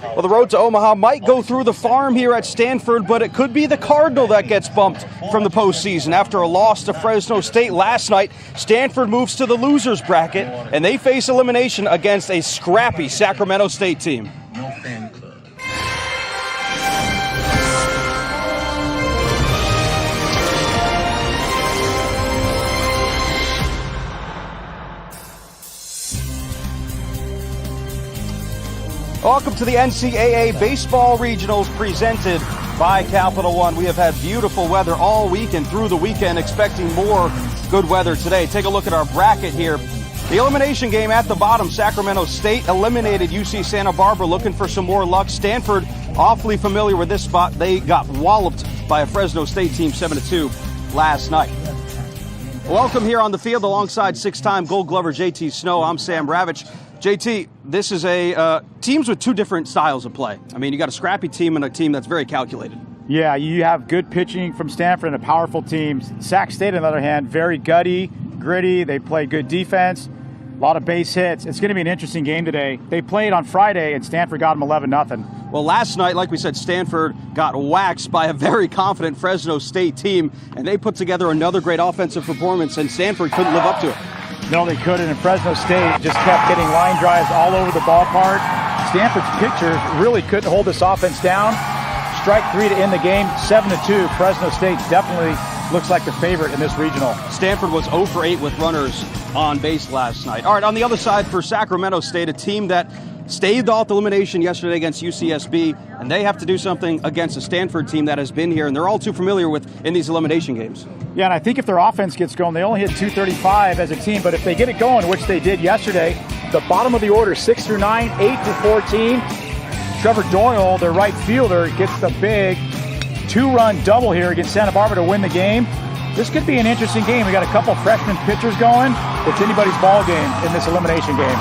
Well, the road to Omaha might go through the farm here at Stanford, but it could be the Cardinal that gets bumped from the postseason. After a loss to Fresno State last night, Stanford moves to the losers bracket, and they face elimination against a scrappy Sacramento State team. Welcome to the NCAA Baseball Regionals presented by Capital One. We have had beautiful weather all week and through the weekend, expecting more good weather today. Take a look at our bracket here. The elimination game at the bottom, Sacramento State eliminated UC Santa Barbara, looking for some more luck. Stanford, awfully familiar with this spot. They got walloped by a Fresno State team 7-2 last night. Welcome here on the field alongside six-time Gold Glover JT Snow. I'm Sam Ravitch. JT, this is a teams with two different styles of play. I mean, you got a scrappy team and a team that's very calculated. Yeah, you have good pitching from Stanford and a powerful team. Sac State, on the other hand, very gritty. They play good defense, a lot of base hits. It's going to be an interesting game today. They played on Friday, and Stanford got them 11-0. Well, last night, like we said, Stanford got waxed by a very confident Fresno State team, and they put together another great offensive performance, and Stanford couldn't live up to it. No, they couldn't, and Fresno State just kept getting line drives all over the ballpark. Stanford's pitchers really couldn't hold this offense down. Strike three to end the game, 7-2. Fresno State definitely looks like the favorite in this regional. Stanford was 0 for 8 with runners on base last night. All right, on the other side for Sacramento State, a team that staved off elimination yesterday against UCSB, and they have to do something against a Stanford team that has been here, and they're all too familiar with in these elimination games. Yeah, and I think if their offense gets going, they only hit 235 as a team, but if they get it going, which they did yesterday, the bottom of the order, 6 through 9, 8 through 14. Trevor Doyle, their right fielder, gets the big two-run double here against Santa Barbara to win the game. This could be an interesting game. We got a couple freshman pitchers going. It's anybody's ball game in this elimination game.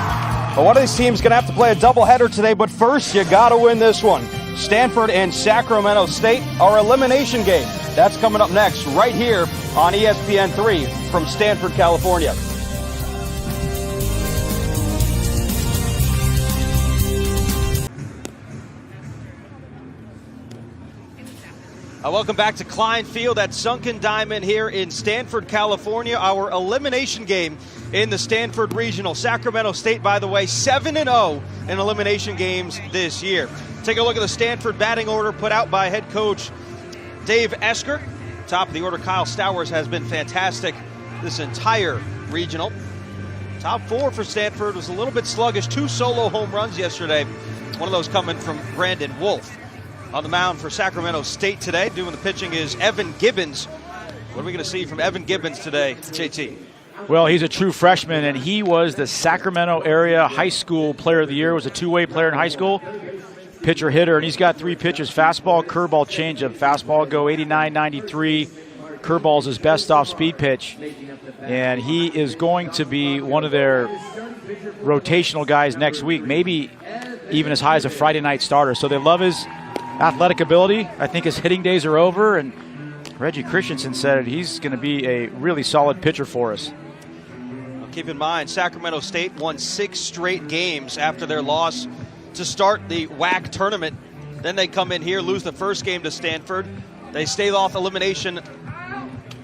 Well, one of these teams is going to have to play a doubleheader today, but first you got to win this one. Stanford and Sacramento State, our elimination game. That's coming up next right here on ESPN3 from Stanford, California. Welcome back to Klein Field at Sunken Diamond here in Stanford, California. Our elimination game in the Stanford Regional. Sacramento State, by the way, 7-0 in elimination games this year. Take a look at the Stanford batting order put out by head coach Dave Esker. Top of the order, Kyle Stowers has been fantastic this entire regional. Top four for Stanford was a little bit sluggish. 2 solo home runs yesterday. One of those coming from Brandon Wolf. On the mound for Sacramento State today, doing the pitching is Evan Gibbons. What are we going to see from Evan Gibbons today, JT? Well, he's a true freshman, and he was the Sacramento area high school player of the year. Was a two-way player in high school, pitcher hitter, and he's got 3 pitches: fastball, curveball, changeup. Fastball go 89-93. Curveball's his best off-speed pitch, and he is going to be one of their rotational guys next week, maybe even as high as a Friday night starter. So they love his athletic ability. I think his hitting days are over, and Reggie Christensen said he's going to be a really solid pitcher for us. Well, keep in mind, Sacramento State won 6 straight games after their loss to start the WAC tournament. Then they come in here, lose the first game to Stanford. They stayed off elimination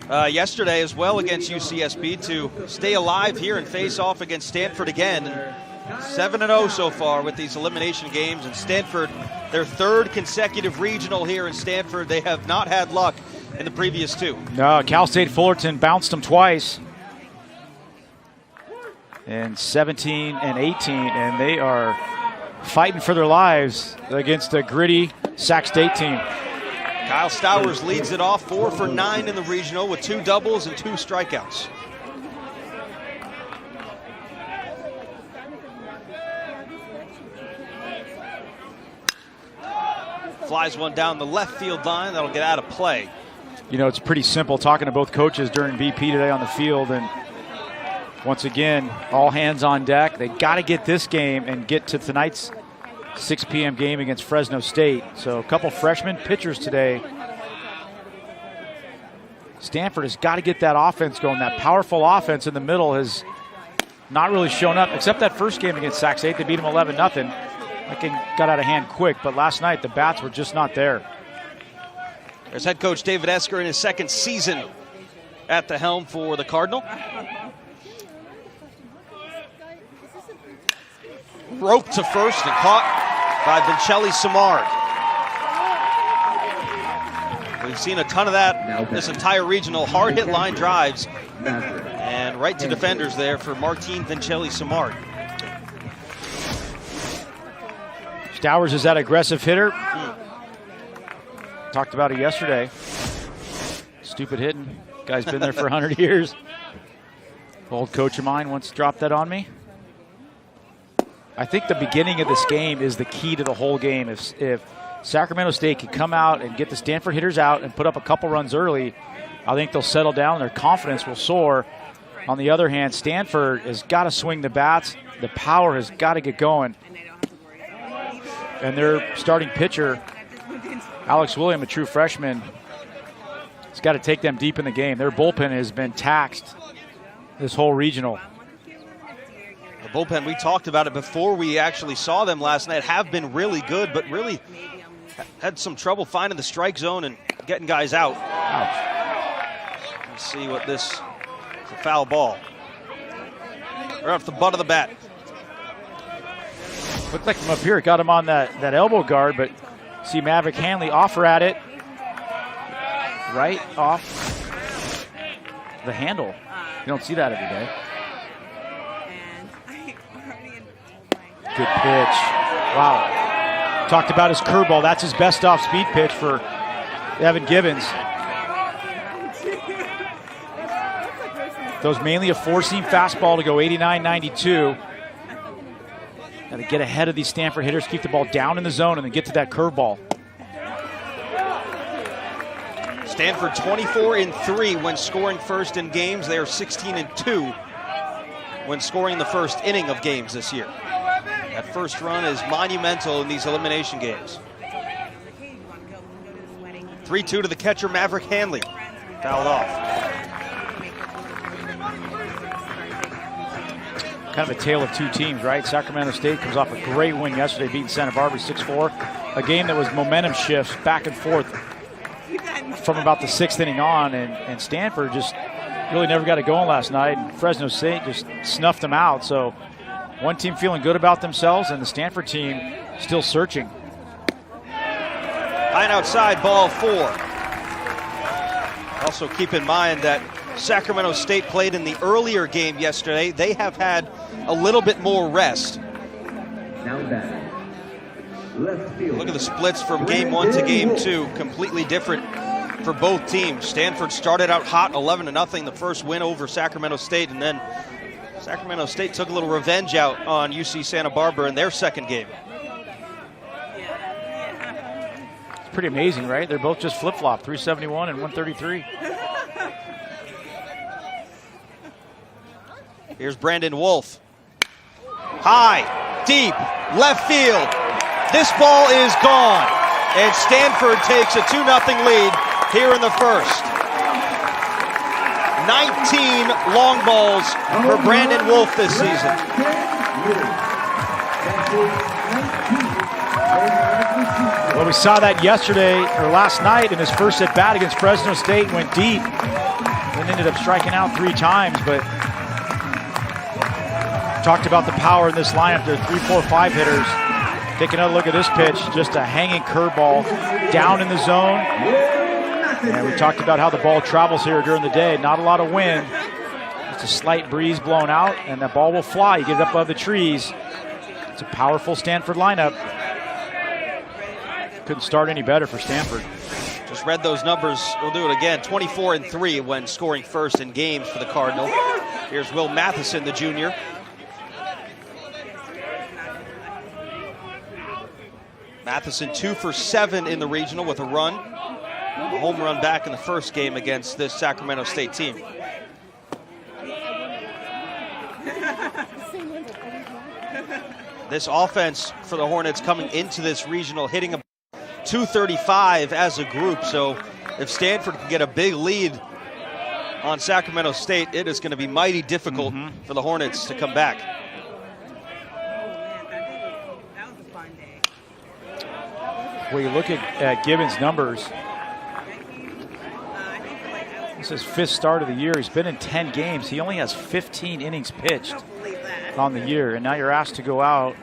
yesterday as well against UCSB to stay alive here and face off against Stanford again. And 7-0 so far with these elimination games, and Stanford, their 3rd consecutive regional here in Stanford. They have not had luck in the previous 2. No, Cal State Fullerton bounced them twice in 17 and 18, and they are fighting for their lives against a gritty Sac State team. Kyle Stowers leads it off, 4 for 9 in the regional with 2 doubles and 2 strikeouts. Flies one down the left field line. That'll get out of play. You know, it's pretty simple talking to both coaches during BP today on the field. And once again, all hands on deck. They got to get this game and get to tonight's 6 p.m. game against Fresno State. So a couple freshman pitchers today. Stanford has got to get that offense going. That powerful offense in the middle has not really shown up, except that first game against Sac State. They beat them 11-0. That game got out of hand quick, but last night the bats were just not there. There's head coach David Esker in his second season at the helm for the Cardinal. Roped to first and caught by Vincelli Samard. We've seen a ton of that this entire regional. Hard hit line drives and right to defenders there for Martin Vincelli Samard. Stowers is that aggressive hitter. Talked about it yesterday. Stupid hitting. Guy's been there for 100 years. Old coach of mine once dropped that on me. I think the beginning of this game is the key to the whole game. If Sacramento State can come out and get the Stanford hitters out and put up a couple runs early, I think they'll settle down. Their confidence will soar. On the other hand, Stanford has got to swing the bats. The power has got to get going. And their starting pitcher, Alex William, a true freshman, has got to take them deep in the game. Their bullpen has been taxed this whole regional. The bullpen, we talked about it before we actually saw them last night, have been really good, but really had some trouble finding the strike zone and getting guys out. Ouch. Let's see what this is. A foul ball. Right off the butt of the bat. Looked like from up here, it got him on that elbow guard, but see Maverick Hanley offer at it. Right off the handle. You don't see that every day. Good pitch. Wow. Talked about his curveball. That's his best off-speed pitch for Evan Gibbons. Throws mainly a four-seam fastball to go 89-92. Got to get ahead of these Stanford hitters, keep the ball down in the zone, and then get to that curveball. Stanford 24-3 when scoring first in games. They are 16-2 when scoring in the first inning of games this year. That first run is monumental in these elimination games. 3-2 to the catcher, Maverick Hanley. Fouled off. Kind of a tale of two teams, right? Sacramento State comes off a great win yesterday, beating Santa Barbara 6-4. A game that was momentum shifts back and forth from about the sixth inning on, and Stanford just really never got it going last night. And Fresno State just snuffed them out. So one team feeling good about themselves, and the Stanford team still searching. Line outside, ball 4. Also keep in mind that Sacramento State played in the earlier game yesterday. They have had a little bit more rest. Look at the splits from game 1 to game 2. Completely different for both teams. Stanford started out hot, 11-0, the first win over Sacramento State, and then Sacramento State took a little revenge out on UC Santa Barbara in their second game. It's pretty amazing, right? They're both just flip-flop, 371 and 133. Here's Brandon Wolf. High, deep, left field. This ball is gone, and Stanford takes a 2-0 lead here in the first. 19 long balls for Brandon Wolf this season. Well, we saw that yesterday, or last night, in his first at-bat against Fresno State, went deep, and ended up striking out 3 times, but talked about the power in this lineup. There are 3, 4, 5 hitters. Take another look at this pitch, just a hanging curveball down in the zone. And we talked about how the ball travels here during the day. Not a lot of wind, just a slight breeze blowing out, and that ball will fly. You get it up above the trees. It's a powerful Stanford lineup. Couldn't start any better for Stanford. Just read those numbers. We'll do it again. 24-3 when scoring first in games for the Cardinal. Here's Will Matheson, the junior. Matheson 2 for 7 in the regional with a run. A home run back in the first game against this Sacramento State team. This offense for the Hornets coming into this regional hitting a 235 as a group. So if Stanford can get a big lead on Sacramento State, it is going to be mighty difficult for the Hornets to come back. When you look at Gibbons' numbers, this is his 5th start of the year. He's been in 10 games. He only has 15 innings pitched on the year. And now you're asked to go out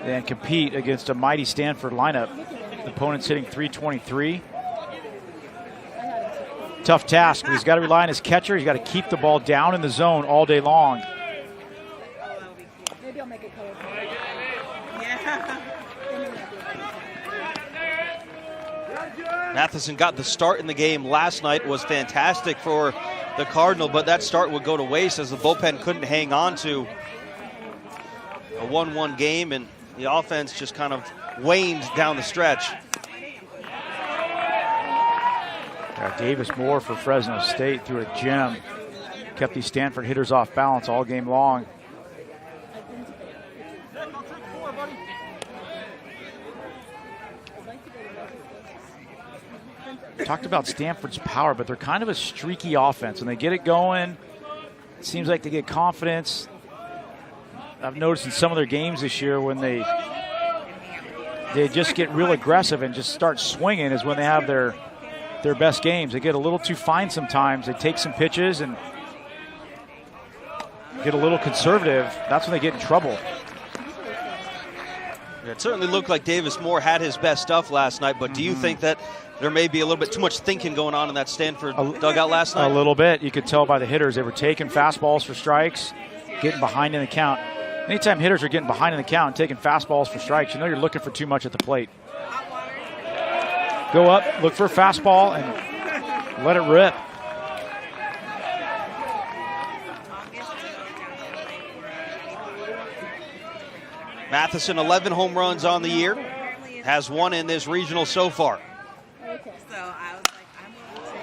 and compete against a mighty Stanford lineup. The opponent's hitting .323. Tough task, but he's got to rely on his catcher. He's got to keep the ball down in the zone all day long. Maybe I'll make it colorful. Matheson got the start in the game last night, was fantastic for the Cardinal, but that start would go to waste as the bullpen couldn't hang on to a 1-1 game, and the offense just kind of waned down the stretch. Davis Moore for Fresno State threw a gem. Kept these Stanford hitters off balance all game long. Talked about Stanford's power, but they're kind of a streaky offense. When they get it going, it seems like they get confidence. I've noticed in some of their games this year when they just get real aggressive and just start swinging is when they have their best games. They get a little too fine sometimes. They take some pitches and get a little conservative. That's when they get in trouble. It certainly looked like Davis Moore had his best stuff last night, but do you think that there may be a little bit too much thinking going on in that Stanford dugout last night? A little bit. You could tell by the hitters. They were taking fastballs for strikes, getting behind in the count. Anytime hitters are getting behind in the count and taking fastballs for strikes, you know you're looking for too much at the plate. Go up, look for a fastball, and let it rip. Matheson, 11 home runs on the year, has one in this regional so far.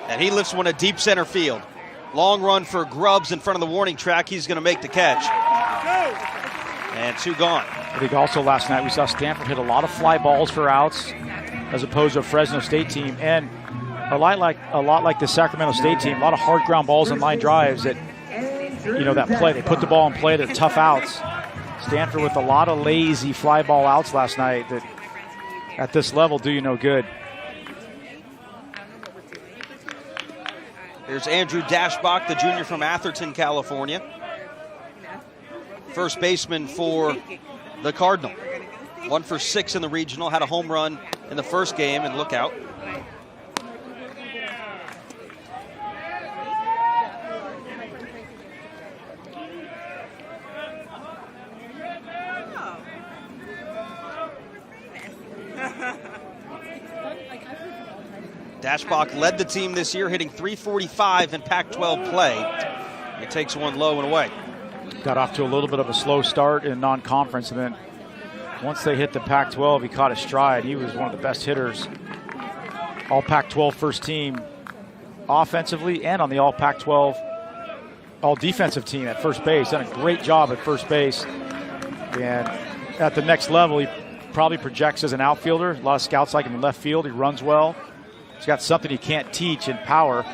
And he lifts one at deep center field. Long run for Grubbs in front of the warning track. He's going to make the catch. And 2 gone. I think also last night we saw Stanford hit a lot of fly balls for outs as opposed to a Fresno State team. And a lot like the Sacramento State team, a lot of hard ground balls and line drives that, that play. They put the ball in play, they're tough outs. Stanford with a lot of lazy fly ball outs last night that at this level do you no good. Here's Andrew Dashbach, the junior from Atherton, California. First baseman for the Cardinal. 1 for 6 in the regional, had a home run in the first game, and look out. Dashbach led the team this year, hitting .345 in Pac-12 play. He takes one low and away. Got off to a little bit of a slow start in non-conference, and then once they hit the Pac-12, he caught his stride. He was one of the best hitters. All Pac-12 first team offensively and on the all Pac-12 all defensive team at first base. Done a great job at first base. And at the next level, he probably projects as an outfielder. A lot of scouts like him in left field. He runs well. He's got something he can't teach in power.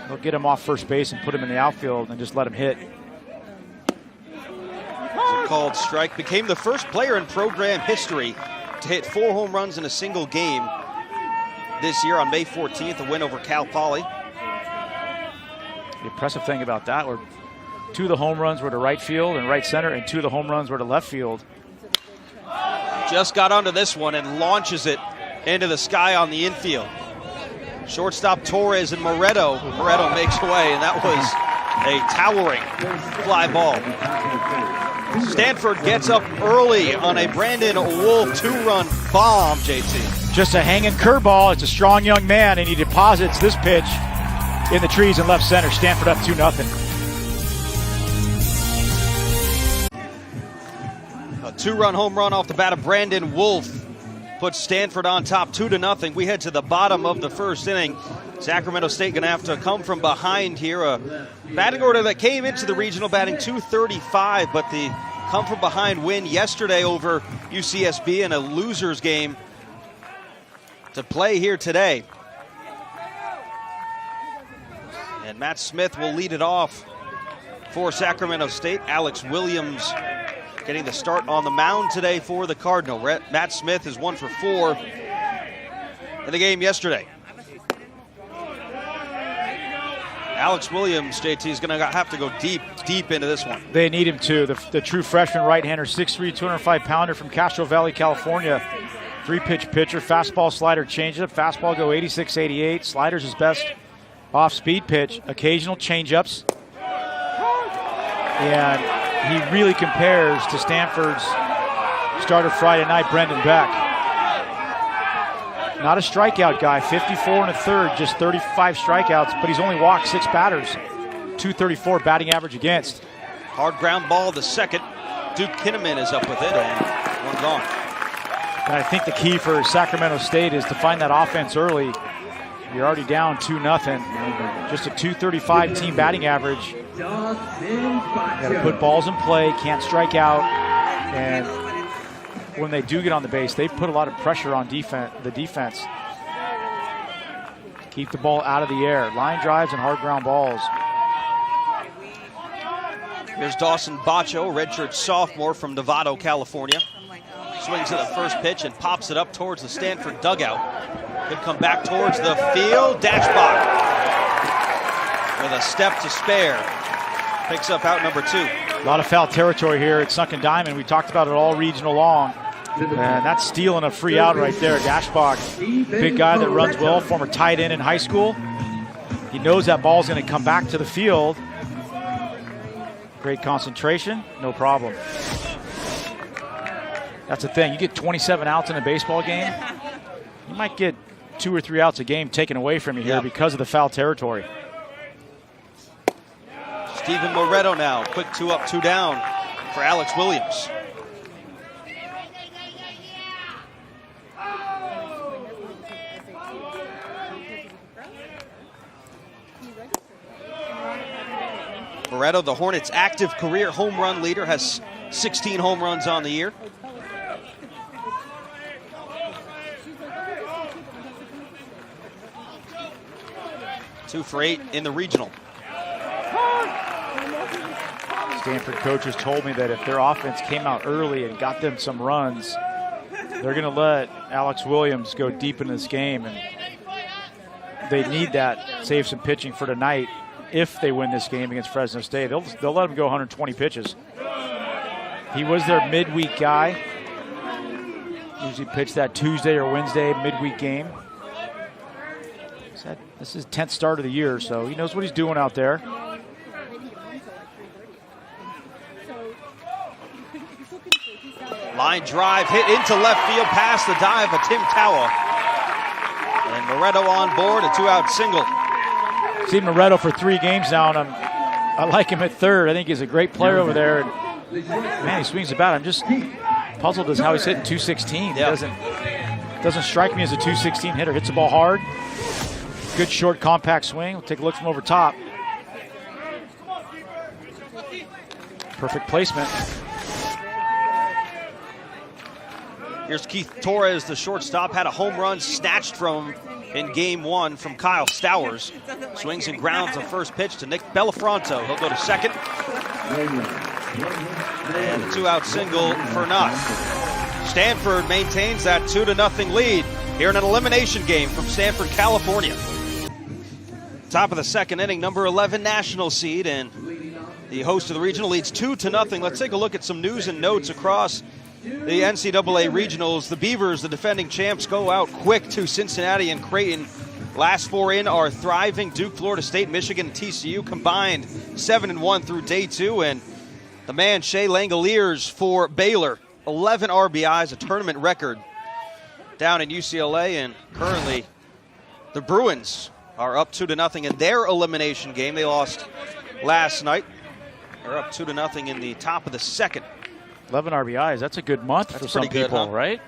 They'll get him off first base and put him in the outfield and just let him hit. A called strike. Became the first player in program history to hit 4 home runs in a single game this year on May 14th, a win over Cal Poly. The impressive thing about that were 2 of the home runs were to right field and right center, and 2 of the home runs were to left field. Just got onto this one and launches it into the sky on the infield. Shortstop Torres and Moretto makes away, and that was a towering fly ball. Stanford gets up early on a Brandon Wolf 2-run bomb, JT. Just a hanging curveball. It's a strong young man, and he deposits this pitch in the trees in left center. Stanford up 2-0. A 2-run home run off the bat of Brandon Wolf puts Stanford on top 2-0. We head to the bottom of the first inning. Sacramento State going to have to come from behind here. A batting order that came into the regional batting .235, but the come from behind win yesterday over UCSB in a loser's game to play here today. And Matt Smith will lead it off for Sacramento State. Alex Williams getting the start on the mound today for the Cardinal. Matt Smith is 1 for 4 in the game yesterday. Alex Williams, JT, is going to have to go deep into this one. They need him to. The true freshman right-hander, 6'3", 205-pounder from Castro Valley, California. 3-pitch pitcher, fastball, slider, changeup. Fastball go 86, 88. Slider's his best off-speed pitch. Occasional changeups. And he really compares to Stanford's starter Friday night, Brendan Beck. Not a strikeout guy, 54 and a third, just 35 strikeouts, but he's only walked 6 batters. 234 batting average against. Hard ground ball to second. Duke Kinnaman is up with it, and one gone. And I think the key for Sacramento State is to find that offense early. You're already down 2-0. Just a 235 team batting average. You got to put balls in play, can't strike out, and when they do get on the base, they put a lot of pressure on the defense. Keep the ball out of the air. Line drives and hard ground balls. Here's Dawson Bacho, redshirt sophomore from Novato, California. Swings at the first pitch and pops it up towards the Stanford dugout. Could come back towards the field. Dashbach with a step to spare. Picks up out number 2. A lot of foul territory here at Sunken Diamond. We talked about it all regional long. And that's stealing a free out right there. Dashbach, big guy that runs well, former tight end in high school. He knows that ball's going to come back to the field. Great concentration, no problem. That's the thing. You get 27 outs in a baseball game, you might get 2 or 3 outs a game taken away from you here because of the foul territory. Steven Moretto now, quick 2 up, 2 down for Alex Williams. Moretto, the Hornets' active career home run leader, has 16 home runs on the year. Two for 8 in the regional. Stanford coaches told me that if their offense came out early and got them some runs, they're going to let Alex Williams go deep in this game. And they need that, save some pitching for tonight. If they win this game against Fresno State, they'll let him go 120 pitches. He was their midweek guy. Usually pitched that Tuesday or Wednesday midweek game. This is his 10th start of the year, so he knows what he's doing out there. Line drive hit into left field past the dive of Tim Cowa. And Moretto on board, a 2-out single. Seen Moretto for 3 games now, and I like him at third. I think he's a great player over there. And man, he swings the bat. I'm just puzzled as how he's hitting 216. Yep. He doesn't strike me as a 216 hitter. Hits the ball hard. Good short compact swing. We'll take a look from over top. Perfect placement. Here's Keith Torres, the shortstop, had a home run snatched from him in game 1 from Kyle Stowers. Swings and grounds the first pitch to Nick Bellafronto. He'll go to second. And a 2-out single for Nutt. Stanford maintains that 2-0 lead here in an elimination game from Stanford, California. Top of the second inning, number 11 national seed, and the host of the regional leads 2-0. Let's take a look at some news and notes across the NCAA regionals. The Beavers, the defending champs, go out quick to Cincinnati and Creighton. Last 4 in are thriving. Duke, Florida State, Michigan, and TCU combined 7-1 through day 2. And the man, Shea Langoliers for Baylor, 11 RBIs, a tournament record down in UCLA. And currently the Bruins are up 2-0 in their elimination game. They lost last night. They're up 2-0 in the top of the second. 11 RBIs, that's a good month for some people, huh? Right?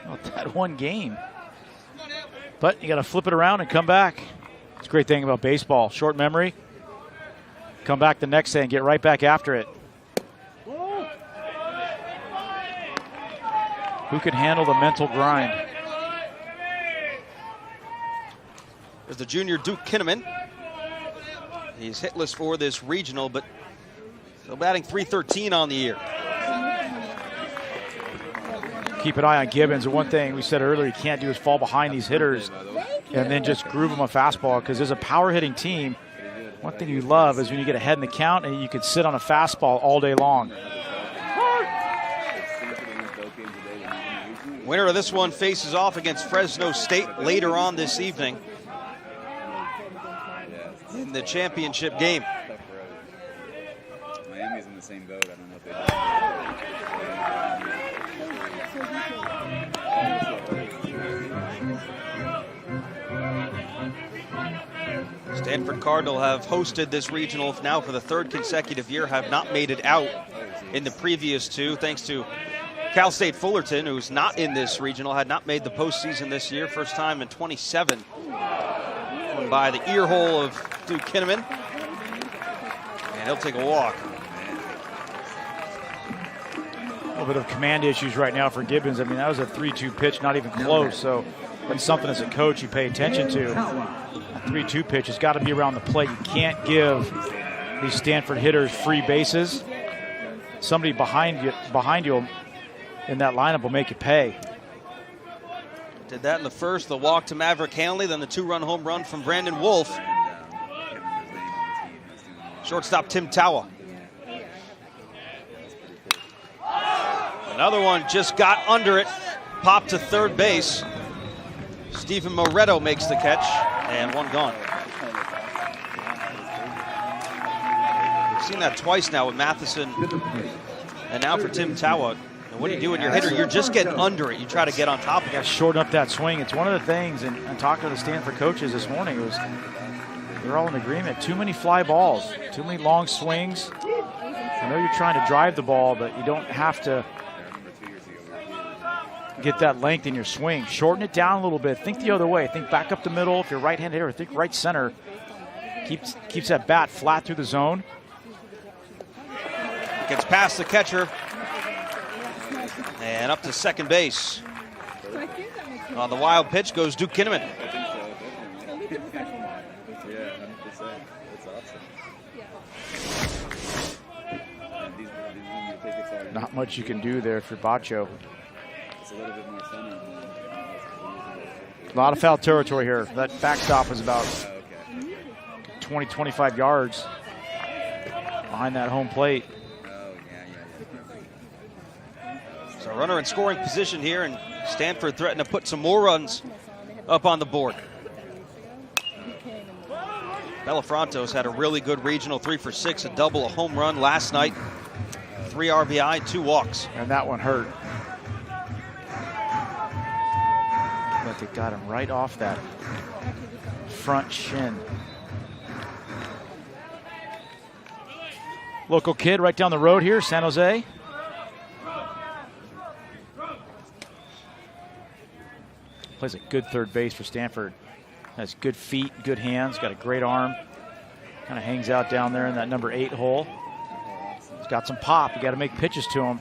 Not that one game. But you got to flip it around and come back. It's a great thing about baseball. Short memory. Come back the next day and get right back after it. Who can handle the mental grind? There's the junior Duke Kinnaman. He's hitless for this regional, but still batting .313 on the year. keep an eye on Gibbons. And one thing we said earlier, you can't do is fall behind these hitters and then just groove them a fastball, because as a power hitting team, one thing you love is when you get ahead in the count and you can sit on a fastball all day long. Winner of this one faces off against Fresno State later on this evening in the championship game. Miami's in the same boat. I don't know if they Stanford Cardinal have hosted this regional now for the third consecutive year, have not made it out in the previous two, thanks to Cal State Fullerton, who's not in this regional, had not made the postseason this year, first time in 27. By the ear hole of Duke Kinnaman. And he'll take a walk. A little bit of command issues right now for Gibbons. I mean, that was a 3-2 pitch, not even close. So that's something as a coach you pay attention to. A 3-2 pitch has got to be around the plate. You can't give these Stanford hitters free bases. Somebody behind you in that lineup will make you pay. Did that in the first, the walk to Maverick Hanley, then the 2-run home run from Brandon Wolf. Shortstop Tim Tawa. Another one just got under it, popped to third base. Stephen Moretto makes the catch, and one gone. We've seen that twice now with Matheson, and now for Tim Tawa. And what do you do when you're a hitter? You're just getting under it. You try to get on top of it. You got to shorten up that swing. It's one of the things, and talking to the Stanford coaches this morning, they're all in agreement. Too many fly balls, too many long swings. I know you're trying to drive the ball, but you don't have to get that length in your swing. Shorten it down a little bit. Think the other way. Think back up the middle. If you're a right-handed hitter, think right center. Keeps that bat flat through the zone. Gets past the catcher. And up to second base. On the wild pitch goes Duke Kinnaman. Not much you can do there if you're Bacho. A lot of foul territory here. That backstop is about 20, 25 yards behind that home plate. So runner in scoring position here, and Stanford threatened to put some more runs up on the board. Belafronto's had a really good regional, 3 for 6, a double, a home run last night, 3 RBI, 2 walks. And that one hurt. But they got him right off that front shin. Local kid right down the road here, San Jose. Plays a good third base for Stanford. Has good feet, good hands, got a great arm. Kind of hangs out down there in that number 8 hole. He's got some pop. You got to make pitches to him.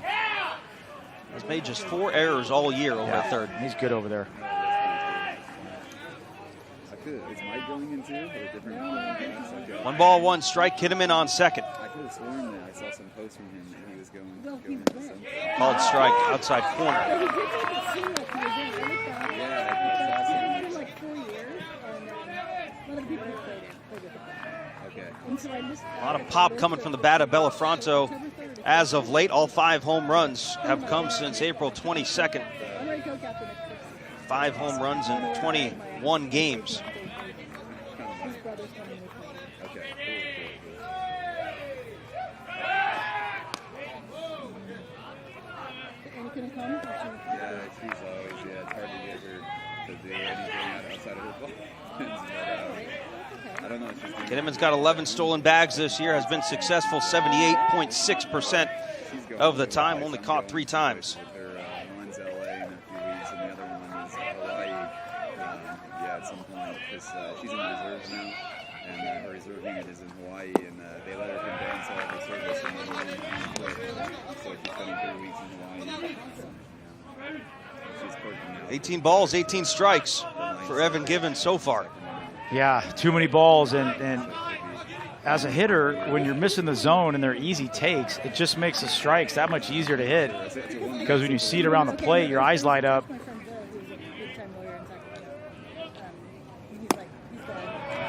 He's made just 4 errors all year over at third. He's good over there. Is Mike going into a different 1 ball, 1 strike. Kinnaman on second. I could have sworn that I saw some posts from him and he was going into something. Called strike outside corner. A lot of pop coming from the bat of Belafronto as of late. All 5 home runs have come since April 22nd. 5 home runs in 21 games. Yeah, she's always, it's hard to get her to do anything outside of her bullpens. I don't know if she's doing Kinnaman's got 11 stolen bags this year, has been successful 78.6% of the time, only caught 3 times. One's LA in a few weeks, and the other one is Hawaii. At some point, because she's in reserves now, and her reserve unit is in Hawaii, and they let her condense all of her service and then quit. So she's spending 3 weeks in Hawaii. She's working now. 18 balls, 18 strikes for Evan Gibbons so far. Yeah, too many balls, and as a hitter, when you're missing the zone and they're easy takes, it just makes the strikes that much easier to hit. Because when you see it around the plate, your eyes light up.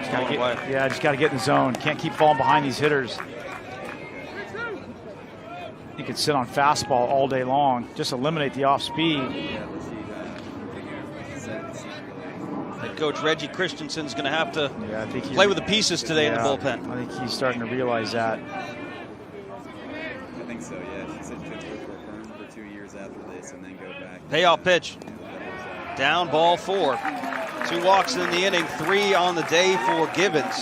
Just got to get in the zone. Can't keep falling behind these hitters. You could sit on fastball all day long. Just eliminate the off speed. Head coach Reggie Christensen's going to have to play with the pieces today in the bullpen. I think he's starting to realize that. I think so, yeah. She said she'd work for 2 years after this and then go back. Payoff pitch. Down, ball 4. 2 walks in the inning, 3 on the day for Gibbons.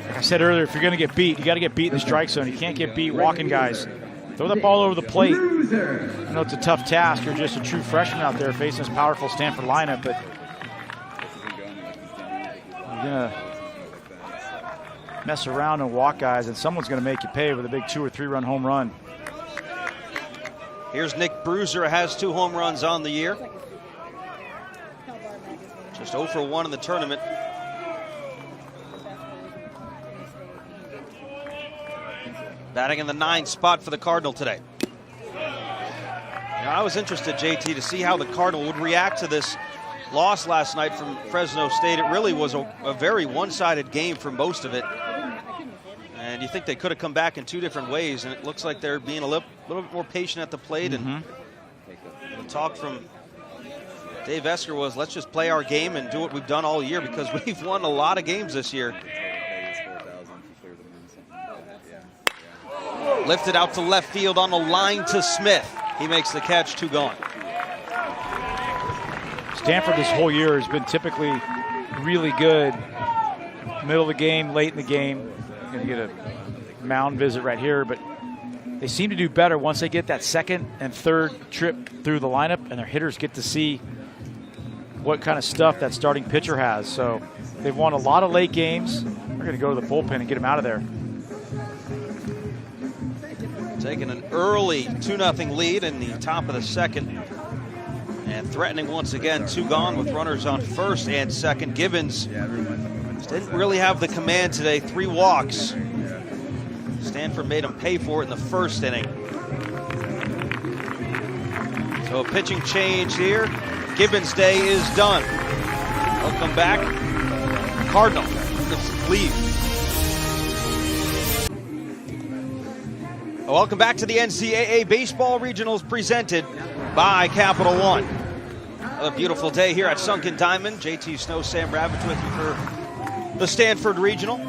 Like I said earlier, if you're going to get beat, you got to get beat in the strike zone. You can't get beat walking guys. Throw that ball over the plate. I know it's a tough task. You're just a true freshman out there facing this powerful Stanford lineup, but you're going to mess around and walk guys, and someone's going to make you pay with a big 2 or 3 run home run. Here's Nick Bruiser, has 2 home runs on the year. Just 0 for 1 in the tournament. Batting in the 9th spot for the Cardinal today. Now, I was interested, JT, to see how the Cardinal would react to this loss last night from Fresno State. It really was a very one-sided game for most of it. And you think they could have come back in 2 different ways, and it looks like they're being a little bit more patient at the plate. And the talk from Dave Esker was, let's just play our game and do what we've done all year, because we've won a lot of games this year. Lifted out to left field on the line to Smith. He makes the catch, 2 gone. Stanford this whole year has been typically really good. Middle of the game, late in the game. Going to get a mound visit right here, but they seem to do better once they get that 2nd and 3rd trip through the lineup, and their hitters get to see what kind of stuff that starting pitcher has. So they've won a lot of late games. They're going to go to the bullpen and get them out of there. Taking an early 2-0 lead in the top of the 2nd. And threatening once again, 2 gone with runners on 1st and 2nd. Gibbons didn't really have the command today, 3 walks. Stanford made him pay for it in the 1st inning. So a pitching change here. Gibbons' day is done. He'll come back. Cardinal leave. Welcome back to the NCAA Baseball Regionals presented by Capital One. Another beautiful day here at Sunken Diamond. JT Snow, Sam Ravitch with you for the Stanford Regional.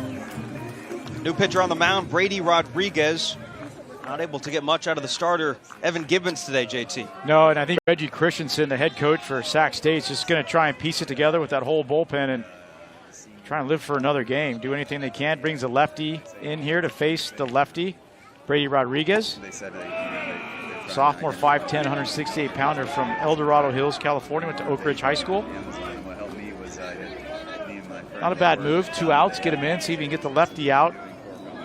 New pitcher on the mound, Brady Rodriguez. Not able to get much out of the starter, Evan Gibbons, today, JT. No, and I think Reggie Christensen, the head coach for Sac State, is just going to try and piece it together with that whole bullpen and try and live for another game. Do anything they can. Brings a lefty in here to face the lefty, Brady Rodriguez. Sophomore, 5'10", 168-pounder from El Dorado Hills, California. Went to Oak Ridge High School. Not a bad move. 2 outs, get him in, see if he can get the lefty out.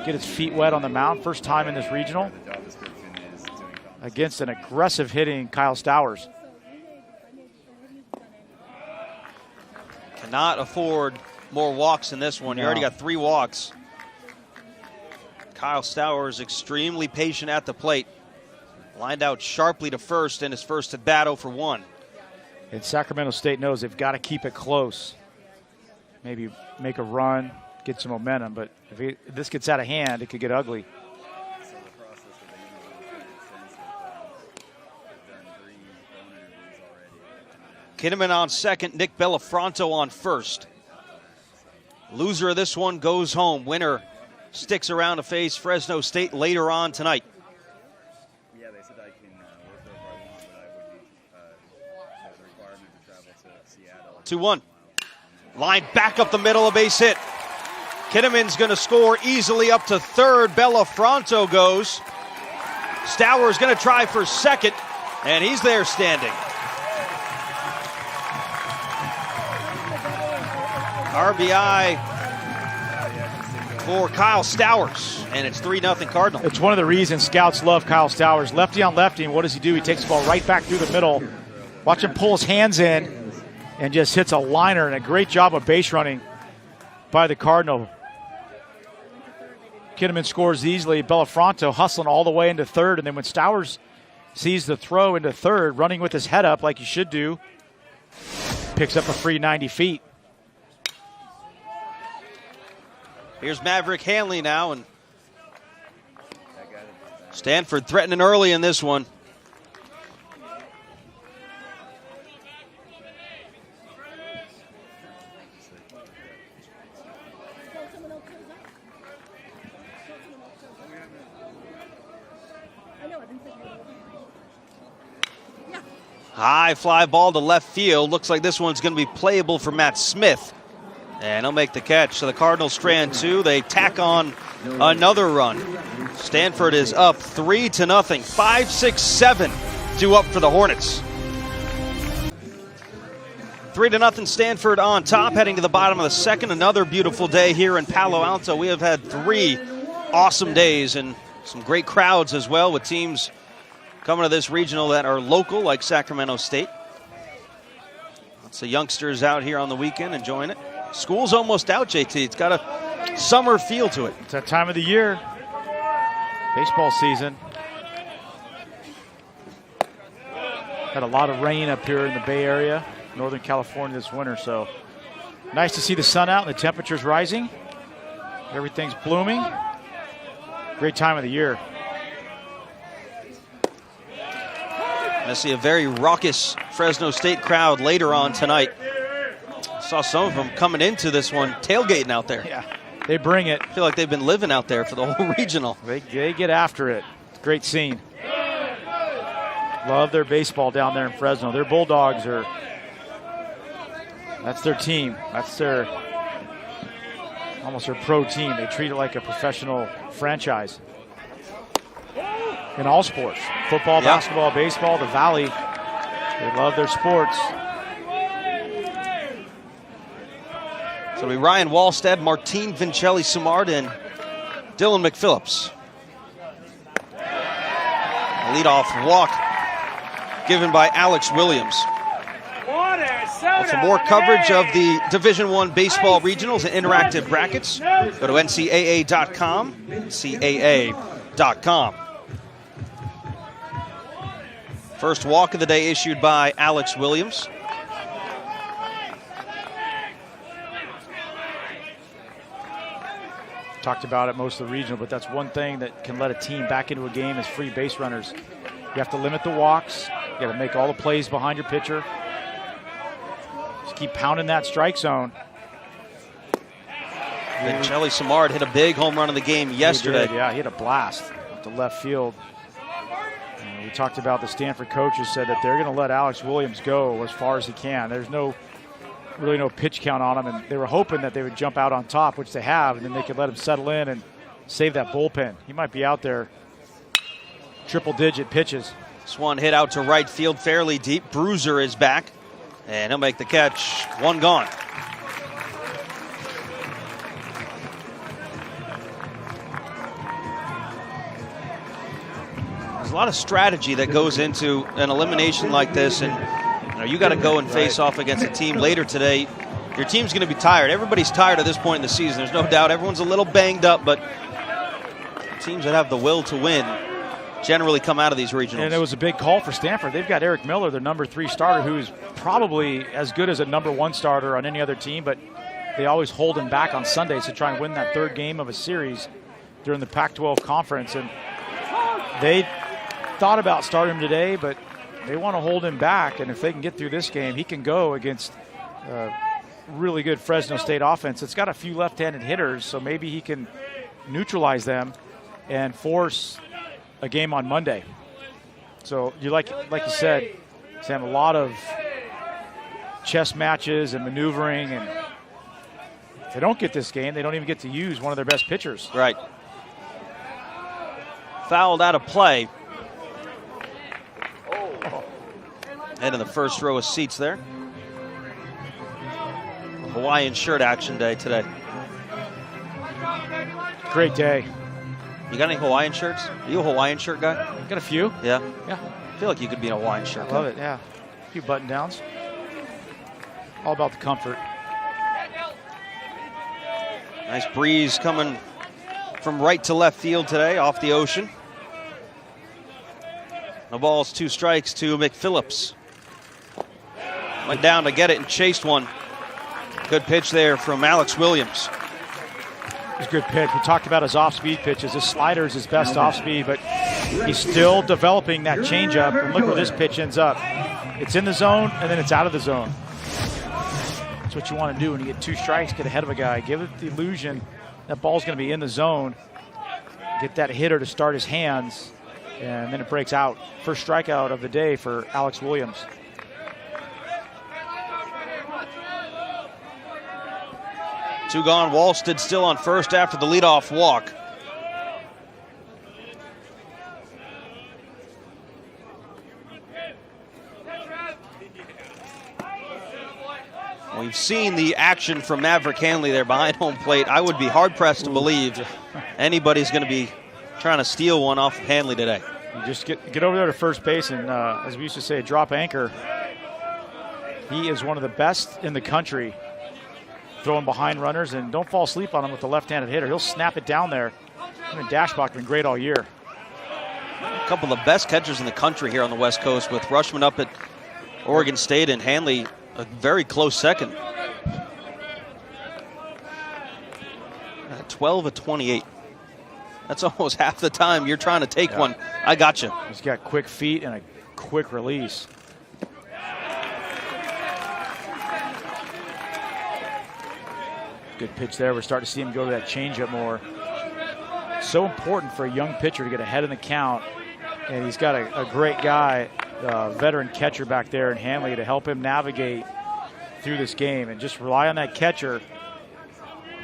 Get his feet wet on the mound. First time in this regional against an aggressive hitting Kyle Stowers. Cannot afford more walks in this one. You already got 3 walks. Kyle Stowers extremely patient at the plate. Lined out sharply to 1st in his first at bat, 0 for 1. And Sacramento State knows they've got to keep it close. Maybe make a run, get some momentum, but if this gets out of hand, it could get ugly. Kinnaman on 2nd, Nick Bellafronto on 1st. Loser of this one goes home. Winner sticks around to face Fresno State later on tonight. Yeah, they said I can work wherever I want, but I would be the requirement to travel to Seattle. 2-1. Line back up the middle, a base hit. Kinnaman's going to score easily up to 3rd. Bellafronto goes. Stowers going to try for 2nd, and he's there standing. RBI for Kyle Stowers, and it's 3-0 Cardinal. It's one of the reasons scouts love Kyle Stowers. Lefty on lefty, and what does he do? He takes the ball right back through the middle. Watch him pull his hands in and just hits a liner, and a great job of base running by the Cardinal. Kinnaman scores easily. Bellafronto hustling all the way into third. And then when Stowers sees the throw into third, running with his head up like he should do, picks up a free 90 feet. Here's Maverick Hanley now, and Stanford threatening early in this one. High fly ball to left field. Looks like this one's going to be playable for Matt Smith. And he'll make the catch. So the Cardinals strand two. They tack on another run. Stanford is up 3-0. 5-6-7 due up for the Hornets. 3-0 Stanford on top, heading to the bottom of the second. Another beautiful day here in Palo Alto. We have had 3 awesome days and some great crowds as well, with teams coming to this regional that are local, like Sacramento State. Lots of youngsters out here on the weekend enjoying it. School's almost out, JT. It's got a summer feel to it. It's that time of the year. Baseball season. Had a lot of rain up here in the Bay Area, Northern California this winter, so nice to see the sun out and the temperatures rising. Everything's blooming. Great time of the year. I see a very raucous Fresno State crowd later on tonight. Saw some of them coming into this one tailgating out there. Yeah, they bring it. I feel like they've been living out there for the whole regional. They get after it. It's a great scene. Love their baseball down there in Fresno. Their Bulldogs are, that's their team. That's their, almost their pro team. They treat it like a professional franchise. In all sports, football, basketball, baseball, the Valley, they love their sports. So it'll be Ryan Wallstead, Martine Vincelli-Simard, and Dylan McPhillips. Leadoff walk given by Alex Williams. For more coverage of the Division I baseball regionals and interactive brackets, go to NCAA.com, NCAA.com. First walk of the day issued by Alex Williams. Talked about it most of the regional, but that's one thing that can let a team back into a game is free base runners. You have to limit the walks. You got to make all the plays behind your pitcher. Just keep pounding that strike zone. Vincelli-Simard hit a big home run of the game yesterday. Yeah, he hit a blast to left field. We talked about the Stanford coaches said that they're going to let Alex Williams go as far as he can. There's really no pitch count on him, and they were hoping that they would jump out on top, which they have, and then they could let him settle in and save that bullpen. He might be out there triple-digit pitches. This one hit out to right field fairly deep. Bruiser is back, and he'll make the catch. One gone. There's a lot of strategy that goes into an elimination like this, and you got to go and face off against a team later today. Your team's going to be tired. Everybody's tired at this point in the season. There's no doubt. Everyone's a little banged up, but teams that have the will to win generally come out of these regionals. And it was a big call for Stanford. They've got Eric Miller, their number 3 starter, who's probably as good as a number 1 starter on any other team, but they always hold him back on Sundays to try and win that 3rd game of a series during the Pac-12 conference. And they thought about starting him today, but they want to hold him back, and if they can get through this game, he can go against a really good Fresno State offense. It's got a few left-handed hitters, so maybe he can neutralize them and force a game on Monday. So you like you said, Sam, a lot of chess matches and maneuvering, and if they don't get this game, they don't even get to use one of their best pitchers. Right. Fouled out of play. And in the first row of seats there. Hawaiian shirt action day today. Great day. You got any Hawaiian shirts? Are you a Hawaiian shirt guy? Got a few. Yeah? Yeah. I feel like you could be in a Hawaiian shirt. Love it, yeah. A few button downs. All about the comfort. Nice breeze coming from right to left field today off the ocean. The ball's 2 strikes to McPhillips. Went down to get it and chased one. Good pitch there from Alex Williams. It was a good pitch. We talked about his off-speed pitches. His slider is his best off-speed, but he's still developing that changeup. And look where this pitch ends up. It's in the zone, and then it's out of the zone. That's what you want to do when you get 2 strikes, get ahead of a guy. Give it the illusion that ball's going to be in the zone. Get that hitter to start his hands, and then it breaks out. First strikeout of the day for Alex Williams. Two gone. Walsted still on first after the leadoff walk. We've seen the action from Maverick Hanley there behind home plate. I would be hard-pressed to believe anybody's going to be trying to steal one off of Hanley today. You just get over there to first base and, as we used to say, drop anchor. He is one of the best in the country throwing behind runners, and don't fall asleep on him with the left-handed hitter. He'll snap it down there. Him and Dashbach been great all year. A couple of the best catchers in the country here on the West Coast, with Rushman up at Oregon State and Hanley a very close second. 12 of 28. That's almost half the time you're trying to take one. I got you. He's got quick feet and a quick release. Good pitch there. We're starting to see him go to that changeup more. So important for a young pitcher to get ahead in the count. And he's got a great guy, veteran catcher back there in Hanley to help him navigate through this game. And just rely on that catcher.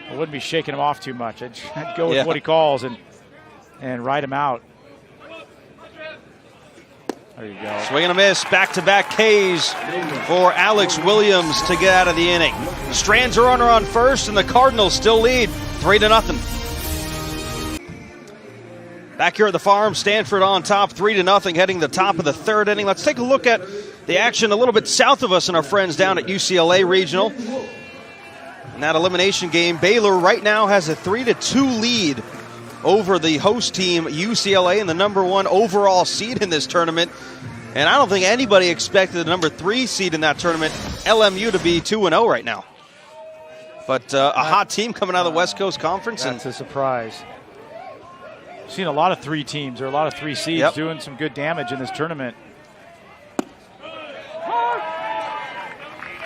I wouldn't be shaking him off too much. I'd go with what he calls and ride him out. There you go. Swing and a miss. Back-to-back Ks for Alex Williams to get out of the inning. Strands a runner on first, and the Cardinals still lead 3-0. Back here at the farm, Stanford on top 3-0, heading the top of the third inning. Let's take a look at the action a little bit south of us and our friends down at UCLA Regional. In that elimination game, Baylor right now has a 3-2 lead over the host team, UCLA, and the #1 overall seed in this tournament. And I don't think anybody expected the #3 seed in that tournament, LMU, to be 2-0 right now. But a hot team coming out of the West Coast Conference. That's a surprise. I've seen a lot of 3 teams or a lot of 3 seeds doing some good damage in this tournament.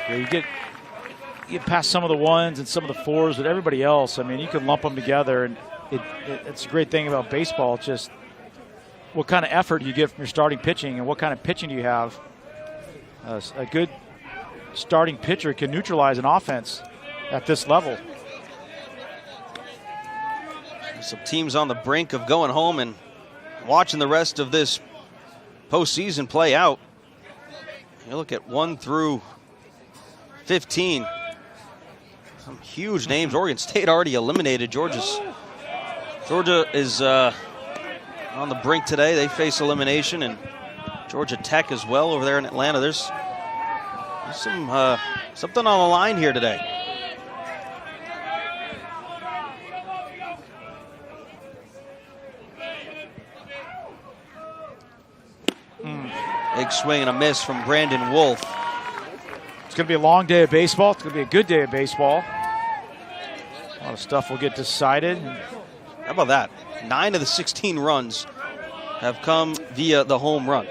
Yeah, you get past some of the 1s and some of the 4s, but everybody else, I mean, you can lump them together, and it's a great thing about baseball. It's just what kind of effort you get from your starting pitching and what kind of pitching do you have. A good starting pitcher can neutralize an offense at this level. Some teams on the brink of going home and watching the rest of this postseason play out. You look at 1 through 15. Some huge names. Oregon State already eliminated. Georgia is on the brink today. They face elimination, and Georgia Tech as well over there in Atlanta. There's some something on the line here today. Big swing and a miss from Brandon Wolf. It's going to be a long day of baseball. It's going to be a good day of baseball. A lot of stuff will get decided. How about that? 9 of the 16 runs have come via the home run.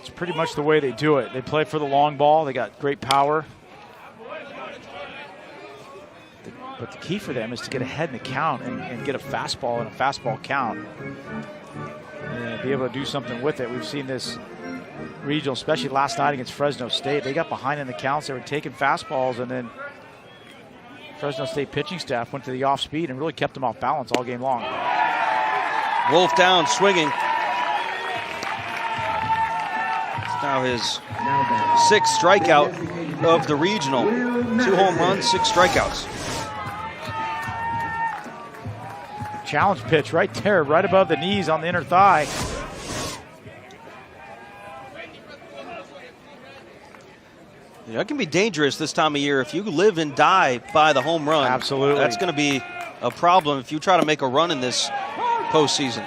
It's pretty much the way they do it. They play for the long ball. They got great power. But the key for them is to get ahead in the count and get a fastball and a fastball count. And be able to do something with it. We've seen this regional, especially last night against Fresno State. They got behind in the counts. They were taking fastballs, and then Fresno State pitching staff went to the off speed and really kept them off balance all game long. Wolf down, swinging. It's now his 6th strikeout of the regional. 2 home runs, 6 strikeouts. Challenge pitch right there, right above the knees on the inner thigh. That can be dangerous this time of year if you live and die by the home run. Absolutely. That's going to be a problem if you try to make a run in this postseason.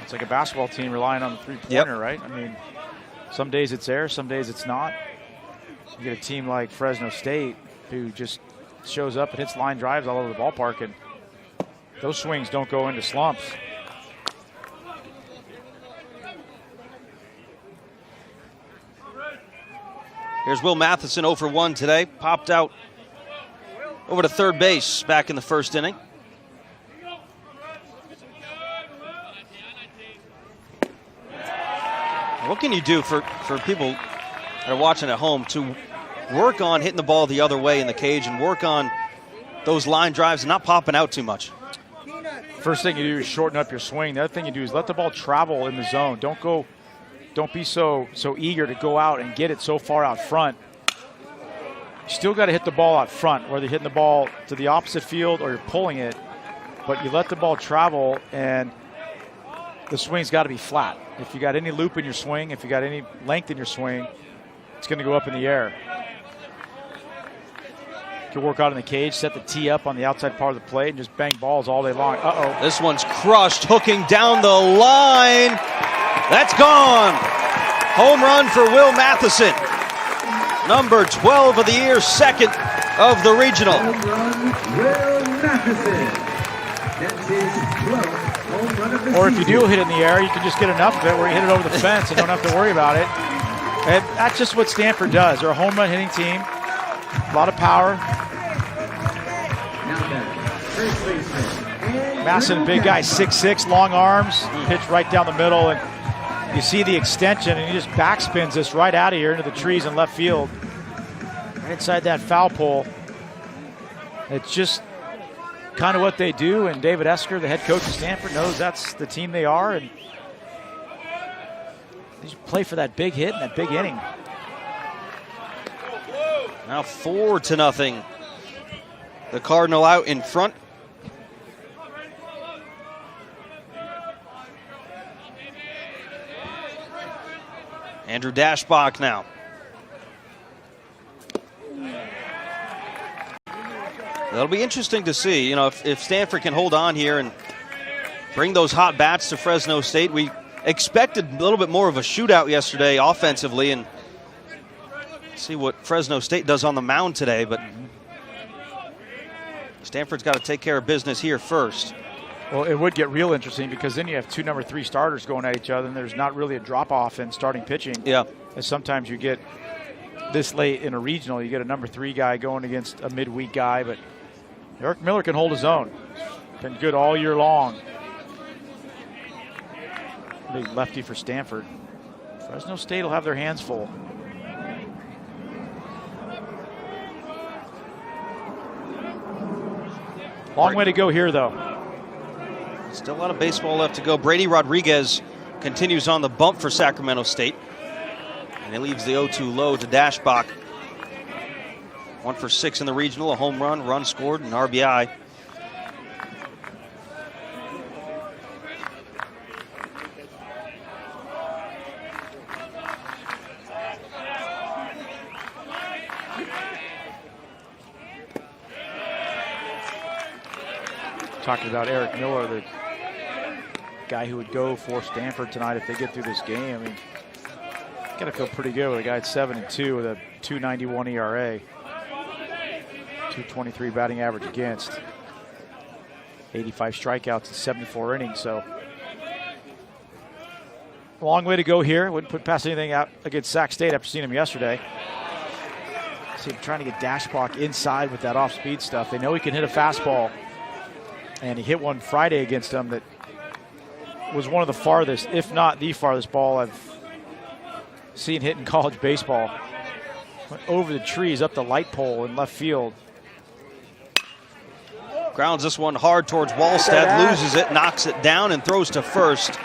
It's like a basketball team relying on the three-pointer, right? I mean, some days it's there, some days it's not. You get a team like Fresno State who just shows up and hits line drives all over the ballpark, and those swings don't go into slumps. Here's Will Matheson 0 for 1 today. Popped out over to third base back in the first inning. What can you do for people that are watching at home to work on hitting the ball the other way in the cage and work on those line drives and not popping out too much? First thing you do is shorten up your swing. The other thing you do is let the ball travel in the zone. Don't be so eager to go out and get it so far out front. You still got to hit the ball out front, whether you're hitting the ball to the opposite field or you're pulling it. But you let the ball travel, and the swing's got to be flat. If you got any loop in your swing, if you got any length in your swing, it's going to go up in the air. You can work out in the cage, set the tee up on the outside part of the plate, and just bang balls all day long. Uh-oh. This one's crushed, hooking down the line. That's gone. Home run for Will Matheson. Number 12 of the year, second of the regional. Home run, Will Matheson. That's his 12th home run of the Or if you season. do hit it in the air, you can just get enough of it where you hit it over the fence and don't have to worry about it. And that's just what Stanford does. They're a home run hitting team. A lot of power. Now back, first baseman. Matheson, big guy, 6'6", long arms, pitch right down the middle, and you see the extension, and he just backspins this right out of here into the trees in left field, right inside that foul pole. It's just kind of what they do, and David Esker, the head coach of Stanford, knows that's the team they are, and they just play for that big hit and that big inning. Now 4-0. The Cardinal out in front. Andrew Dashbach now. That'll be interesting to see, you know, if Stanford can hold on here and bring those hot bats to Fresno State. We expected a little bit more of a shootout yesterday offensively, and see what Fresno State does on the mound today, but Stanford's got to take care of business here first. Well, it would get real interesting because then you have two number 3 starters going at each other, and there's not really a drop-off in starting pitching. Yeah. As sometimes you get this late in a regional, you get a number 3 guy going against a midweek guy, but Eric Miller can hold his own. Been good all year long. Big lefty for Stanford. Fresno State will have their hands full. Long way to go here, though. Still a lot of baseball left to go. Brady Rodriguez continues on the bump for Sacramento State. And he leaves the 0-2 low to Dashbach. 1 for 6 in the regional, a home run scored, and RBI. Talking about Eric Miller, the guy who would go for Stanford tonight if they get through this game. I mean, got to feel pretty good with a guy at 7-2 with a 2.91 ERA, 2.23 batting average against, 85 strikeouts in 74 innings. So, a long way to go here. Wouldn't put past anything out against Sac State after seeing him yesterday. See him trying to get Dashbach inside with that off-speed stuff. They know he can hit a fastball. And he hit one Friday against them that was one of the farthest, if not the farthest ball I've seen hit in college baseball. Went over the trees, up the light pole in left field. Grounds this one hard towards Wallstead, loses it, knocks it down, and throws to first.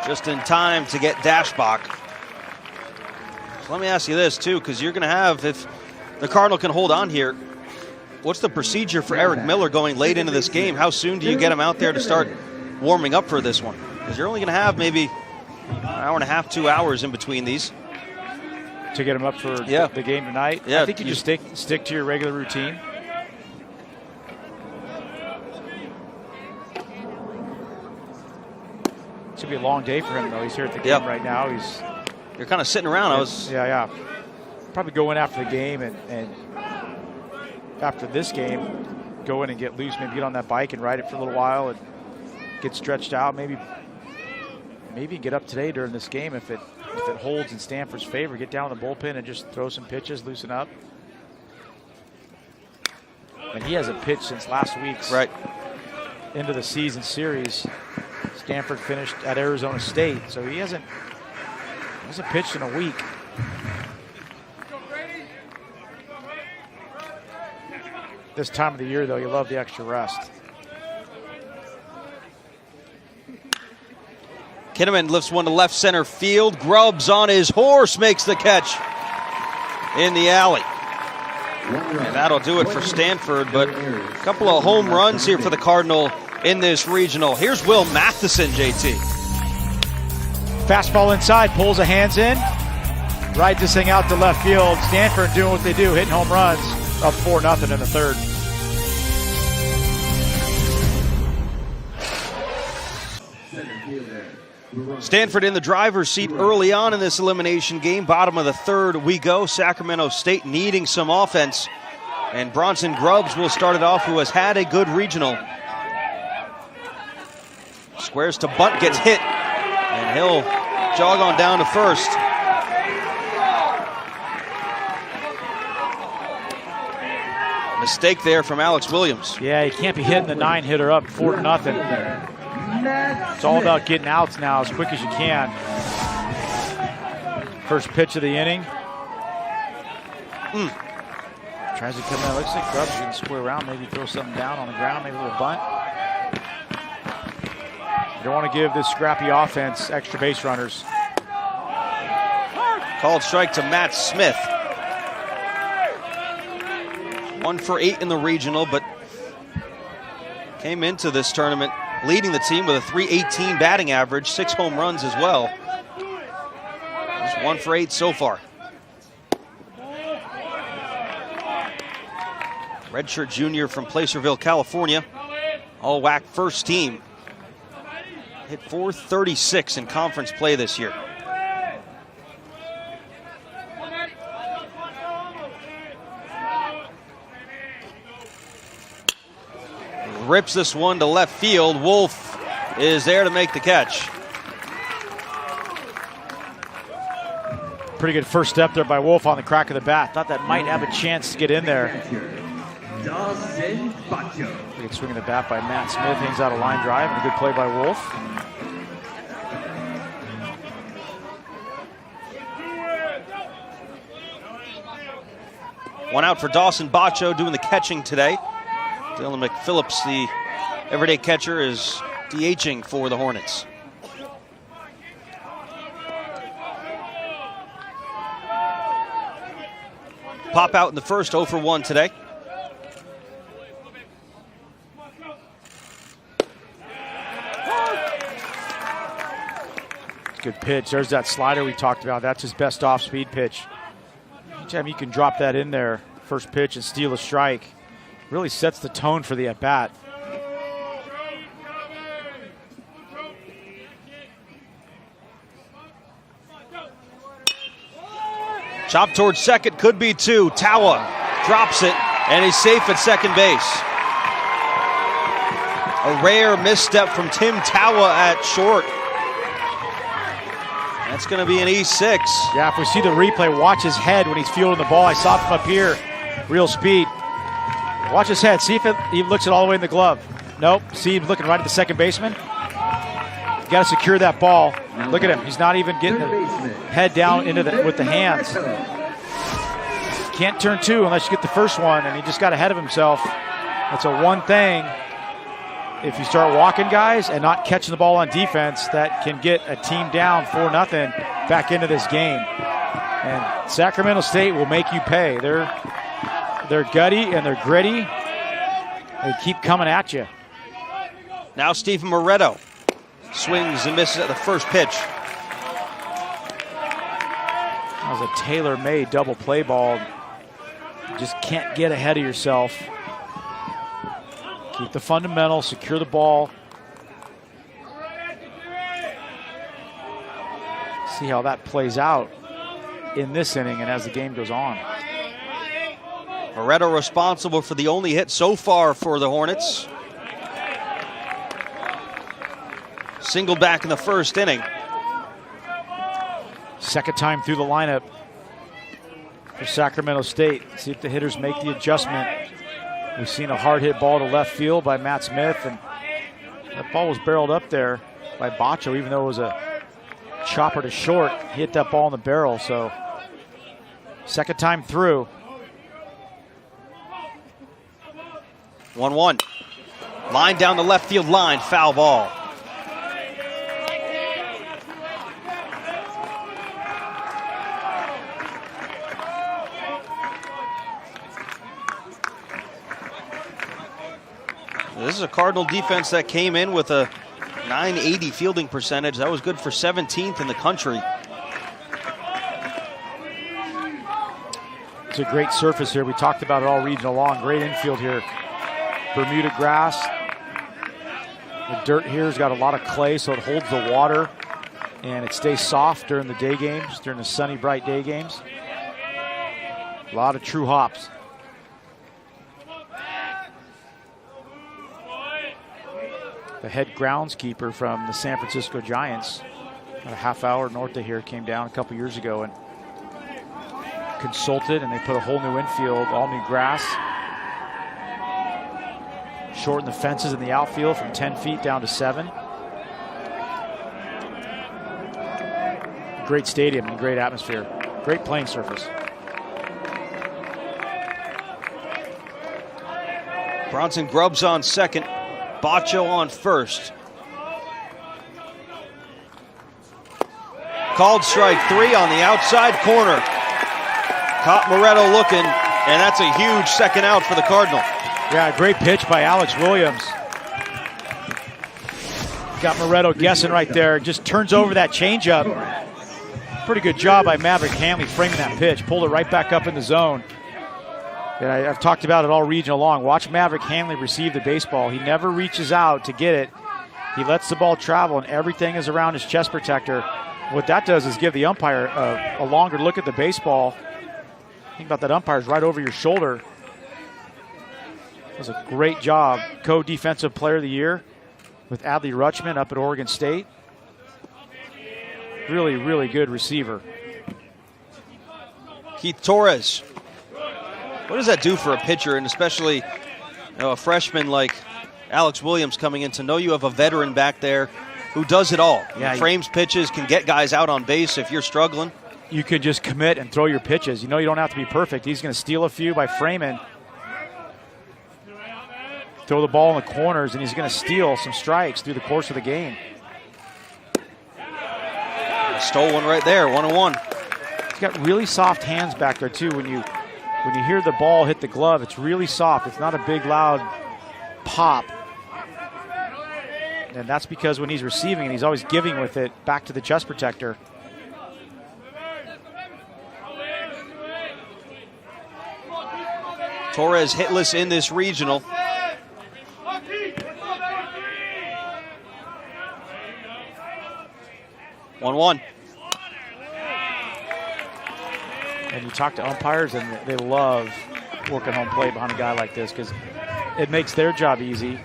Just in time to get Dashbach. So let me ask you this, too, because you're going to have, if the Cardinal can hold on here, what's the procedure for Eric Miller going late into this game? How soon do you get him out there to start warming up for this one? Because you're only going to have maybe an hour and a half, 2 hours in between these. to get him up for the game tonight. Yeah, I think you just stick to your regular routine. It's going to be a long day for him, though. He's here at the game right now. You're kind of sitting around. Yeah. Probably go in after the game and after this game, go in and get loose, maybe get on that bike and ride it for a little while and get stretched out. Maybe get up today during this game if it holds in Stanford's favor. Get down in the bullpen and just throw some pitches, loosen up. And he hasn't pitched since last week's into the season series. Stanford finished at Arizona State, so he hasn't pitched in a week. This time of the year, though, you love the extra rest. Kinnaman lifts one to left center field. Grubbs on his horse makes the catch in the alley. And that'll do it for Stanford, but a couple of home runs here for the Cardinal in this regional. Here's Will Matheson, JT. Fastball inside, pulls the hands in. Right this thing out to left field. Stanford doing what they do, hitting home runs. Up 4-0 in the third. Stanford in the driver's seat early on in this elimination game. Bottom of the third we go. Sacramento State needing some offense. And Bronson Grubbs will start it off, who has had a good regional. Squares to bunt, gets hit. And he'll jog on down to first. Mistake there from Alex Williams. Yeah, he can't be hitting the 9-hitter up 4-0. It's all about getting outs now as quick as you can. First pitch of the inning. Tries to come in. Looks like Grubbs can square around, maybe throw something down on the ground, maybe a little bunt. You don't want to give this scrappy offense extra base runners. Called strike to Matt Smith. 1 for 8 in the regional, but came into this tournament leading the team with a .318 batting average, 6 home runs as well. Just 1 for 8 so far. Redshirt junior from Placerville, California. All WAC first team. Hit .436 in conference play this year. Rips this one to left field. Wolf is there to make the catch. Pretty good first step there by Wolf on the crack of the bat. Thought that might have a chance to get in there. Good swing of the bat by Matt Smith. Hangs out a line drive and a good play by Wolf. One out for Dawson Bacho doing the catching today. Dylan McPhillips, the everyday catcher, is DHing for the Hornets. Pop out in the first, 0 for 1 today. Good pitch. There's that slider we talked about. That's his best off-speed pitch. Anytime you can drop that in there, first pitch, and steal a strike, really sets the tone for the at-bat. Chop towards second, could be 2. Tawa drops it, and he's safe at second base. A rare misstep from Tim Tawa at short. That's going to be an E6. Yeah, if we see the replay, watch his head when he's fielding the ball. I saw it from up here, real speed. Watch his head. See if he looks it all the way in the glove. Nope. See him looking right at the second baseman. You got to secure that ball. Look at him. He's not even getting the head down into with the hands. Can't turn 2 unless you get the first one, and he just got ahead of himself. That's a one thing. If you start walking guys and not catching the ball on defense, that can get a team down 4-0 back into this game. And Sacramento State will make you pay. They're gutty and they're gritty. They keep coming at you. Now Stephen Moretto swings and misses at the first pitch. That was a tailor-made double play ball. You just can't get ahead of yourself. Keep the fundamentals, secure the ball. See how that plays out in this inning and as the game goes on. Moretto responsible for the only hit so far for the Hornets. Single back in the first inning. Second time through the lineup for Sacramento State. See if the hitters make the adjustment. We've seen a hard hit ball to left field by Matt Smith, and that ball was barreled up there by Bacho, even though it was a chopper to short. He hit that ball in the barrel, so second time through. 1-1. Line down the left field line, foul ball. This is a Cardinal defense that came in with a .980 fielding percentage. That was good for 17th in the country. It's a great surface here. We talked about it all regional long. Great infield here. Bermuda grass. The dirt here has got a lot of clay, so it holds the water, and it stays soft during the day games, during the sunny, bright day games. A lot of true hops. The head groundskeeper from the San Francisco Giants, about a half hour north of here, came down a couple years ago and consulted, and they put a whole new infield, all new grass. Shortened the fences in the outfield from 10 feet down to 7. Great stadium and great atmosphere. Great playing surface. Bronson Grubbs on second. Bacho on first. Called strike 3 on the outside corner. Caught Moretto looking, and that's a huge second out for the Cardinal. Yeah, great pitch by Alex Williams. Got Moretto guessing right there. Just turns over that changeup. Pretty good job by Maverick Hanley framing that pitch. Pulled it right back up in the zone. And I've talked about it all regional long. Watch Maverick Hanley receive the baseball. He never reaches out to get it. He lets the ball travel, and everything is around his chest protector. What that does is give the umpire a longer look at the baseball. Think about that umpire's right over your shoulder. That was a great job. Co-defensive player of the year with Adley Rutschman up at Oregon State. Really, really good receiver. Keith Torres. What does that do for a pitcher, and especially a freshman like Alex Williams coming in, to know you have a veteran back there who does it all? Yeah, frames pitches, can get guys out on base if you're struggling. You can just commit and throw your pitches. You know you don't have to be perfect. He's going to steal a few by framing. Throw the ball in the corners, and he's going to steal some strikes through the course of the game. Stole one right there, 1-1. He's got really soft hands back there, too. When you hear the ball hit the glove, it's really soft. It's not a big, loud pop. And that's because when he's receiving it, he's always giving with it back to the chest protector. Torres hitless in this regional. One. And you talk to umpires, and they love working home plate behind a guy like this because it makes their job easy.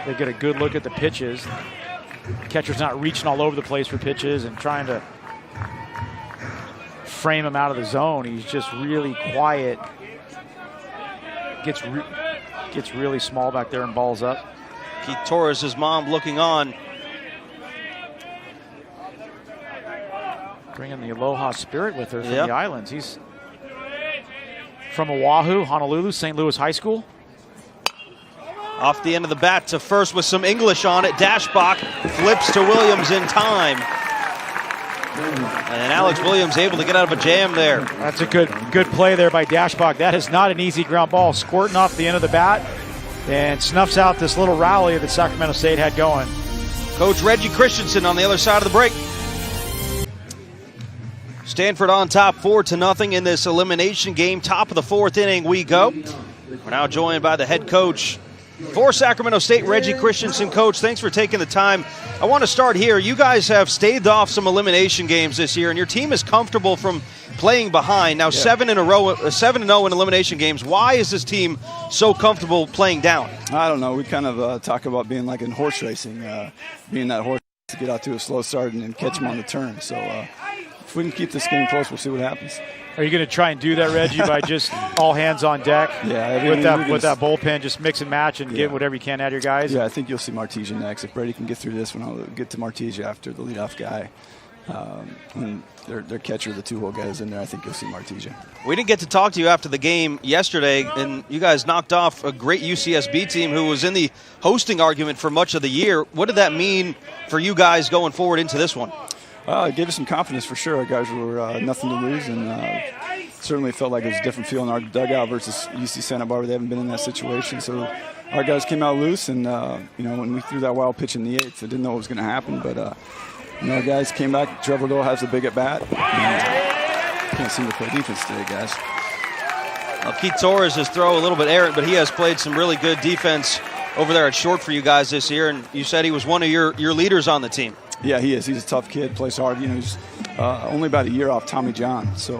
They get a good look at the pitches. Catcher's not reaching all over the place for pitches and trying to frame him out of the zone. He's just really quiet. Gets really small back there and balls up. Keith Torres' mom looking on. Bringing the Aloha spirit with her from the islands. He's from Oahu, Honolulu, St. Louis High School. Off the end of the bat to first with some English on it. Dashbach flips to Williams in time. And Alex Williams able to get out of a jam there. That's a good play there by Dashbach. That is not an easy ground ball. Squirting off the end of the bat and snuffs out this little rally that Sacramento State had going. Coach Reggie Christensen on the other side of the break. Stanford on top 4-0 in this elimination game. Top of the 4th inning we go. We're now joined by the head coach for Sacramento State, Reggie Christensen. Coach, thanks for taking the time. I want to start here. You guys have staved off some elimination games this year, and your team is comfortable from playing behind. Now 7 in a row, 7-0 in elimination games. Why is this team so comfortable playing down? I don't know. We kind of talk about being like in horse racing, being that horse to get out to a slow start and then catch them on the turn. So if we can keep this game close, we'll see what happens. Are you going to try and do that, Reggie, by just all hands on deck? Yeah, with that bullpen, just mix and match and get whatever you can out of your guys? Yeah, I think you'll see Martisia next. If Brady can get through this one, I'll get to Martisia after the leadoff guy. And their catcher, the 2-hole guy is in there. I think you'll see Martisia. We didn't get to talk to you after the game yesterday, and you guys knocked off a great UCSB team who was in the hosting argument for much of the year. What did that mean for you guys going forward into this one? It gave us some confidence for sure. Our guys were nothing to lose, and certainly felt like it was a different feel in our dugout versus UC Santa Barbara. They haven't been in that situation, so our guys came out loose. And when we threw that wild pitch in the 8th, I didn't know what was going to happen, but our guys came back. Trevor Dole has a big at bat. Can't seem to play defense today, guys. Well, Keith Torres is throw a little bit errant, but he has played some really good defense over there at short for you guys this year. And you said he was one of your leaders on the team. Yeah, he is. He's a tough kid, plays hard. He's only about a year off Tommy John. So,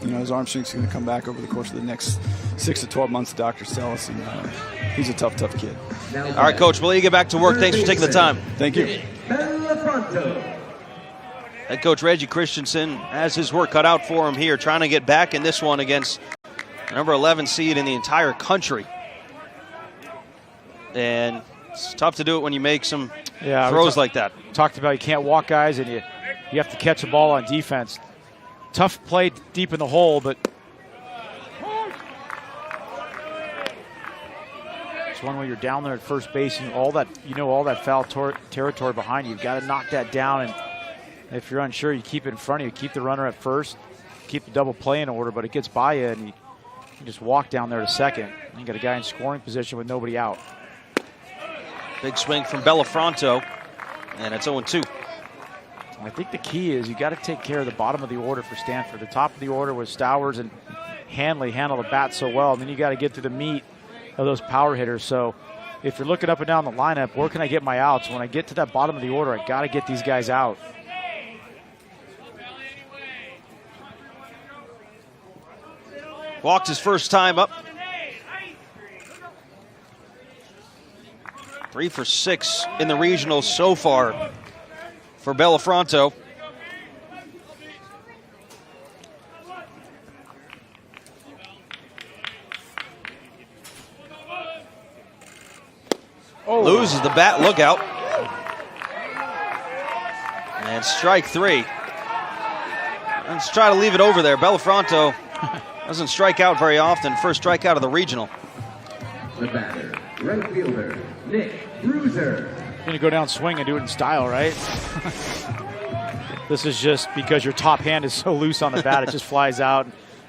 his arm strength's going to come back over the course of the next 6 to 12 months, the doctors tell us. And he's a tough kid. All right, Coach, we'll let you get back to work. Thanks for taking the time. Thank you. Head coach Reggie Christensen has his work cut out for him here, trying to get back in this one against number 11 seed in the entire country. And it's tough to do it when you make some throws like that. Talked about you can't walk guys, and you have to catch the ball on defense. Tough play deep in the hole, but it's one where you're down there at first base, and all that foul territory behind you. You've got to knock that down, and if you're unsure, you keep it in front of you. Keep the runner at first, keep the double play in order, but it gets by you, and you just walk down there to second. And you got a guy in scoring position with nobody out. Big swing from Bellafronto, and it's 0-2. I think the key is you got to take care of the bottom of the order for Stanford. The top of the order was Stowers and Hanley handle the bat so well, and then you got to get to the meat of those power hitters. So if you're looking up and down the lineup, where can I get my outs? When I get to that bottom of the order, I got to get these guys out. Walked his first time up. 3 for 6 in the regionals so far for Bellafronto. Loses the bat, look out. And strike 3. Let's try to leave it over there. Bellafronto doesn't strike out very often. First strikeout of the regional. The batter, right fielder, Nick Bruiser. You're going to go down swing and do it in style, right? This is just because your top hand is so loose on the bat, it just flies out.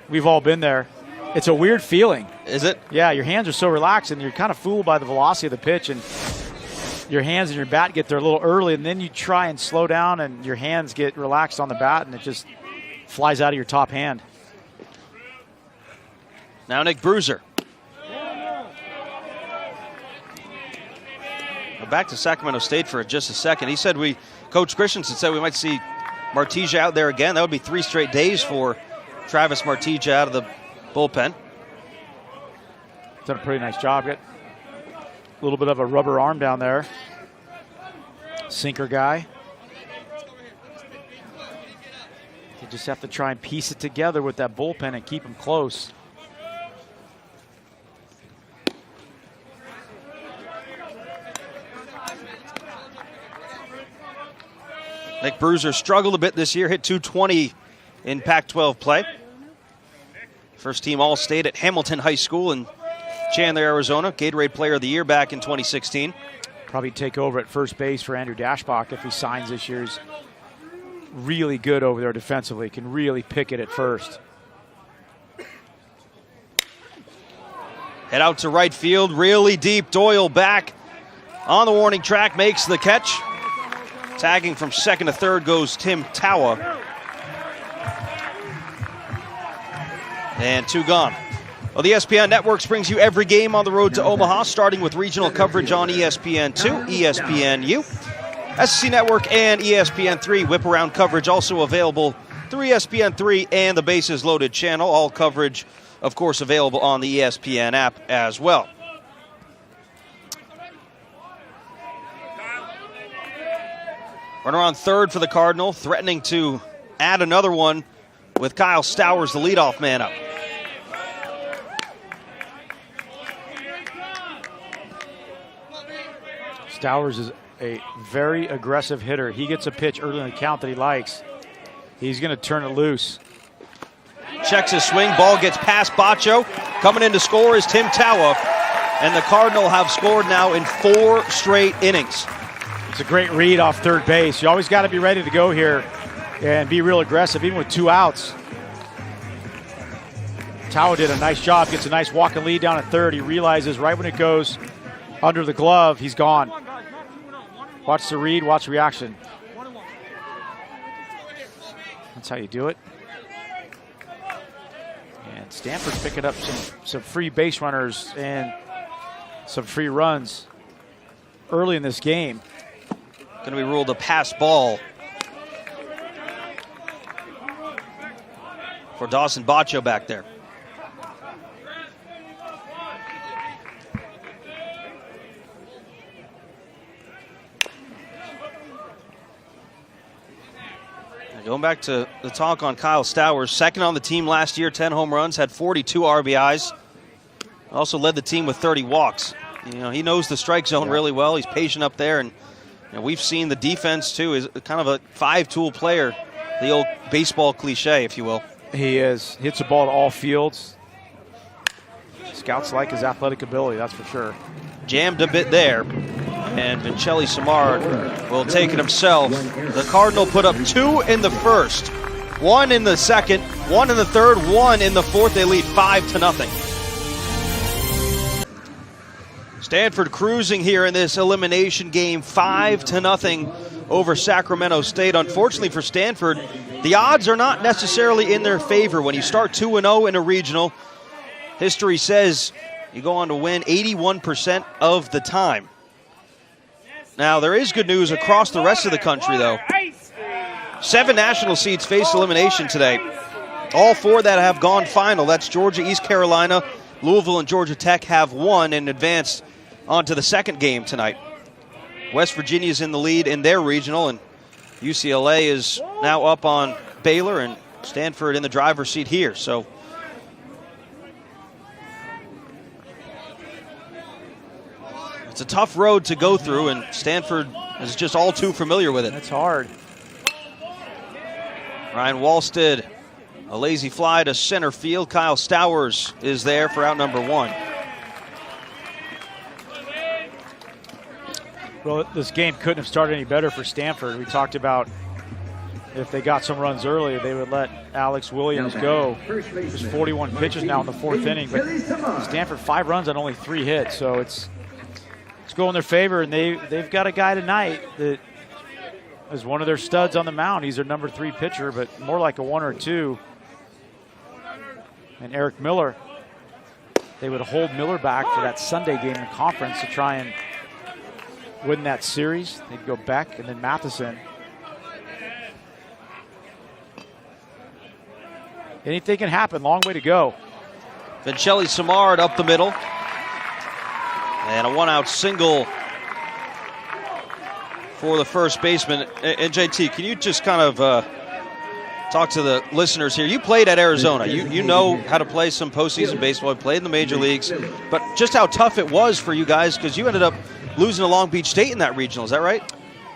We've all been there. It's a weird feeling. Is it? Yeah, your hands are so relaxed, and you're kind of fooled by the velocity of the pitch, and your hands and your bat get there a little early, and then you try and slow down, and your hands get relaxed on the bat, and it just flies out of your top hand. Now Nick Bruiser. Back to Sacramento State for just a second. He said Coach Christensen said we might see Martisia out there again. That would be 3 straight days for Travis Martisia out of the bullpen. Done a pretty nice job. Got a little bit of a rubber arm down there. Sinker guy. You just have to try and piece it together with that bullpen and keep him close. Nick Bruiser struggled a bit this year, hit .220 in Pac-12 play. First team All-State at Hamilton High School in Chandler, Arizona. Gatorade Player of the Year back in 2016. Probably take over at first base for Andrew Dashbach if he signs this year. He's really good over there defensively, can really pick it at first. Head out to right field, really deep. Doyle back on the warning track, makes the catch. Tagging from second to third goes Tim Tawa. And 2 gone. Well, the ESPN Networks brings you every game on the road to Omaha, starting with regional coverage on ESPN2, ESPNU, SEC Network, and ESPN3. Whip-around coverage also available through ESPN3 and the Bases Loaded channel. All coverage, of course, available on the ESPN app as well. Runner on third for the Cardinal, threatening to add another one with Kyle Stowers, the leadoff man, up. Stowers is a very aggressive hitter. He gets a pitch early in the count that he likes. He's going to turn it loose. Checks his swing. Ball gets past Baccio. Coming in to score is Tim Tawa. And the Cardinal have scored now in 4 straight innings. It's a great read off third base. You always got to be ready to go here and be real aggressive, even with 2 outs. Tawa did a nice job. Gets a nice walking lead down at third. He realizes right when it goes under the glove, he's gone. Watch the read, watch reaction. That's how you do it. And Stanford's picking up some free base runners and some free runs early in this game. Going to be ruled a pass ball for Dawson Baccio back there. Going back to the talk on Kyle Stowers, second on the team last year, 10 home runs, had 42 RBIs. Also led the team with 30 walks. You know, he knows the strike zone really well. He's patient up there, and we've seen the defense too. Is kind of a 5-tool player, the old baseball cliche, if you will. He is. Hits the ball to all fields. Scouts like his athletic ability, that's for sure. Jammed a bit there. And Vincelli Samard will take it himself. The Cardinal put up 2 in the first, 1 in the second, 1 in the third, 1 in the fourth. They lead 5-0. Stanford cruising here in this elimination game, 5-0 over Sacramento State. Unfortunately for Stanford, the odds are not necessarily in their favor. When you start 2-0 in a regional, history says you go on to win 81% of the time. Now, there is good news across the rest of the country, though. 7 national seeds face elimination today. All 4 that have gone final. That's Georgia, East Carolina, Louisville, and Georgia Tech have won and advanced on to the second game tonight. West Virginia's in the lead in their regional, and UCLA is now up on Baylor, and Stanford in the driver's seat here. So it's a tough road to go through, and Stanford is just all too familiar with it. That's hard. Ryan Walsted, a lazy fly to center field. Kyle Stowers is there for out number 1. Well, this game couldn't have started any better for Stanford. We talked about if they got some runs early, they would let Alex Williams go. There's 41 pitches now in the 4th inning, but Stanford 5 runs on only 3 hits, so it's go in their favor, and they've got a guy tonight that is one of their studs on the mound. He's their number 3 pitcher, but more like a 1 or 2. And Eric Miller, they would hold Miller back for that Sunday game in conference to try and win that series. They'd go Beck and then Matheson. Anything can happen. Long way to go. Vincelli Samard up the middle. And a 1-out single for the first baseman. And JT, can you just kind of talk to the listeners here? You played at Arizona. You know how to play some postseason baseball. You played in the major leagues. But just how tough it was for you guys, because you ended up losing to Long Beach State in that regional. Is that right?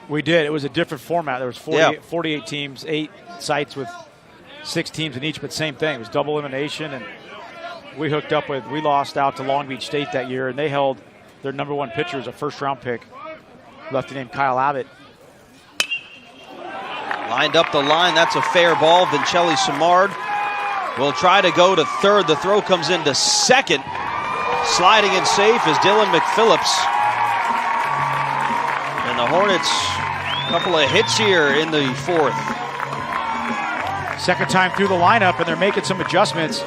We did. It was a different format. There was 48 teams, 8 sites with 6 teams in each, but same thing. It was double elimination, and we lost out to Long Beach State that year, and they held their number 1 pitcher as a first-round pick, lefty named Kyle Abbott. Lined up the line. That's a fair ball. Vincelli Samard will try to go to third. The throw comes into second. Sliding in safe is Dylan McPhillips. And the Hornets, a couple of hits here in the 4th. Second time through the lineup, and they're making some adjustments.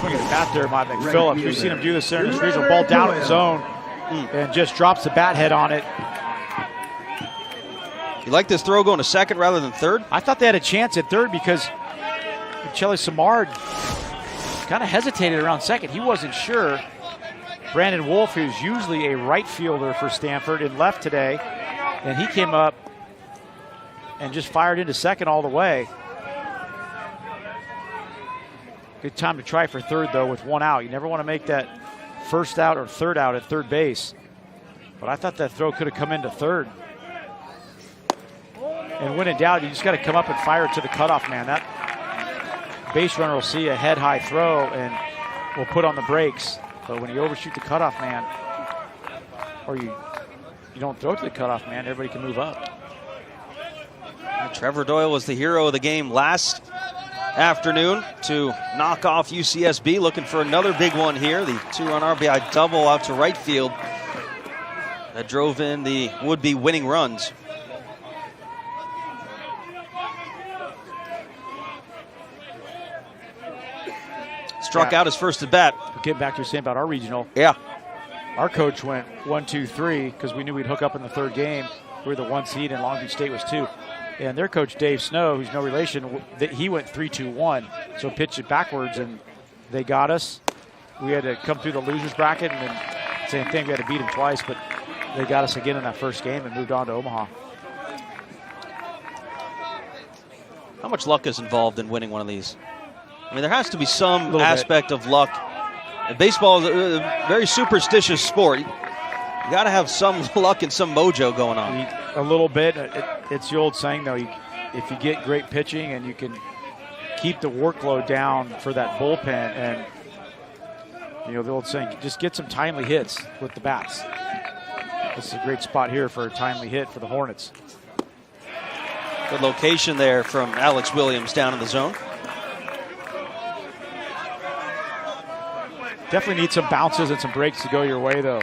swing of the bat there by McPhillips. We've seen him do this there in this regional. Ball down in the zone and just drops the bat head on it. You like this throw going to second rather than third? I thought they had a chance at third because Chelly Samard kind of hesitated around second. He wasn't sure. Brandon Wolf, who's usually a right fielder for Stanford, in left today, and he came up and just fired into second all the way. Good time to try for third, though, with one out. You never want to make that first out or third out at third base. But I thought that throw could have come into third. And when in doubt, you just got to come up and fire it to the cutoff man. That base runner will see a head-high throw and will put on the brakes. But when you overshoot the cutoff man, or you don't throw it to the cutoff man, everybody can move up. Trevor Doyle was the hero of the game last afternoon to knock off UCSB. Looking for another big one here. The 2-run RBI double out to right field that drove in the would-be winning runs. Struck out his first at bat. Getting back to your saying about our regional. Yeah. Our coach went 1-2-3 because we knew we'd hook up in the third game. We were the 1 seed and Long Beach State was 2. And their coach, Dave Snow, who's no relation, he went 3-2-1. So pitched it backwards and they got us. We had to come through the loser's bracket and then same thing, we had to beat them twice, but they got us again in that first game and moved on to Omaha. How much luck is involved in winning one of these? I mean, there has to be some aspect of luck. And baseball is a very superstitious sport. You got to have some luck and some mojo going on. A little bit. It's the old saying, though, if you get great pitching and you can keep the workload down for that bullpen, and the old saying, just get some timely hits with the bats. This is a great spot here for a timely hit for the Hornets. Good location there from Alex Williams down in the zone. Definitely need some bounces and some breaks to go your way, though.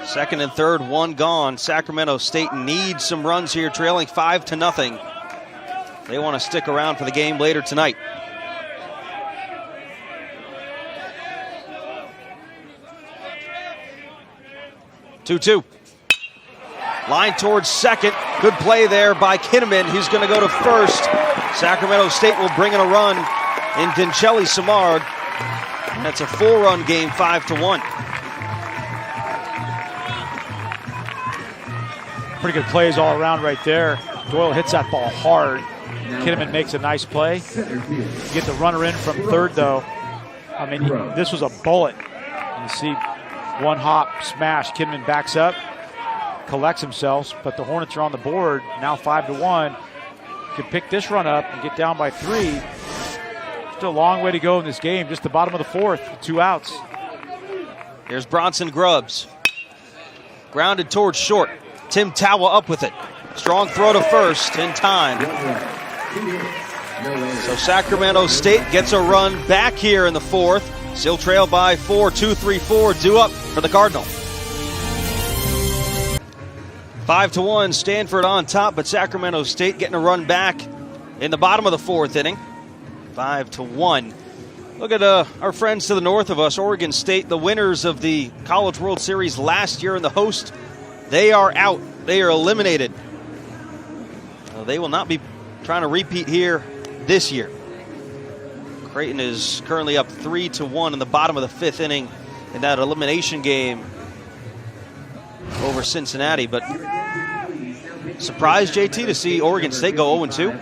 Second and third, one gone. Sacramento State needs some runs here, trailing 5-0. They want to stick around for the game later tonight. Two-two. Line towards second. Good play there by Kinnaman, who's going to go to first. Sacramento State will bring in a run in Chelly Samard. That's a 4-run game, 5-1. Pretty good plays all around right there. Doyle hits that ball hard. Kinnaman makes a nice play. You get the runner in from third, though. I mean, this was a bullet. You see one hop smash. Kinnaman backs up, collects himself, but the Hornets are on the board, now 5-1. Can pick this run up and get down by 3. Still a long way to go in this game, just the bottom of the fourth, 2 outs. Here's Bronson Grubbs. Grounded towards short. Tim Tawa up with it. Strong throw to first in time. So Sacramento State gets a run back here in the fourth. Still trail by 4, 2-3-4, due up for the Cardinal. 5-1, Stanford on top, but Sacramento State getting a run back in the bottom of the fourth inning. 5-1. Look at our friends to the north of us, Oregon State, the winners of the College World Series last year and the host. They are out. They are eliminated. They will not be trying to repeat here this year. Creighton is currently up 3-1 in the bottom of the fifth inning in that elimination game over Cincinnati. But surprised, JT, to see Oregon State go 0-2?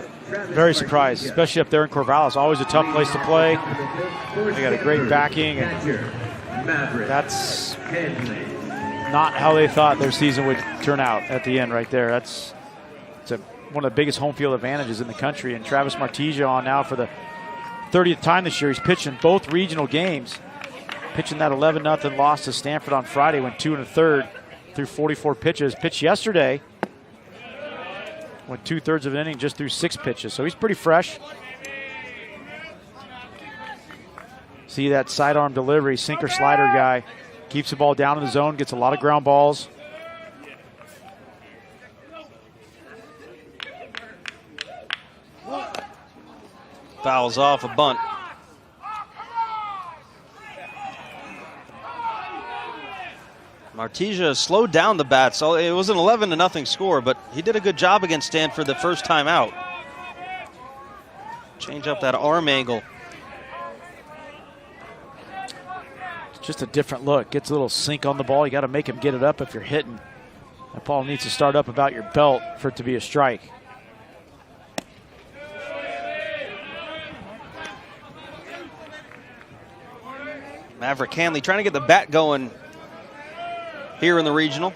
Very surprised, especially up there in Corvallis. Always a tough place to play. They got a great backing, and that's not how they thought their season would turn out at the end right there. It's one of the biggest home field advantages in the country. And Travis Martisia on now for the 30th time this year. He's pitching both regional games. Pitching that 11-0 loss to Stanford on Friday, went 2 1/3 through 44 pitches. Pitched yesterday, went 2/3 of an inning, just threw 6 pitches. So he's pretty fresh. See that sidearm delivery, sinker slider guy. Keeps the ball down in the zone, gets a lot of ground balls. Fouls off a bunt. Martija slowed down the bat, so it was an 11-0 score, but he did a good job against Stanford the first time out. Change up that arm angle. It's just a different look. Gets a little sink on the ball. You got to make him get it up if you're hitting. That ball needs to start up about your belt for it to be a strike. Maverick Hanley trying to get the bat going here in the regional.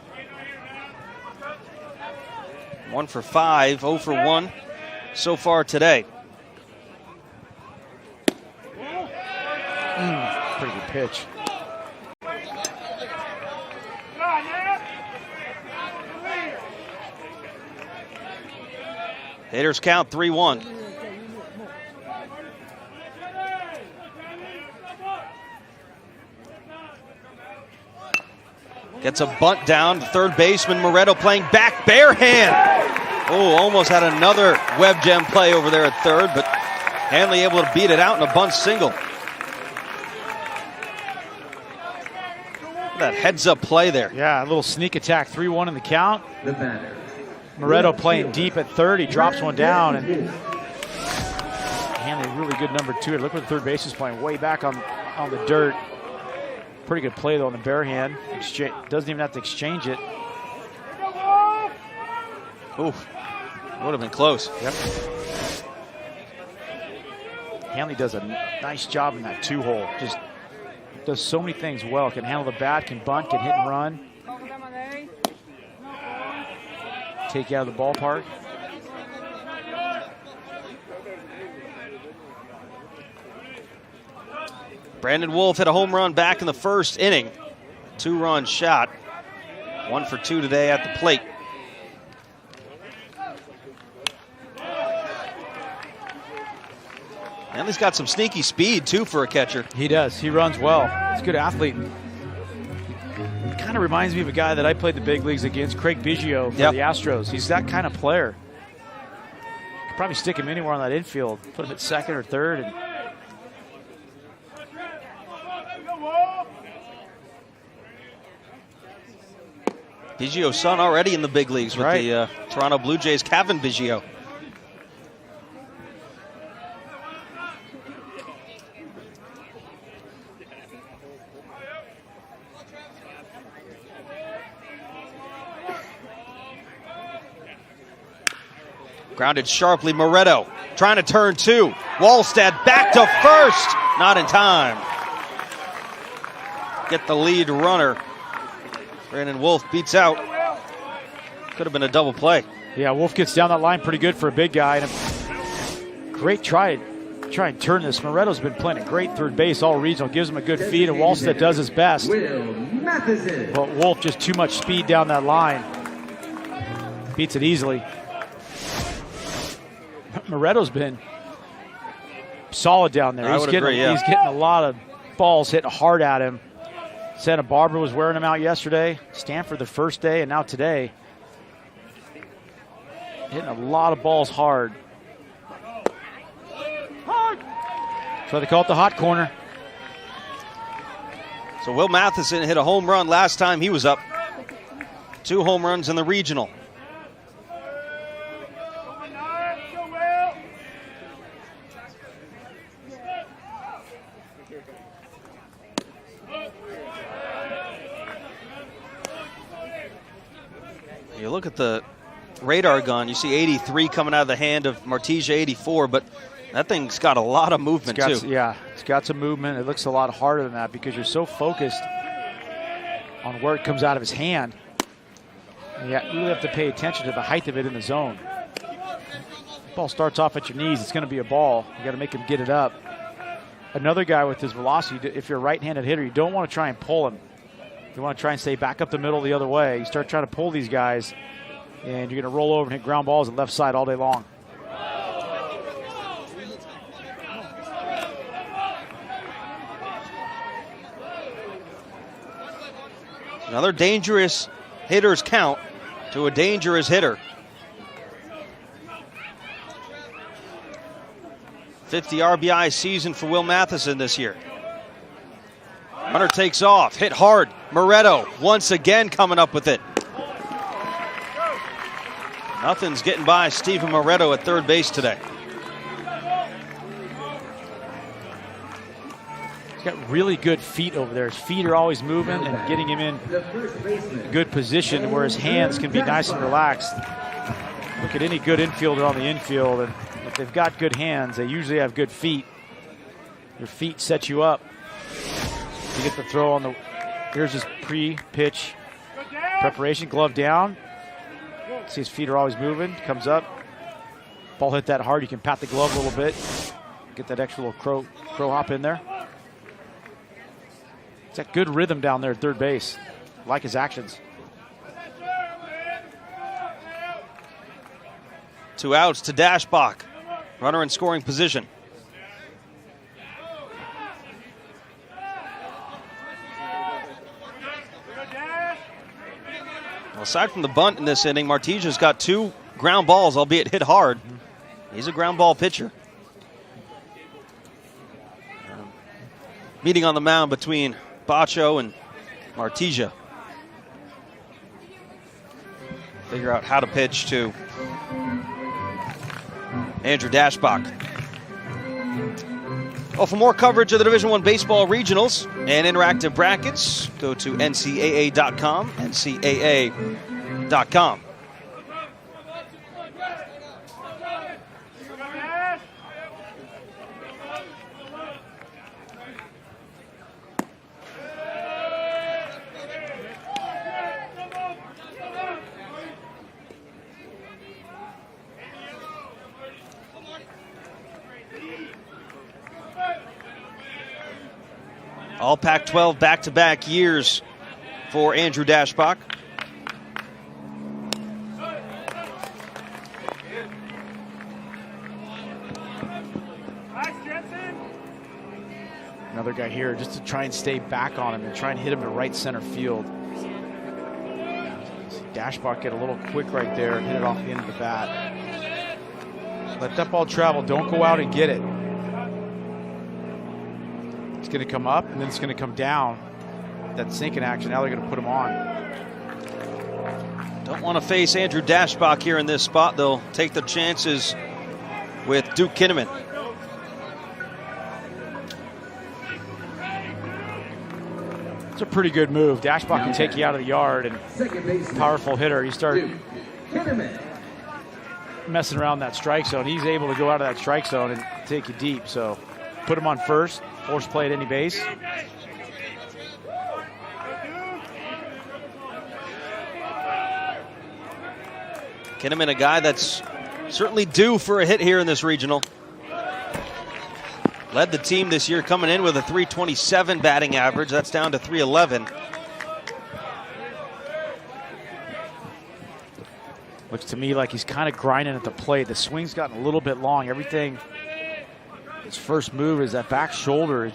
1 for 5, 0 for 1 so far today. Pretty good pitch. Hitters count 3-1. Gets a bunt down to third baseman. Moretto playing back, bare hand. Oh, almost had another web gem play over there at third, but Hanley able to beat it out in a bunt single. That heads-up play there. Yeah, a little sneak attack. 3-1 in the count. The batter. Moretto playing deep at third. He drops one down, and Hanley really good number 2. Look where the third base is playing, way back on the dirt. Pretty good play though on the bare hand. Doesn't even have to exchange it. Oof, would have been close. Yep. Hanley does a nice job in that 2-hole. Just does so many things well. Can handle the bat, can bunt, can hit and run. Take you out of the ballpark. Brandon Wolf hit a home run back in the first inning. 2-run shot. 1 for 2 today at the plate. Hanley's got some sneaky speed, too, for a catcher. He does. He runs well. He's a good athlete. He kind of reminds me of a guy that I played the big leagues against, Craig Biggio for the Astros. He's that kind of player. Could probably stick him anywhere on that infield. Put him at second or third. And Biggio's son already in the big leagues with the Toronto Blue Jays, Kevin Biggio. Grounded sharply, Moretto trying to turn 2. Wallstad back to first, not in time. Get the lead runner. Brandon Wolf beats out. Could have been a double play. yeah, Wolf gets down that line pretty good for a big guy. And a great try and turn this. Moretto's been playing a great third base all regional. Gives him a good feed, and Wallstad does his best. But Wolf just too much speed down that line. Beats it easily. Moretto's been solid down there. He's getting a lot of balls hit hard at him. Santa Barbara was wearing him out yesterday. Stanford the first day, and now today. Hitting a lot of balls hard. So they call it the hot corner. So Will Matheson hit a home run last time he was up. 2 home runs in the regional. You look at the radar gun, you see 83 coming out of the hand of Martija, 84, but that thing's got a lot of movement too. Yeah, it's got some movement. It looks a lot harder than that because you're so focused on where it comes out of his hand. You really have to pay attention to the height of it in the zone. The ball starts off at your knees, it's going to be a ball. You got to make him get it up. Another guy with his velocity, if you're a right-handed hitter, you don't want to try and pull him. You want to try and stay back up the middle the other way. You start trying to pull these guys, and you're going to roll over and hit ground balls at left side all day long. Another dangerous hitter's count to a dangerous hitter. 50 RBI season for Will Matheson this year. Runner takes off, hit hard. Moretto once again coming up with it. Nothing's getting by Steven Moretto at third base today. He's got really good feet over there. His feet are always moving and getting him in a good position where his hands can be nice and relaxed. Look at any good infielder on the infield, and if they've got good hands, they usually have good feet. Your feet set you up to get the throw on the. Here's his pre-pitch preparation. Glove down. See his feet are always moving. Comes up. Ball hit that hard. You can pat the glove a little bit. Get that extra little crow hop in there. It's got good rhythm down there at third base. Like his actions. 2 outs to Dashbach. Runner in scoring position. Well, aside from the bunt in this inning, Martesia's got 2 ground balls, albeit hit hard. He's a ground ball pitcher. Meeting on the mound between Bacho and Martesia. Figure out how to pitch to Andrew Dashbach. Well, for more coverage of the Division I baseball regionals and interactive brackets, go to NCAA.com, NCAA.com. All Pac-12 back-to-back years for Andrew Dashbach. Another guy here just to try and stay back on him and try and hit him to right center field. Dashbach get a little quick right there and hit it off the end of the bat. Let that ball travel. Don't go out and get it. It's going to come up, and then it's going to come down. That sinking action, now they're going to put him on. Don't want to face Andrew Dashbach here in this spot. They'll take their chances with Duke Kinnaman. It's a pretty good move. Dashbach can take you out of the yard, and powerful hitter. You start messing around that strike zone. He's able to go out of that strike zone and take you deep. So put him on first. Force play at any base. Kinnaman, a guy that's certainly due for a hit here in this regional. Led the team this year coming in with a .327 batting average. That's down to .311. Looks to me like he's kind of grinding at the plate. The swing's gotten a little bit long. Everything. His first move is that back shoulder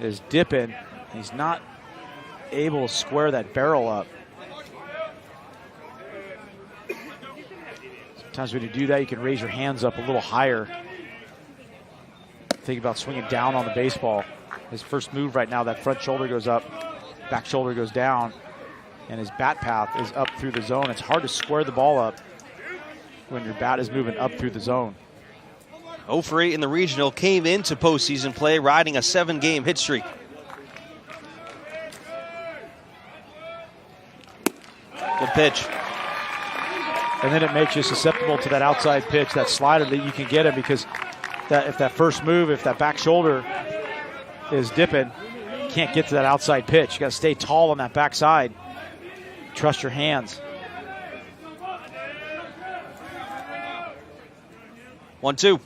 is dipping. He's not able to square that barrel up. Sometimes when you do that, you can raise your hands up a little higher. Think about swinging down on the baseball. His first move right now, that front shoulder goes up, back shoulder goes down, and his bat path is up through the zone. It's hard to square the ball up when your bat is moving up through the zone. 0 for 8 in the regional, came into postseason play riding a 7-game hit streak. Good pitch. And then it makes you susceptible to that outside pitch, that slider that you can get him, because if that first move, if that back shoulder is dipping, you can't get to that outside pitch. You got to stay tall on that backside. Trust your hands. 1-2.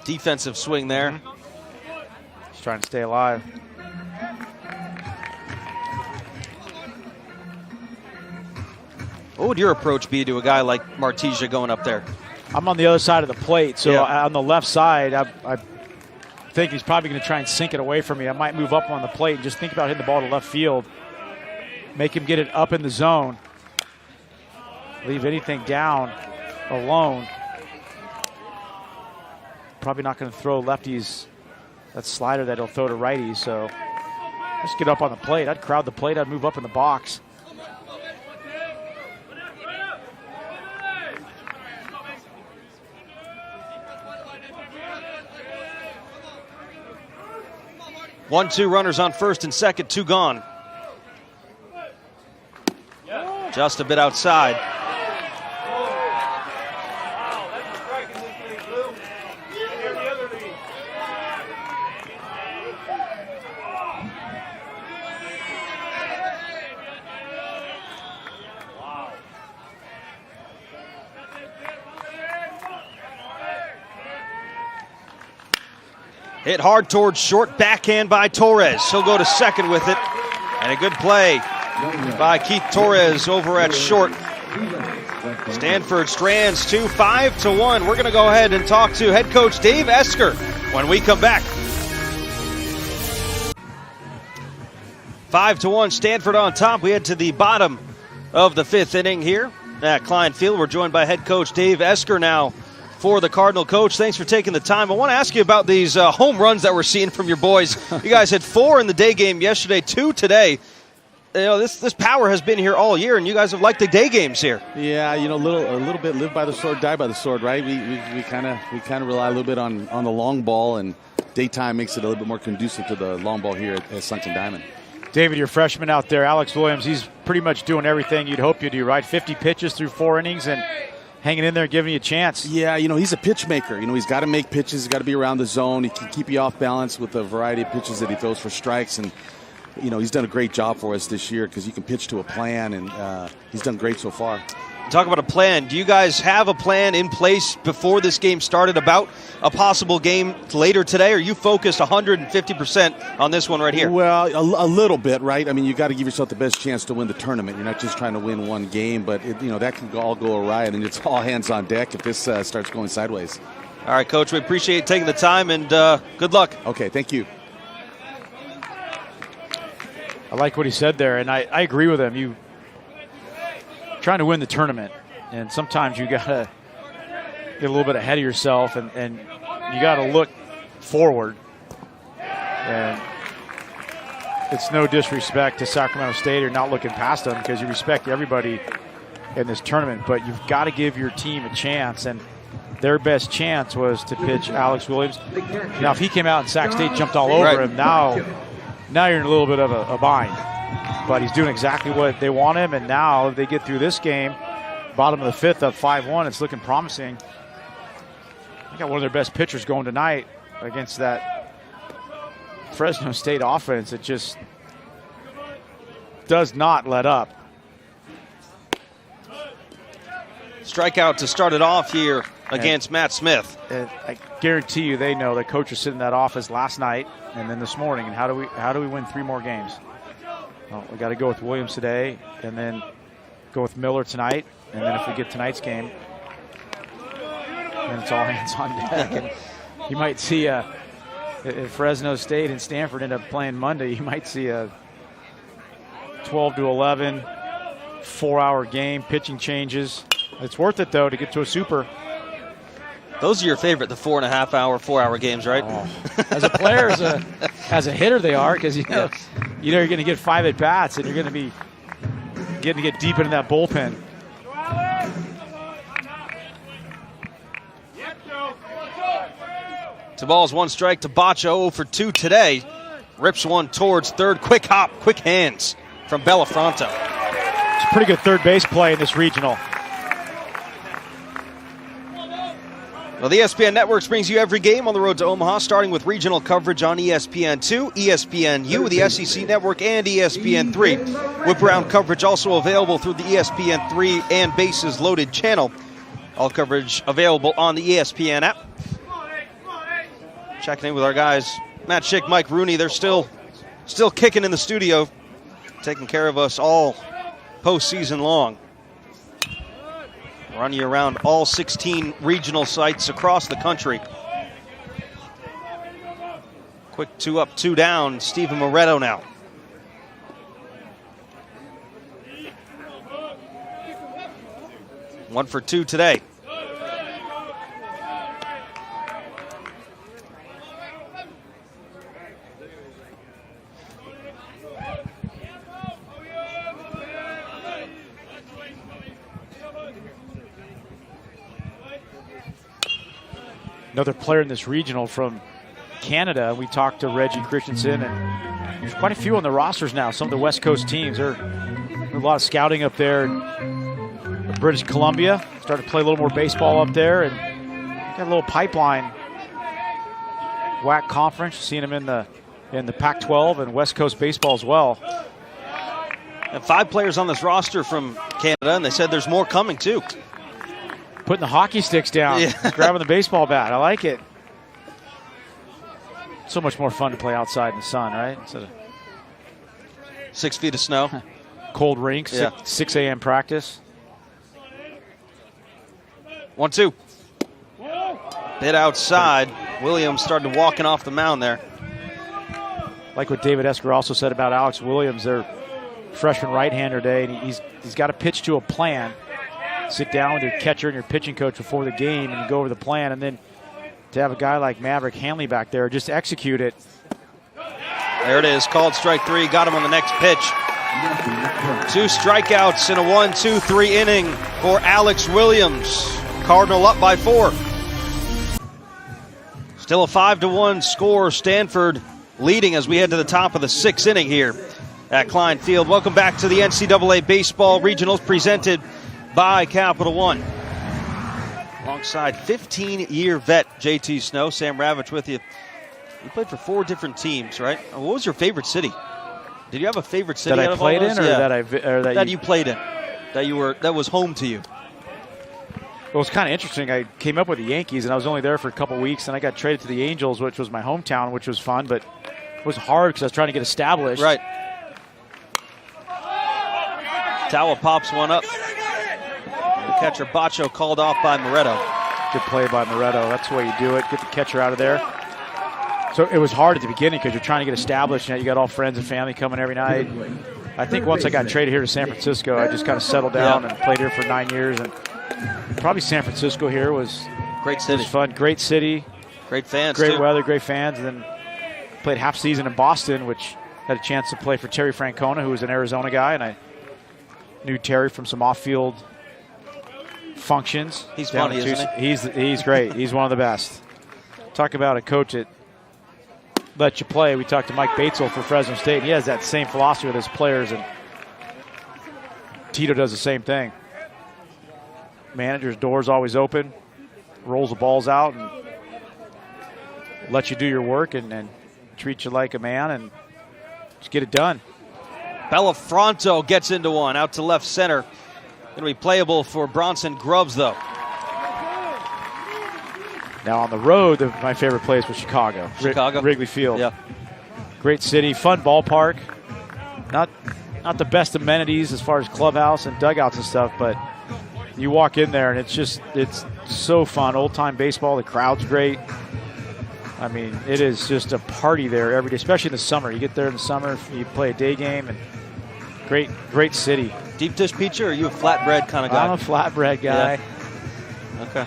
Defensive swing there. He's trying to stay alive. What would your approach be to a guy like Martesia going up there? I'm on the other side of the plate, so yeah. On the left side, I think he's probably going to try and sink it away from me. I might move up on the plate and just think about hitting the ball to left field. Make him get it up in the zone. Leave anything down alone. probably not going to throw lefties that slider that he'll throw to righties. So just get up on the plate. I'd crowd the plate. I'd move up in the box. One, two runners on first and second, 2 gone. Just a bit outside. Hit hard towards short, backhand by Torres. He'll go to second with it. And a good play by Keith Torres over at short. Stanford strands to 5-1. We're going to go ahead and talk to head coach Dave Esker when we come back. 5-1, Stanford on top. We head to the bottom of the 5th inning here at Klein Field. We're joined by head coach Dave Esker now for the Cardinal. Coach, thanks for taking the time. I want to ask you about these home runs that we're seeing from your boys. You guys had 4 in the day game yesterday, 2 today. You know, this power has been here all year, and you guys have liked the day games here. Yeah, you know, a little bit live by the sword, die by the sword, right? We kind of rely a little bit on the long ball, and daytime makes it a little bit more conducive to the long ball here at Sunken Diamond. David, your freshman out there, Alex Williams, he's pretty much doing everything you'd hope you do, right? 50 pitches through 4 innings and hanging in there, giving you a chance. Yeah, you know, he's a pitch maker. You know, he's got to make pitches. He's got to be around the zone. He can keep you off balance with the variety of pitches that he throws for strikes. And, you know, he's done a great job for us this year because you can pitch to a plan, and he's done great so far. Talk about a plan. Do you guys have a plan in place before this game started about a possible game later today? Or are you focused 150% on this one right here? Well, a little bit, right? I mean, you got to give yourself the best chance to win the tournament. You're not just trying to win one game, but you know that can all go awry, and it's all hands on deck if this starts going sideways. All right, Coach, we appreciate you taking the time, and good luck. Okay, thank you. I like what he said there, and I agree with him. You trying to win the tournament, and sometimes you got to get a little bit ahead of yourself, and you got to look forward. And it's no disrespect to Sacramento State or not looking past them, because you respect everybody in this tournament, but you've got to give your team a chance, and their best chance was to pitch Alex Williams. Now, if he came out and Sac State jumped all over him, now you're in a little bit of a bind. But he's doing exactly what they want him, and now if they get through this game, bottom of the 5th up 5-1, it's looking promising. They got one of their best pitchers going tonight against that Fresno State offense. It just does not let up. Strikeout to start it off here against Matt Smith. And I guarantee you they know the coach was sitting in that office last night and then this morning, and how do we win 3 more games? Well, we got to go with Williams today, and then go with Miller tonight, and then if we get tonight's game, then it's all hands on deck. And you might see if Fresno State and Stanford end up playing Monday, you might see a 12-11, 4-hour game, pitching changes. It's worth it though to get to a super. Those are your favorite, the 4.5-hour, 4-hour games, right? Oh. As a player, as a hitter, they are, because you know you're going to get 5 at bats, and you're going to be getting to get deep into that bullpen. 2 balls, 1 strike to Bacha, 0 for 2 today. Rips one towards third. Quick hop, quick hands from Bellafronto. It's a pretty good third base play in this regional. Well, the ESPN Network brings you every game on the road to Omaha, starting with regional coverage on ESPN2, ESPNU, the SEC Network, and ESPN3. Whip-around coverage also available through the ESPN3 and Bases Loaded channel. All coverage available on the ESPN app. Checking in with our guys, Matt Schick, Mike Rooney. They're still kicking in the studio, taking care of us all postseason long. Run you around all 16 regional sites across the country. Quick 2 up, 2 down. Steven Moretto now. One for 2 today. another player in this regional from Canada. We talked to Reggie Christensen, and there's quite a few on the rosters now. Some of the West Coast teams are a lot of scouting up there. British Columbia started to play a little more baseball up there, and got a little pipeline. WAC conference, seeing them in the Pac-12 and West Coast baseball as well. And 5 players on this roster from Canada, and they said there's more coming too. Putting the hockey sticks down, grabbing the baseball bat. I like it. So much more fun to play outside in the sun, right? Instead of 6 feet of snow. Cold rink, 6 a.m. practice. 1-2. Bit outside. Williams started walking off the mound there. Like what David Esker also said about Alex Williams, their freshman right-hander day, and he's got to pitch to a plan. Sit down with your catcher and your pitching coach before the game and you go over the plan, and then to have a guy like Maverick Hanley back there just execute it. There it is, called strike 3, got him on the next pitch. 2 strikeouts in a 1-2-3 inning for Alex Williams. Cardinal up by 4. Still a 5-1 score. Stanford leading as we head to the top of the 6th inning here at Klein Field. Welcome back to the NCAA Baseball Regionals presented by Capital One. Alongside 15-year vet JT Snow, Sam Ravitch with you. You played for 4 different teams, right? What was your favorite city? Did you have a favorite city that I played in, or that you played in? That was home to you. Well, it was kind of interesting. I came up with the Yankees, and I was only there for a couple weeks, and I got traded to the Angels, which was my hometown, which was fun, but it was hard because I was trying to get established. Right. Tawa pops one up. The catcher Bacho called off by Moretto. Good play by Moretto. That's the way you do it. Get the catcher out of there. So it was hard at the beginning because you're trying to get established. You got all friends and family coming every night. I think once I got traded here to San Francisco, I just kind of settled down and played here for 9 years. And probably San Francisco here was great city. Was fun. Great city. Great fans. Great weather, great fans. And then played half season in Boston, which had a chance to play for Terry Francona, who was an Arizona guy. And I knew Terry from some off-field functions. He's funny, isn't he? He's great. He's one of the best. Talk about a coach that let you play. We talked to Mike Batesel for Fresno State. He has that same philosophy with his players, and Tito does the same thing. Manager's door's always open, rolls the balls out, and lets you do your work and treat you like a man and just get it done. Bellafronto gets into one, out to left center. Going to be playable for Bronson Grubbs, though. Now on the road, my favorite place was Chicago. Wrigley Field. Yeah. Great city, fun ballpark. Not the best amenities as far as clubhouse and dugouts and stuff, but you walk in there and it's so fun. Old-time baseball, the crowd's great. I mean, it is just a party there every day, especially in the summer. You get there in the summer, you play a day game, and great city. Deep dish pizza, or are you a flatbread kind of guy? I'm a flatbread guy. Yeah. Okay.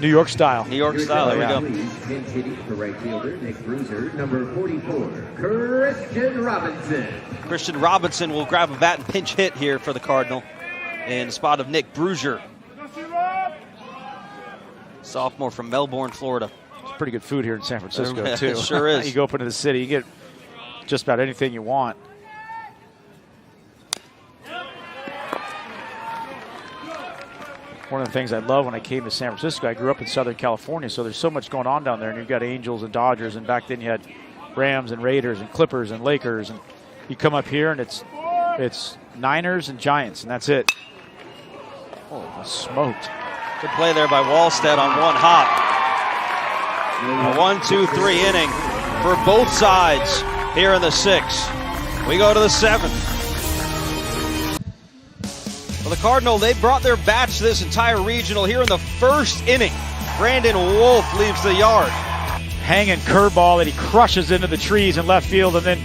New York style. New York style, there we go. Pinch hitting for right fielder Nick Bruiser, number 44, Christian Robinson. Christian Robinson will grab a bat and pinch hit here for the Cardinal in the spot of Nick Bruiser. Sophomore from Melbourne, Florida. It's pretty good food here in San Francisco, too. It sure is. You go up into the city, you get just about anything you want. One of the things I love when I came to San Francisco, I grew up in Southern California, so there's so much going on down there. And you've got Angels and Dodgers, and back then you had Rams and Raiders and Clippers and Lakers. And you come up here and it's Niners and Giants, and that's it. Oh, smoked. Good play there by Wallstead on one hop. A 1-2-3 inning for both sides here in the 6th. We go to the 7th. Well, the Cardinal, they brought their bats to this entire regional here in the 1st inning. Brandon Wolf leaves the yard. Hanging curveball that he crushes into the trees in left field, and then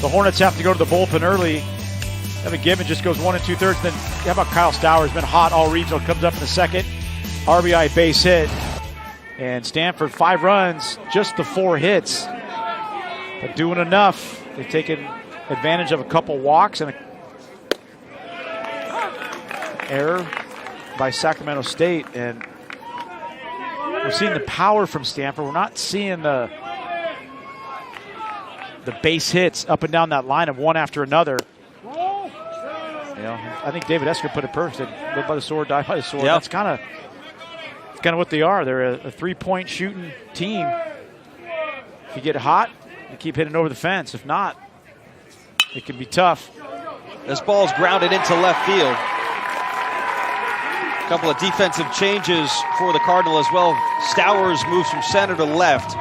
the Hornets have to go to the bullpen early. Evan Gibbons just goes 1 2/3. Then how about Kyle Stowers? Been hot all regional. Comes up in the 2nd. RBI base hit. And Stanford 5 runs, just the 4 hits. But doing enough. They've taken advantage of a couple walks and a error by Sacramento State, and we're seeing the power from Stanford. We're not seeing the base hits up and down that line of one after another. You know, I think David Esker put it perfect. Live by the sword, die by the sword. Yep. That's kind of what they are. They're a three-point shooting team. If you get hot, you keep hitting over the fence. If not, it can be tough. This ball's grounded into left field. A couple of defensive changes for the Cardinal as well. Stowers moves from center to left.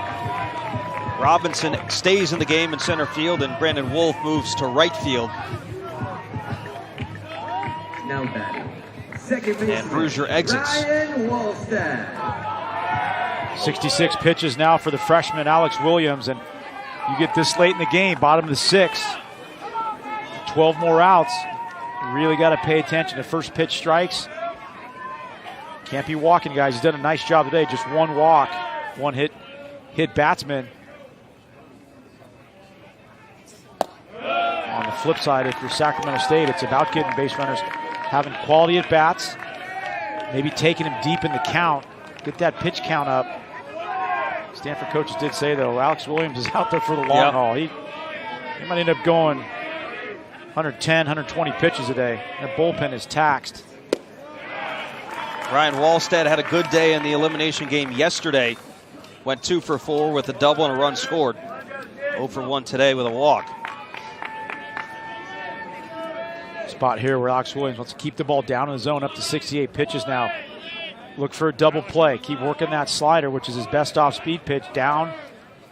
Robinson stays in the game in center field, and Brandon Wolf moves to right field. Now batting, second baseman, And Bruiser exits. Ryan Wallstead. 66 pitches now for the freshman Alex Williams, and you get this late in the game, bottom of the sixth, 12 more outs. You really got to pay attention to first pitch strikes. Can't be walking, guys. He's done a nice job today. Just one walk, one hit batsman. On the flip side, if you're Sacramento State, it's about getting base runners having quality at bats, maybe taking them deep in the count, get that pitch count up. Stanford coaches did say, though, Alex Williams is out there for the long haul. He might end up going 110, 120 pitches a day. That bullpen is taxed. Ryan Wallstead had a good day in the elimination game yesterday. Went 2 for 4 with a double and a run scored. 0 for 1 today with a walk. Spot here where Alex Williams wants to keep the ball down in the zone, up to 68 pitches now. Look for a double play. Keep working that slider, which is his best off-speed pitch, down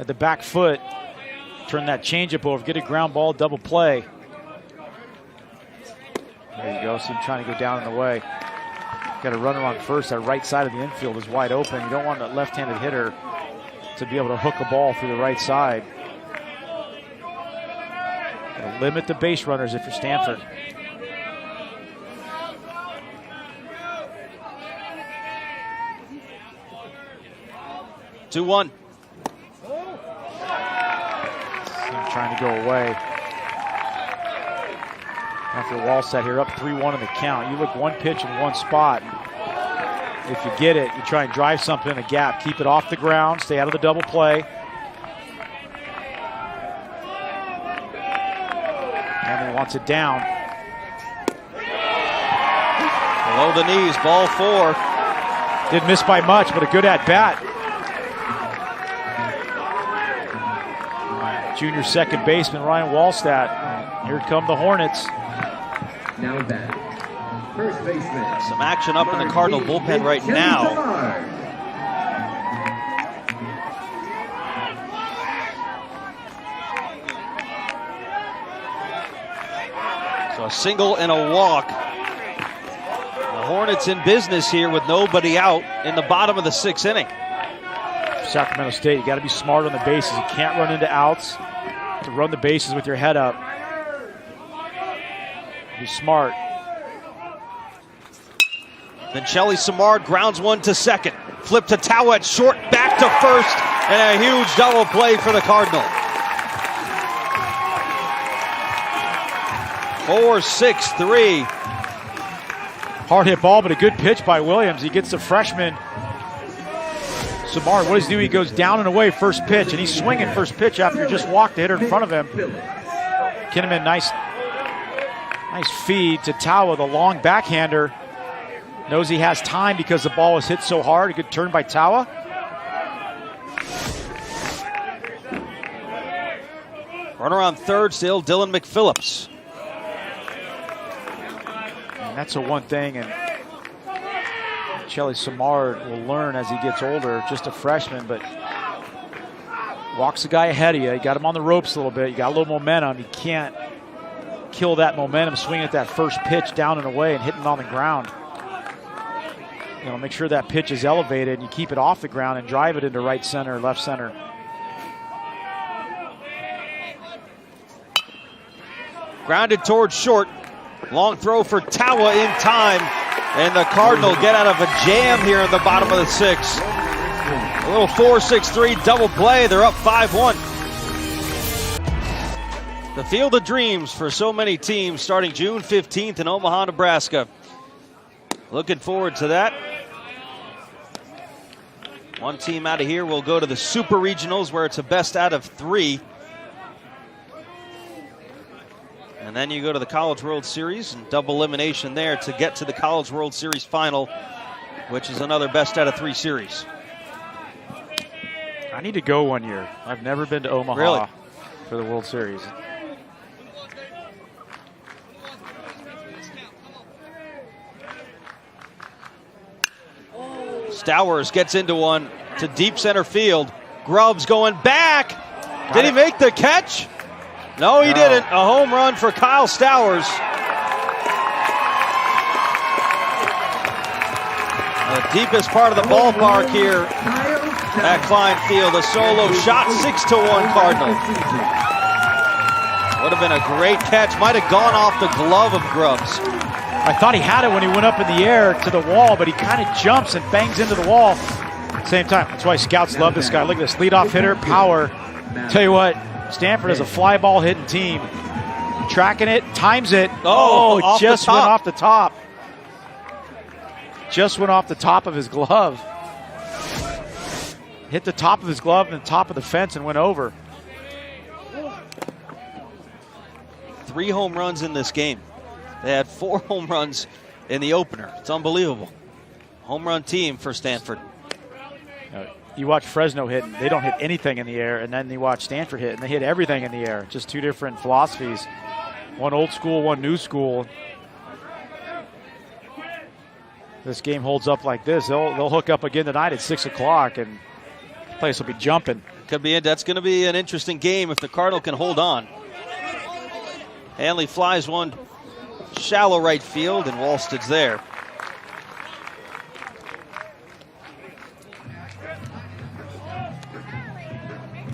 at the back foot. Turn that changeup over, get a ground ball, double play. There you go. See him trying to go down and away. Got a runner on first. That right side of the infield is wide open. You don't want a left-handed hitter to be able to hook a ball through the right side. Gotta limit the base runners if you're Stanford. Two-one. Trying to go away. After Wallstead here, up 3-1 in the count. You look one pitch in one spot. If you get it, you try and drive something in a gap. Keep it off the ground. Stay out of the double play. And he wants it down. Below the knees, ball 4. Didn't miss by much, but a good at-bat. Junior second baseman Ryan Wallstead. Here come the Hornets. Now batting, first baseman. Some action up in the Cardinal bullpen right now. So a single and a walk. The Hornets in business here with nobody out in the bottom of the 6th inning. Sacramento State, you got to be smart on the bases. You can't run into outs. To run the bases with your head up. Be smart. Then Shelly Samard grounds one to second. Flip to Tawa at short, back to first, and a huge double play for the Cardinal. 4-6-3. Hard hit ball, but a good pitch by Williams. He gets the freshman. Samard, what does he do? He goes down and away first pitch, and he's swinging first pitch after he just walked the hitter in front of him. Kinnaman, nice feed to Tawa, the long backhander. Knows he has time because the ball was hit so hard. A good turn by Tawa. Runner on third still, Dylan McPhillips. And that's a one thing, and Shelly Samard will learn as he gets older, just a freshman, but walks the guy ahead of you. You got him on the ropes a little bit. You got a little momentum. You can't kill that momentum swinging at that first pitch down and away and hitting it on the ground. You know, make sure that pitch is elevated and you keep it off the ground and drive it into right center, left center. Grounded towards short. Long throw for Tawa in time. And the Cardinal get out of a jam here in the bottom of the 6th. A little 4-6-3 double play. They're up 5-1. The Field of Dreams for so many teams starting June 15th in Omaha, Nebraska. Looking forward to that. One team out of here will go to the Super Regionals, where it's a best out of 3. And then you go to the College World Series and double elimination there to get to the College World Series final, which is another best out of 3 series. I need to go one year. I've never been to Omaha for the World Series. Stowers gets into one to deep center field. Grubbs going back. Did he make the catch? No, he didn't. A home run for Kyle Stowers. The deepest part of the ballpark here at Klein Field. A solo shot, 6-1 Cardinal. Would have been a great catch. Might have gone off the glove of Grubbs. I thought he had it when he went up in the air to the wall, but he kind of jumps and bangs into the wall at the same time. That's why scouts love this guy. Look at this leadoff hitter, power. Tell you what, Stanford is a fly ball hitting team. Tracking it, times it. Oh, just went off the top. Just went off the top of his glove. Hit the top of his glove and the top of the fence and went over. 3 home runs in this game. They had 4 home runs in the opener. It's unbelievable. Home run team for Stanford. You watch Fresno hit, they don't hit anything in the air, and then you watch Stanford hit, and they hit everything in the air. Just 2 different philosophies. One old school, one new school. This game holds up like this. They'll hook up again tonight at 6 o'clock, and the place will be jumping. That's going to be an interesting game if the Cardinal can hold on. Hanley flies one shallow right field, and Wallsted's there.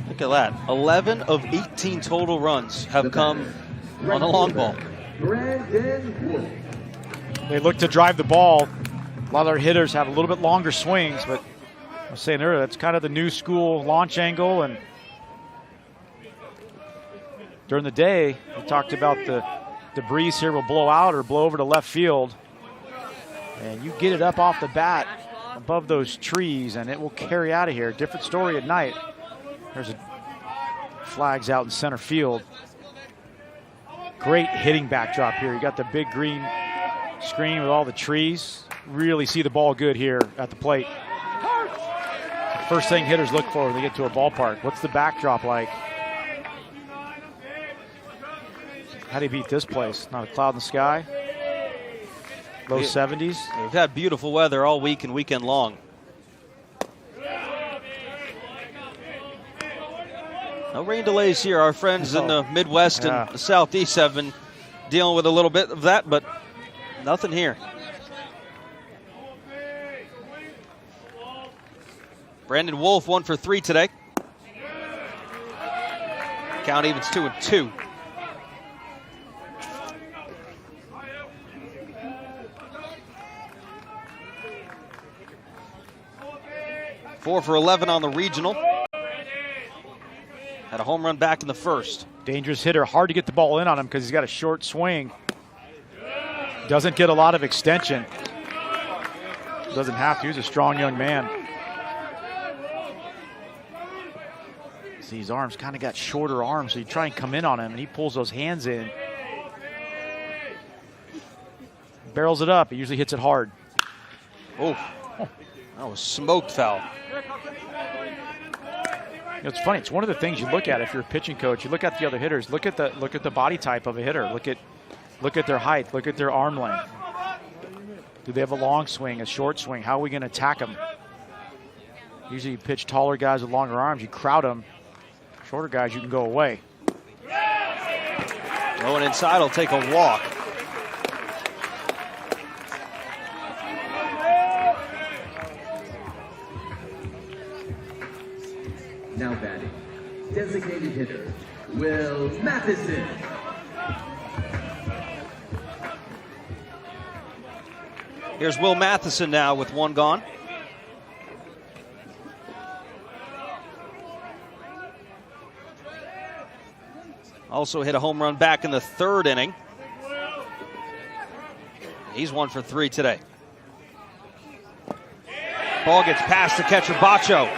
Look at that. 11 of 18 total runs have come on the long ball. They look to drive the ball. A lot of their hitters have a little bit longer swings, but I was saying earlier, that's kind of the new school launch angle. And during the day, we talked about the breeze here will blow out or blow over to left field. And you get it up off the bat above those trees, and it will carry out of here. Different story at night. There's a flags out in center field. Great hitting backdrop here. You got the big green screen with all the trees. Really see the ball good here at the plate. First thing hitters look for when they get to a ballpark. What's the backdrop like? How do you beat this place? Not a cloud in the sky. Low 70s. We've had beautiful weather all week and weekend long. No rain delays here. Our friends in the Midwest and the Southeast have been dealing with a little bit of that, but nothing here. Brandon Wolf 1 for 3 today. Count evens 2-2. Four for 11 on the regional. Had a home run back in the first. Dangerous hitter. Hard to get the ball in on him because he's got a short swing. Doesn't get a lot of extension. Doesn't have to. He's a strong young man. See, his arms kind of got shorter arms, so you try and come in on him, and he pulls those hands in. Barrels it up. He usually hits it hard. Oh, that was smoked foul. You know, it's funny. It's one of the things you look at if you're a pitching coach. You look at the other hitters. Look at the body type of a hitter. Look at their height. Look at their arm length. Do they have a long swing, a short swing? How are we going to attack them? Usually you pitch taller guys with longer arms. You crowd them. Shorter guys, you can go away. Going inside, will take a walk. Now batting, designated hitter, Will Matheson. Here's Will Matheson now with 1 gone. Also hit a home run back in the 3rd inning. He's 1 for 3 today. Ball gets past the catcher, Bacho.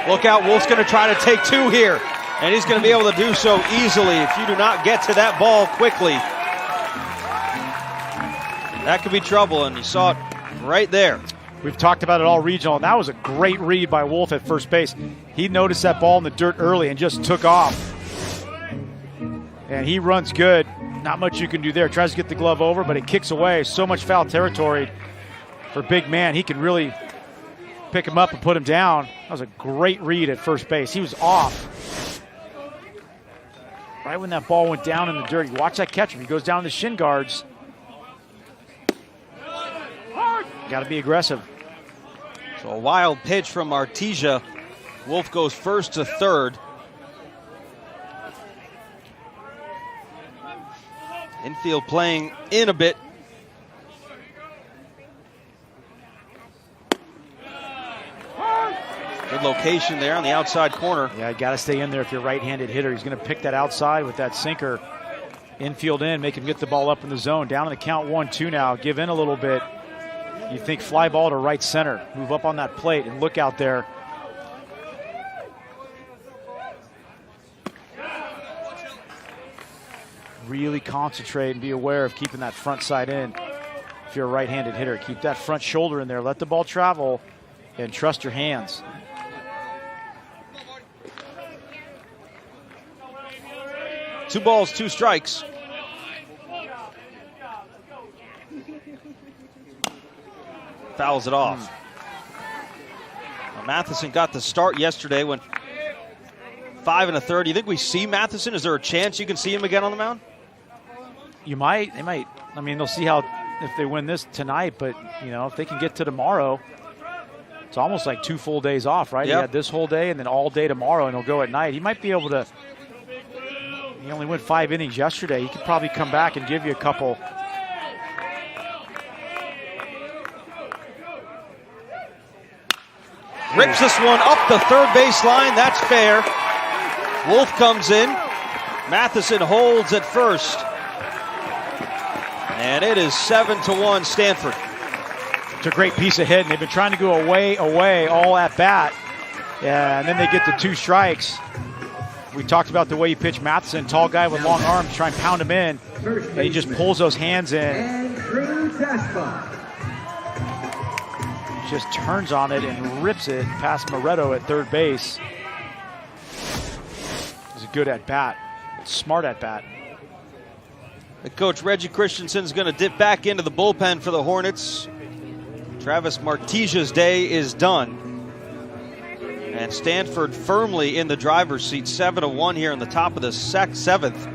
Look out, Wolf's going to try to take two here. And he's going to be able to do so easily if you do not get to that ball quickly. That could be trouble, and you saw it right there. We've talked about it all regional, and that was a great read by Wolf at first base. He noticed that ball in the dirt early and just took off. And he runs good. Not much you can do there. Tries to get the glove over, but it kicks away. So much foul territory for big man. He can really pick him up and put him down. That was a great read at first base. He was off. Right when that ball went down in the dirt. You watch that catcher. He goes down the shin guards. Got to be aggressive. So a wild pitch from Artesia. Wolf goes first to third. Infield playing in a bit. Good location there on the outside corner. Yeah, you got to stay in there if you're a right-handed hitter. He's going to pick that outside with that sinker. Infield in, make him get the ball up in the zone. Down in the count 1-2 now. Give in a little bit. You think fly ball to right center. Move up on that plate and look out there. Really concentrate and be aware of keeping that front side in. If you're a right-handed hitter, keep that front shoulder in there. Let the ball travel and trust your hands. Two balls, two strikes. Fouls it off. Well, Matheson got the start yesterday, went 5 1/3. Do you think we see Matheson? Is there a chance you can see him again on the mound? You might. They might. I mean, they'll see how if they win this tonight, but you know, if they can get to tomorrow, it's almost like 2 full days off, right? Yep. He had this whole day and then all day tomorrow, and he'll go at night. He might be able to. He only went 5 innings yesterday. He could probably come back and give you a couple. Rips this one up the third base line. That's fair. Wolf comes in. Matheson holds at first. And it is 7-1 Stanford. It's a great piece of hitting. They've been trying to go away all at bat. Yeah, and then they get the 2 strikes. We talked about the way he pitched Matheson. Tall guy with long arms, try and pound him in. And he just pulls those hands in. Just turns on it and rips it past Moretto at third base. It was a good at bat, smart at bat. The coach Reggie Christensen's going to dip back into the bullpen for the Hornets. Travis Martesia's day is done. And Stanford firmly in the driver's seat, 7-1 here in the top of the 7th.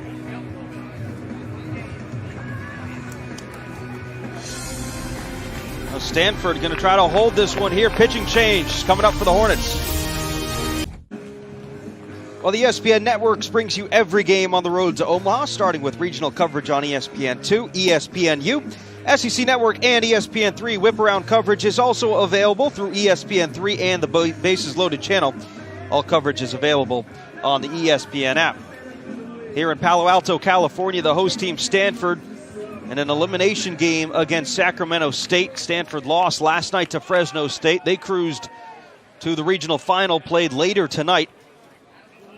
Stanford going to try to hold this one here. Pitching change coming up for the Hornets. Well, the ESPN Networks brings you every game on the road to Omaha, starting with regional coverage on ESPN2, ESPNU, SEC Network, and ESPN3. Whip-around coverage is also available through ESPN3 and the Bases Loaded channel. All coverage is available on the ESPN app. Here in Palo Alto, California, the host team Stanford in an elimination game against Sacramento State. Stanford lost last night to Fresno State. They cruised to the regional final, played later tonight.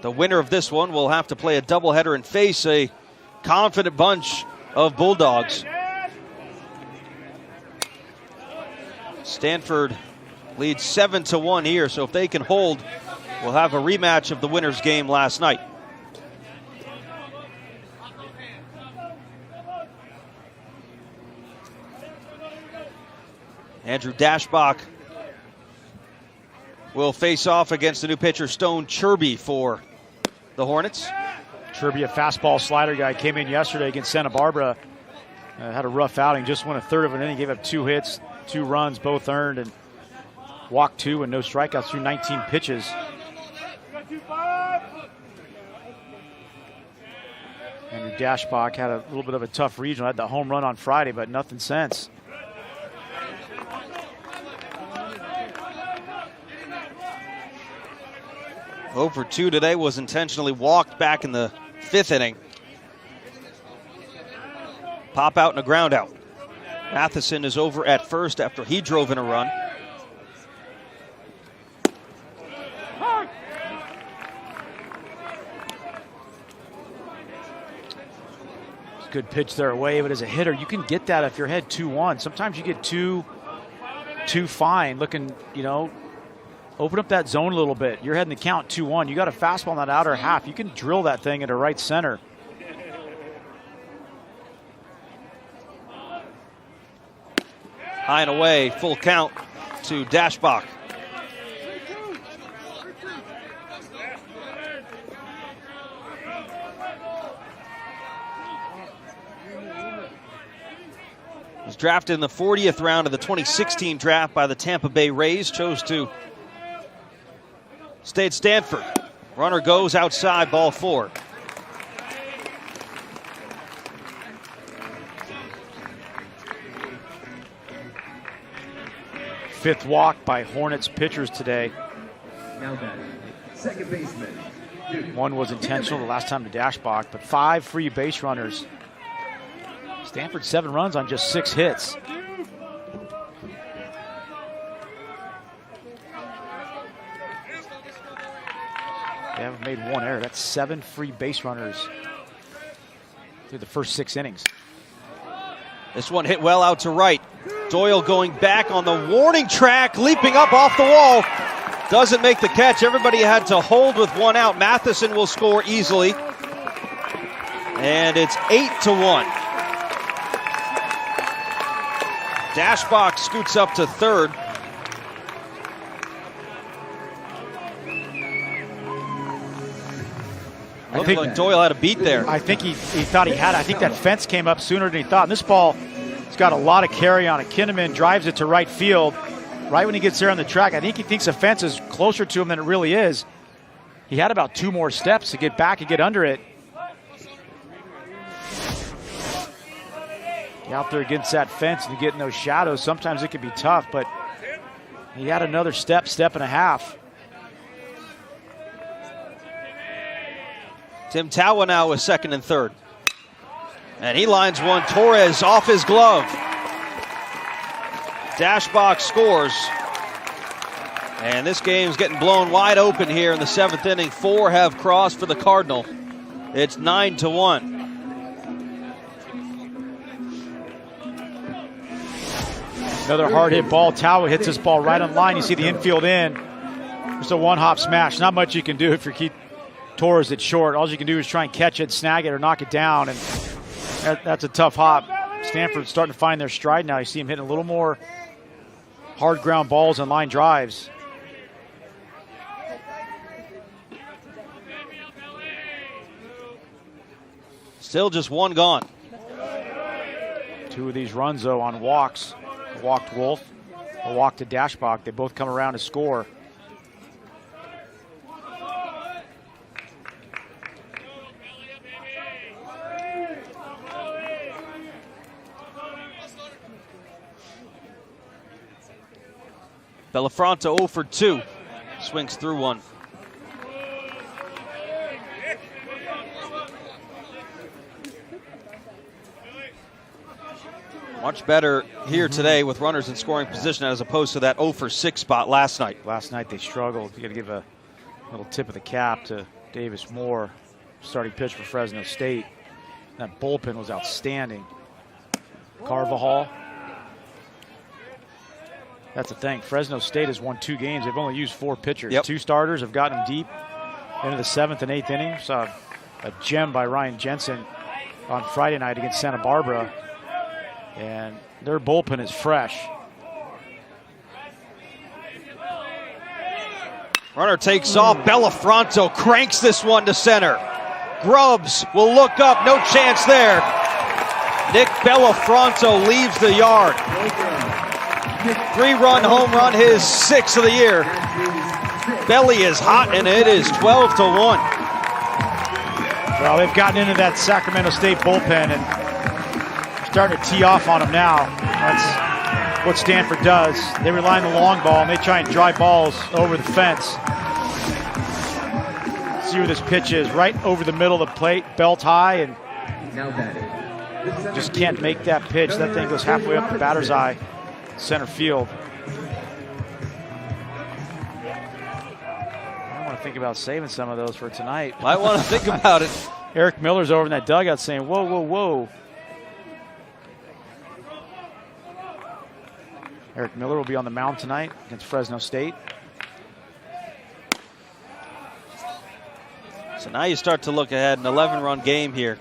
The winner of this one will have to play a doubleheader and face a confident bunch of Bulldogs. Stanford leads 7-1 here, so if they can hold, we'll have a rematch of the winner's game last night. Andrew Dashbach will face off against the new pitcher Stone Chirby for the Hornets. Chirby, a fastball slider guy, came in yesterday against Santa Barbara. Had a rough outing, just won a third of an inning, gave up 2 hits, 2 runs, both earned, and walked 2 and no strikeouts through 19 pitches. Andrew Dashbach had a little bit of a tough regional, had the home run on Friday, but nothing since. Over 2 today, was intentionally walked back in the 5th inning. Pop out and a ground out. Matheson is over at first after he drove in a run. Good pitch their way, but as a hitter, you can get that if you're ahead 2-1. Sometimes you get too fine looking, you know, open up that zone a little bit. You're heading the count 2-1. You got a fastball in that outer half. You can drill that thing into right center. High and away, full count to Dashbach. Was drafted in the 40th round of the 2016 draft by the Tampa Bay Rays. Chose to stay at Stanford. Runner goes outside, ball 4. Fifth walk by Hornets pitchers today. Now batting, second baseman. One was intentional the last time to Dashbach, but 5 free base runners. Stanford 7 runs on just 6 hits. They haven't made 1 error. That's 7 free base runners through the first 6 innings. This one hit well out to right. Doyle going back on the warning track, leaping up off the wall. Doesn't make the catch. Everybody had to hold with 1 out. Matheson will score easily. And it's 8-1. Dashbach scoots up to third. I think like Doyle had a beat there. I think he thought he had it. I think that fence came up sooner than he thought. And this ball has got a lot of carry on it. Kinnaman drives it to right field. Right when he gets there on the track, I think he thinks the fence is closer to him than it really is. He had about 2 more steps to get back and get under it. Out there against that fence and getting those shadows, sometimes it can be tough, but he had another step and a half. Tim Tawa now with second and third. And he lines one. Torres off his glove. Dashbach scores. And this game's getting blown wide open here in the 7th inning. 4 have crossed for the Cardinal. It's 9-1. Another hard hit ball. Tawa hits this ball right on line. You see the infield in. Just a 1-hop smash. Not much you can do if you keep Torres at short. All you can do is try and catch it, snag it, or knock it down. And that's a tough hop. Stanford's starting to find their stride now. You see him hitting a little more hard ground balls and line drives. Still just 1 gone. 2 of these runs, though, on walks. A walk to Wolf, a walk to Dashbach. They both come around to score. Bellafronto 0 for 2. Swings through 1. Much better here today with runners in scoring position as opposed to that 0 for 6 spot last night. Last night they struggled. You got to give a little tip of the cap to Davis Moore, starting pitch for Fresno State. That bullpen was outstanding. Carvajal. That's the thing. Fresno State has won 2 games. They've only used 4 pitchers. Yep. 2 starters have gotten deep into the 7th and 8th inning. Saw a gem by Ryan Jensen on Friday night against Santa Barbara. And their bullpen is fresh. Runner takes off. Bellafronto cranks this one to center. Grubbs will look up. No chance there. Nick Bellafronto leaves the yard. 3-run home run, his 6th of the year. Belly is hot, and it is 12-1. Well, they've gotten into that Sacramento State bullpen and starting to tee off on them now. That's what Stanford does. They rely on the long ball, and they try and drive balls over the fence. See where this pitch is, right over the middle of the plate, belt high, and just can't make that pitch. That thing goes halfway up the batter's eye, center field. I want to think about saving some of those for tonight. Might want to think about it. Eric Miller's over in that dugout saying, whoa, whoa, whoa. Eric Miller will be on the mound tonight against Fresno State. So now you start to look ahead, an 11-run game here.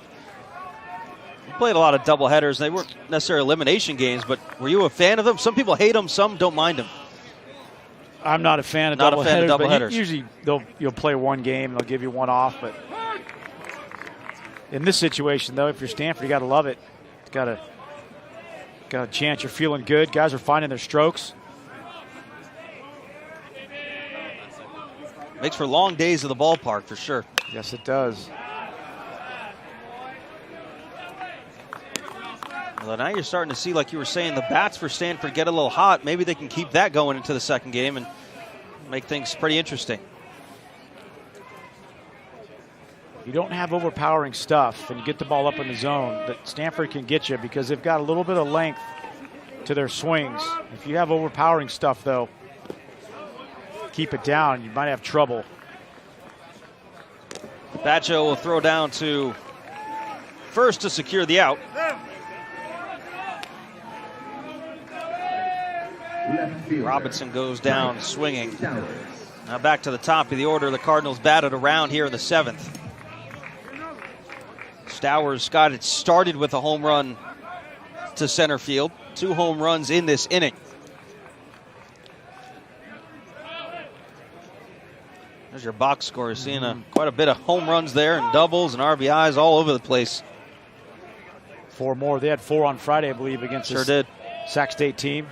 You played a lot of doubleheaders. They weren't necessarily elimination games, but were you a fan of them? Some people hate them, some don't mind them. I'm not a fan of doubleheaders. Usually you'll play one game and they'll give you one off, but in this situation, though, if you're Stanford, you got to love it. Got a chance. You're feeling good. Guys are finding their strokes. Makes for long days of the ballpark for sure. Yes, it does. Well, now you're starting to see, like you were saying, the bats for Stanford get a little hot. Maybe they can keep that going into the second game and make things pretty interesting. You don't have overpowering stuff and you get the ball up in the zone that Stanford can get you because they've got a little bit of length to their swings. If you have overpowering stuff, though, keep it down. You might have trouble. Batcho will throw down to first to secure the out. Robinson goes down swinging. Now back to the top of the order. The Cardinals batted around here in the 7th. Stowers got it started with a home run to center field. 2 home runs in this inning. There's your box score. Seeing quite a bit of home runs there and doubles and RBIs all over the place. 4 more. They had 4 on Friday, I believe, against this Sac State team.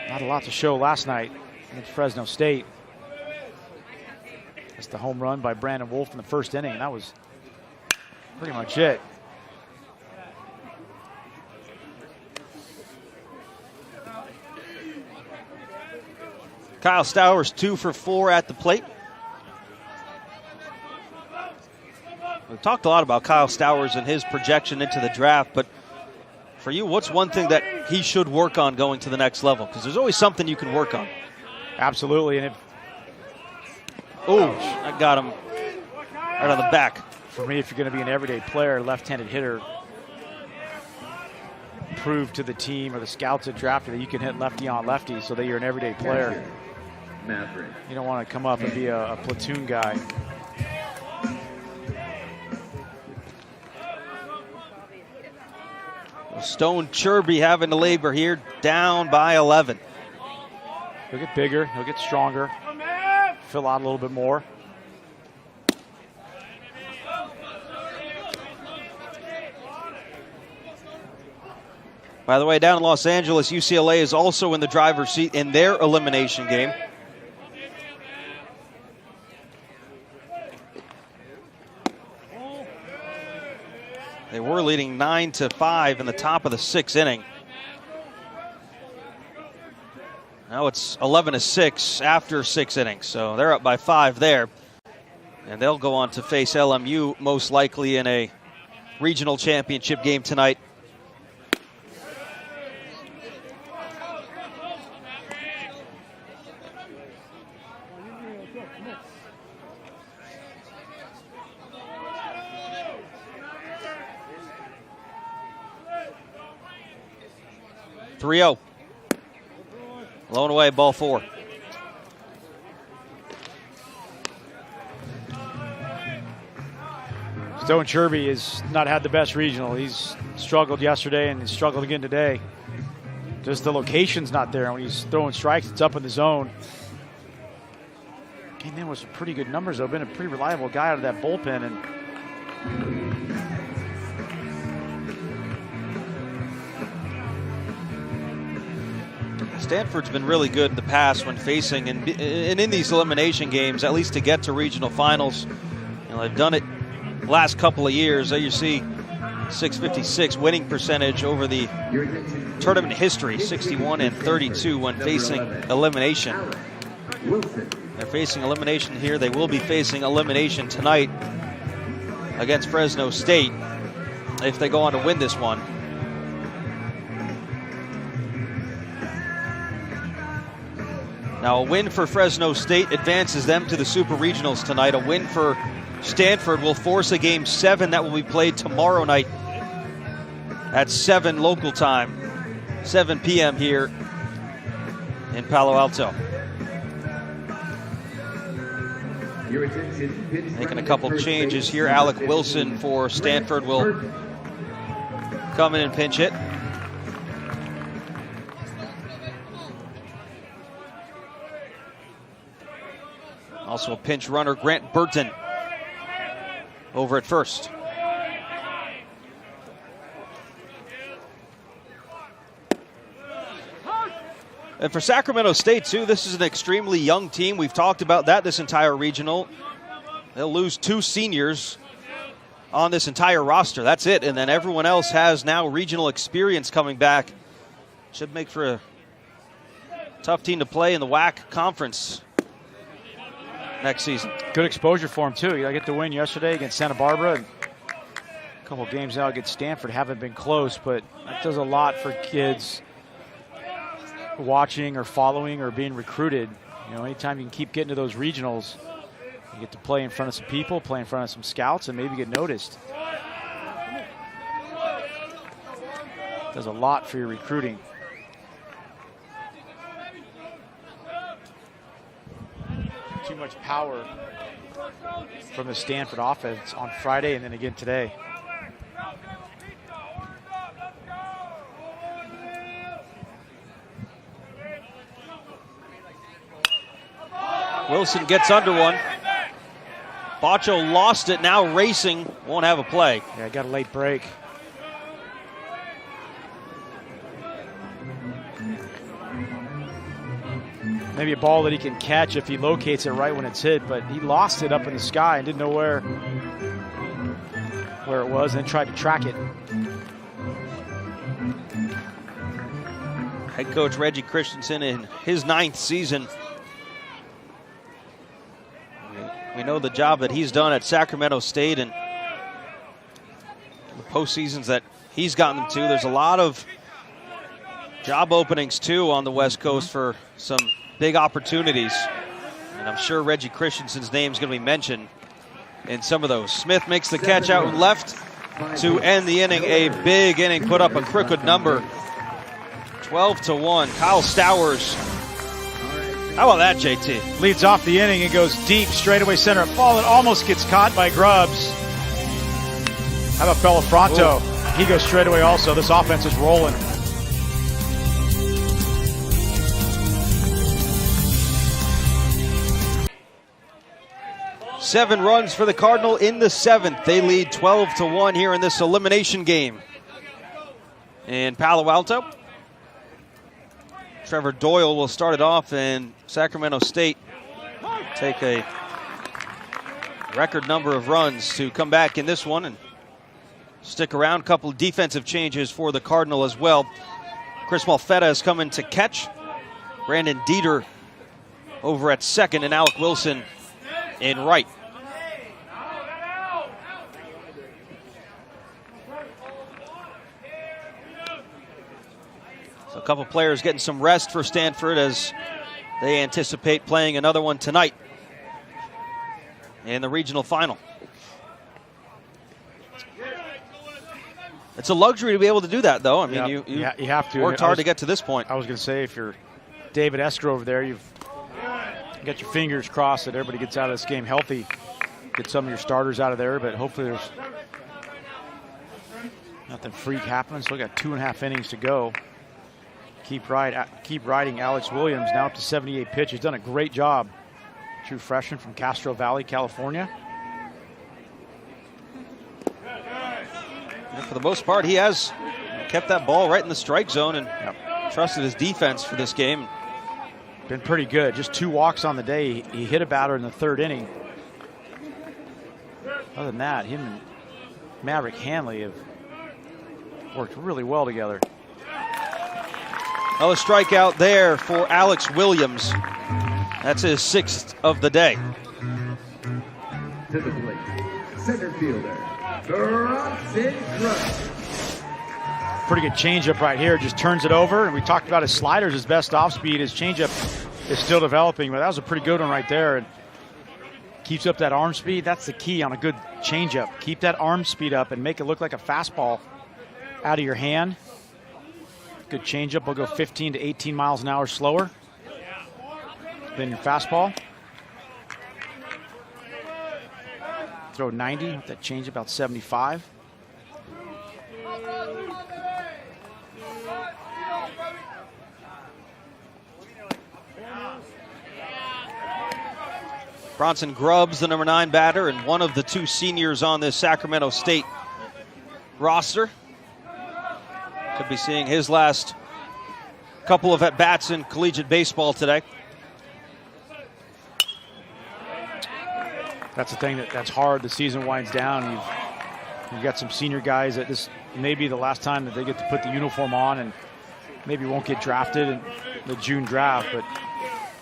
Not a lot to show last night against Fresno State. That's the home run by Brandon Wolf in the first inning. That was pretty much it. Kyle Stowers 2 for 4 at the plate. We've talked a lot about Kyle Stowers and his projection into the draft, but for you, what's one thing that he should work on going to the next level? Because there's always something you can work on. Absolutely. And I got him right on the back. For me, if you're going to be an everyday player, left-handed hitter, prove to the team or the scouts that drafted that you can hit lefty on lefty so that you're an everyday player. You don't want to come up and be a platoon guy. Stone Chirby having to labor here, down by 11. He'll get bigger, he'll get stronger, fill out a little bit more. By the way, down in Los Angeles, UCLA is also in the driver's seat in their elimination game. They were leading 9-5 in the top of the 6th inning. Now it's 11-6 after 6 innings, so they're up by 5 there. And they'll go on to face LMU most likely in a regional championship game tonight. Blown away, ball 4. Stone Chirby has not had the best regional. He's struggled yesterday and he's struggled again today. Just the location's not there. When he's throwing strikes, it's up in the zone. Came in with some pretty good numbers, though. Been a pretty reliable guy out of that bullpen. And Stanford's been really good in the past when facing and in these elimination games, at least to get to regional finals. You know, they've done it the last couple of years. There you see 656 winning percentage over the tournament history, 61-32 when facing elimination. They're facing elimination here. They will be facing elimination tonight against Fresno State if they go on to win this one. Now, a win for Fresno State advances them to the Super Regionals tonight. A win for Stanford will force a Game 7 that will be played tomorrow night at 7 local time, 7 p.m. here in Palo Alto. Making a couple changes here. Alec Wilson for Stanford will come in and pinch hit. Also a pinch runner, Grant Burton, over at first. And for Sacramento State, too, this is an extremely young team. We've talked about that this entire regional. They'll lose 2 seniors on this entire roster. That's it. And then everyone else has now regional experience coming back. Should make for a tough team to play in the WAC conference next season. Good exposure for him, too. I get the win yesterday against Santa Barbara. And a couple games now against Stanford haven't been close, but that does a lot for kids watching or following or being recruited. You know, anytime you can keep getting to those regionals, you get to play in front of some people, play in front of some scouts, and maybe get noticed. Does a lot for your recruiting. Too much power from the Stanford offense on Friday and then again today. Wilson gets under one. Bacho lost it, now racing, won't have a play. Yeah, got a late break. Maybe a ball that he can catch if he locates it right when it's hit, but he lost it up in the sky and didn't know where it was and then tried to track it. Head coach Reggie Christensen in his 9th season. We know the job that he's done at Sacramento State and the postseasons that he's gotten them to. There's a lot of job openings, too, on the West Coast for some big opportunities. And I'm sure Reggie Christensen's name is going to be mentioned in some of those. Smith makes the catch out and left to end the inning. A big inning, put up a crooked number. 12-1. Kyle Stowers. How about that, JT? Leads off the inning and goes deep, straightaway center. Ball that almost gets caught by Grubbs. How about Belafronto? He goes straightaway also. This offense is rolling. Seven runs for the Cardinal in the 7th. They lead 12-1 here in this elimination game in Palo Alto. Trevor Doyle will start it off, and Sacramento State take a record number of runs to come back in this one and stick around. A couple of defensive changes for the Cardinal as well. Chris Malfetta is coming to catch. Brandon Dieter over at second, and Alec Wilson in right. So a couple players getting some rest for Stanford as they anticipate playing another one tonight in the regional final. It's a luxury to be able to do that, though. I mean, you have to. Worked hard to get to this point. I was going to say, if you're David Escher over there, you've got your fingers crossed that everybody gets out of this game healthy. Get some of your starters out of there, but hopefully there's nothing freak happening. Still got 2.5 innings to go. Keep riding Alex Williams, now up to 78 pitches. He's done a great job. True freshman from Castro Valley, California. And for the most part, he has kept that ball right in the strike zone and trusted his defense for this game. Been pretty good. Just 2 walks on the day. He hit a batter in the 3rd inning. Other than that, him and Maverick Hanley have worked really well together. Another strikeout there for Alex Williams. That's his 6th of the day. To the plate, center fielder, Bronson Grubbs. Pretty good changeup right here. Just turns it over. And we talked about his sliders, his best off speed. His changeup is still developing, but that was a pretty good one right there. And keeps up that arm speed. That's the key on a good changeup. Keep that arm speed up and make it look like a fastball out of your hand. Good changeup will go 15 to 18 miles an hour slower than your fastball. Throw 90 with that change about 75. Bronson Grubbs, the number 9 batter, and one of the 2 seniors on this Sacramento State roster. Could be seeing his last couple of at-bats in collegiate baseball today. That's the thing that's hard. The season winds down. You've got some senior guys that this may be the last time that they get to put the uniform on, and maybe won't get drafted in the June draft, but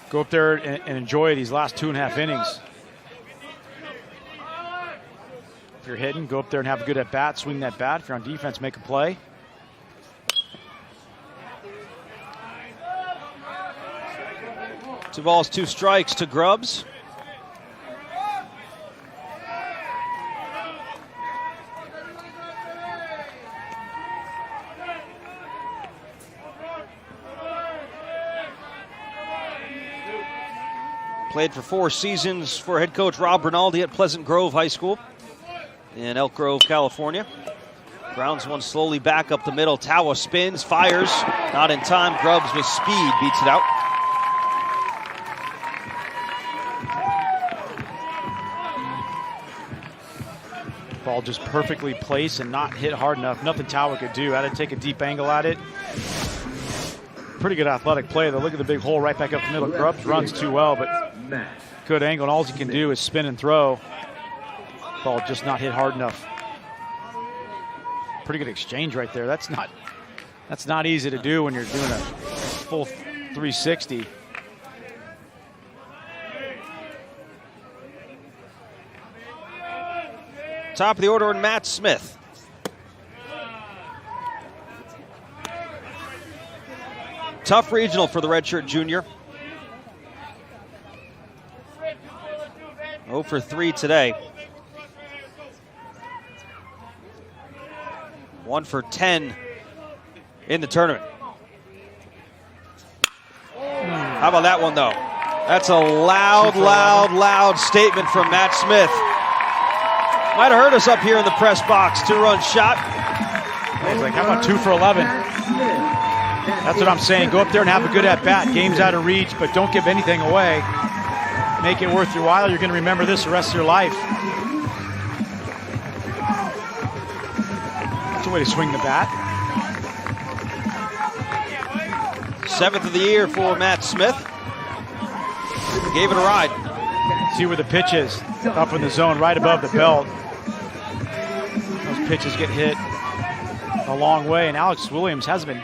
go up there and enjoy these last 2.5 innings. If you're hitting, go up there and have a good at-bat, swing that bat. If you're on defense, make a play. 2 balls, 2 strikes to Grubbs. Played for 4 seasons for head coach Rob Rinaldi at Pleasant Grove High School in Elk Grove, California. Grounds one slowly back up the middle. Tawa spins, fires, not in time. Grubbs with speed beats it out. Ball just perfectly placed and not hit hard enough. Nothing Tawa could do. Had to take a deep angle at it. Pretty good athletic play though. Look at the big hole right back up the middle. Grubbs runs too well, but good angle. And all he can do is spin and throw. Ball just not hit hard enough. Pretty good exchange right there. That's not easy to do when you're doing a full 360. Top of the order, Matt Smith. Tough regional for the redshirt junior. 0 for 3 today. 1 for 10 in the tournament. How about that one, though? That's a loud statement from Matt Smith. Might have heard us up here in the press box. 2-run shot. He's like, how about 2 for 11? That's what I'm saying. Go up there and have a good at-bat. Game's out of reach, but don't give anything away. Make it worth your while. You're going to remember this the rest of your life. That's a way to swing the bat. 7th of the year for Matt Smith. Gave it a ride. See where the pitch is. Up in the zone, right above the belt. Those pitches get hit a long way, and Alex Williams hasn't been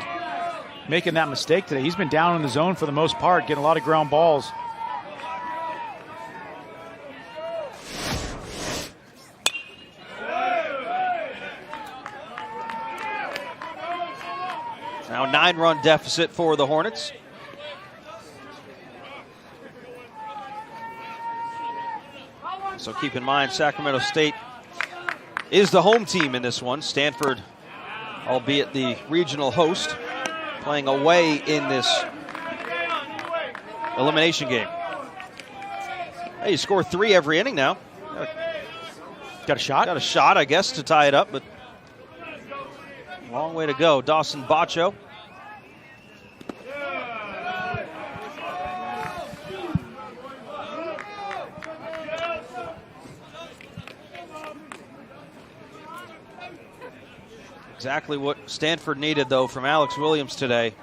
making that mistake today. He's been down in the zone for the most part, getting a lot of ground balls. Now 9-run deficit for the Hornets. So keep in mind, Sacramento State is the home team in this one. Stanford, albeit the regional host, playing away in this elimination game. Hey, you score 3 every inning now. Got a shot? Got a shot, I guess, to tie it up, but long way to go. Dawson Bacho. Exactly what Stanford needed, though, from Alex Williams today.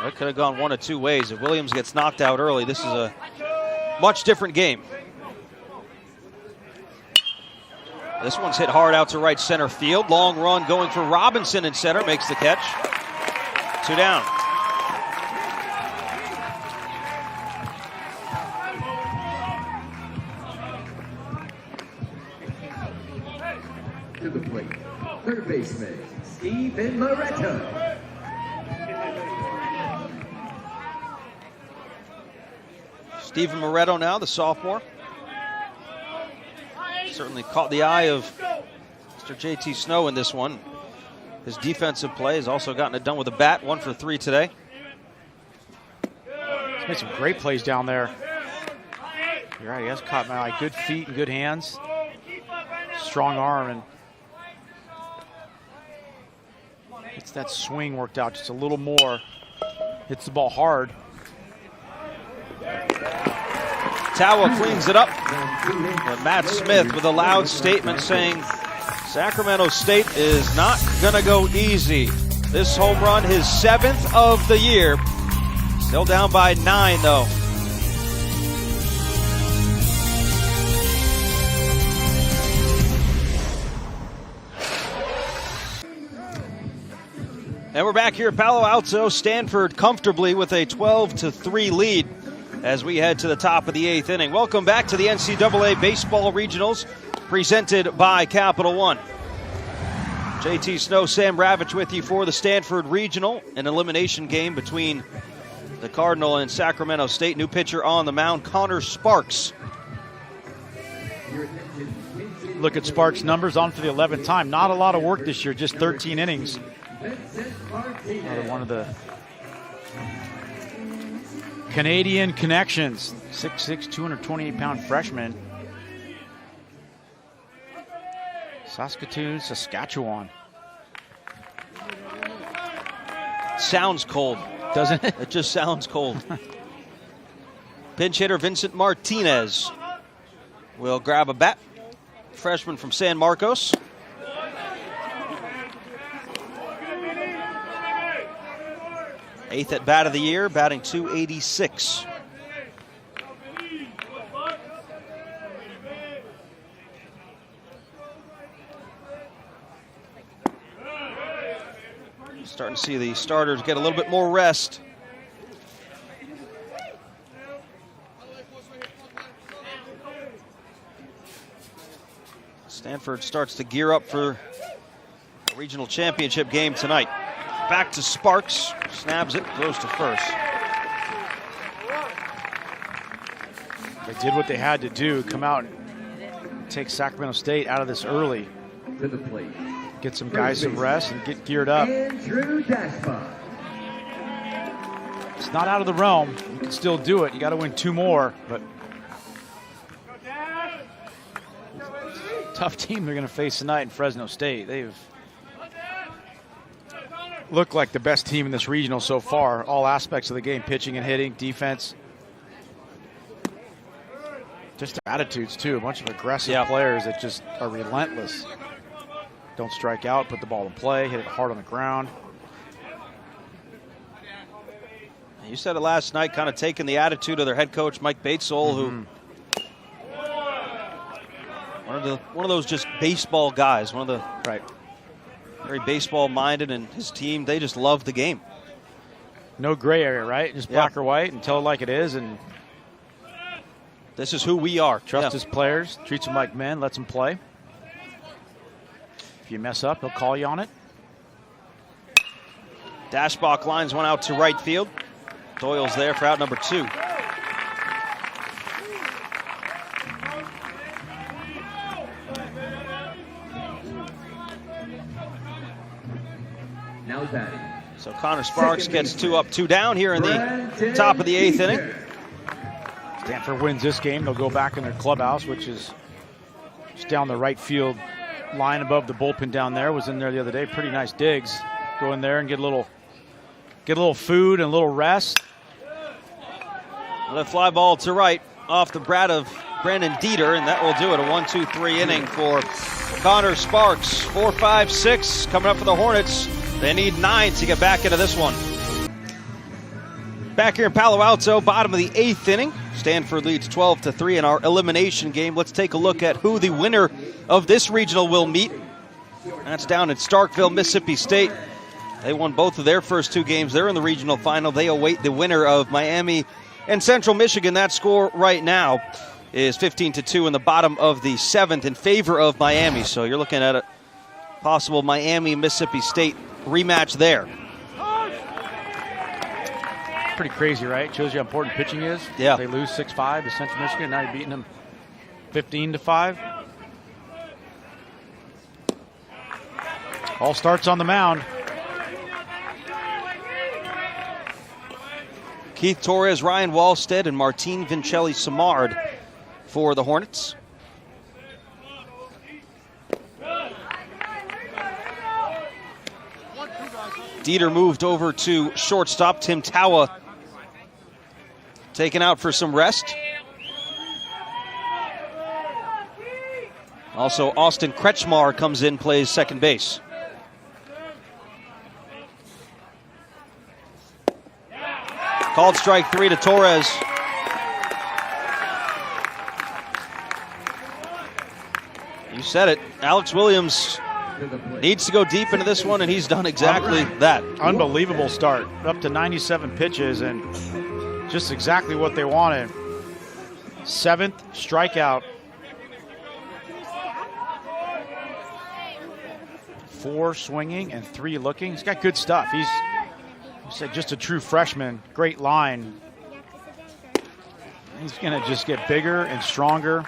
It could have gone one of 2 ways. If Williams gets knocked out early, this is a much different game. This one's hit hard out to right center field. Long run going for Robinson in center. Makes the catch. 2 down. To the plate, third baseman, Steven Moretto. Steven Moretto now, the sophomore. certainly caught the eye of Mr. JT Snow in this one. His defensive play has also gotten it done with a bat, 1 for 3 today. He's made some great plays down there. You're right, he has caught my eye. Good feet and good hands. Strong arm, and it's that swing worked out just a little more. Hits the ball hard. Tawa cleans it up. And Matt Smith with a loud statement saying Sacramento State is not going to go easy. This home run, his 7th of the year. Still down by 9, though. And we're back here at Palo Alto. Stanford comfortably with a 12-3 lead as we head to the top of the 8th inning. Welcome back to the NCAA Baseball Regionals presented by Capital One. JT Snow, Sam Ravitch with you for the Stanford Regional, an elimination game between the Cardinal and Sacramento State. New pitcher on the mound, Connor Sparks. Look at Sparks' numbers on for the 11th time. Not a lot of work this year, just 13 innings. Another one of the Canadian connections. 6'6", 228-pound freshman. Saskatoon, Saskatchewan. Sounds cold, doesn't it? It just sounds cold. Pinch hitter Vincent Martinez will grab a bat. Freshman from San Marcos. Eighth at bat of the year, batting .286. Starting to see the starters get a little bit more rest. Stanford starts to gear up for a regional championship game tonight. Back to Sparks, snaps it, throws to first. They did what they had to do, come out and take Sacramento State out of this early. To the plate. Get some guys some rest and get geared up. Andrew Dashba. It's not out of the realm. You can still do it. You got to win 2 more, but tough team they're going to face tonight in Fresno State. They've looked like the best team in this regional so far. All aspects of the game, pitching and hitting, defense. Just attitudes, too. A bunch of aggressive players that just are relentless. Don't strike out, put the ball in play, hit it hard on the ground. You said it last night, kind of taking the attitude of their head coach, Mike Batesole, who one of those just baseball guys, one of the very baseball-minded, and his team, they just love the game. No gray area, right? Just black or white and tell it like it is. And this is who we are. Trust his players, treats them like men, lets them play. If you mess up, he'll call you on it. Dashbach lines one out to right field. Doyle's there for out number 2. Now batting. So Connor Sparks gets 2 up, 2 down here in the top of the 8th inning. Stanford wins this game. They'll go back in their clubhouse, which is just down the right field line above the bullpen down there. Was in there the other day. Pretty nice digs. Go in there and get a little food and a little rest. The fly ball to right off the bat of Brandon Dieter, and that will do it. A 1-2-3 inning for Connor Sparks. 4, 5, 6 coming up for the Hornets. They need 9 to get back into this one. Back here in Palo Alto, bottom of the 8th inning. Stanford leads 12-3 in our elimination game. Let's take a look at who the winner of this regional will meet. That's down in Starkville, Mississippi State. They won both of their first 2 games. They're in the regional final. They await the winner of Miami and Central Michigan. That score right now is 15-2 in the bottom of the 7th in favor of Miami. So you're looking at a possible Miami-Mississippi State rematch there. Pretty crazy, right? Shows you how important pitching is. Yeah. They lose 6-5 to Central Michigan. Now you're beating them 15-5. All starts on the mound. Keith Torres, Ryan Wallstead, and Martin Vincelli-Samard for the Hornets. Dieter moved over to shortstop. Tim Tawa taken out for some rest. Also, Austin Kretschmar comes in, plays second base. Called strike 3 to Torres. You said it. Alex Williams needs to go deep into this one, and he's done exactly that. Unbelievable start. Up to 97 pitches, and just exactly what they wanted. 7th strikeout. 4 swinging and 3 looking. He's got good stuff. He's just a true freshman. Great line. He's going to just get bigger and stronger.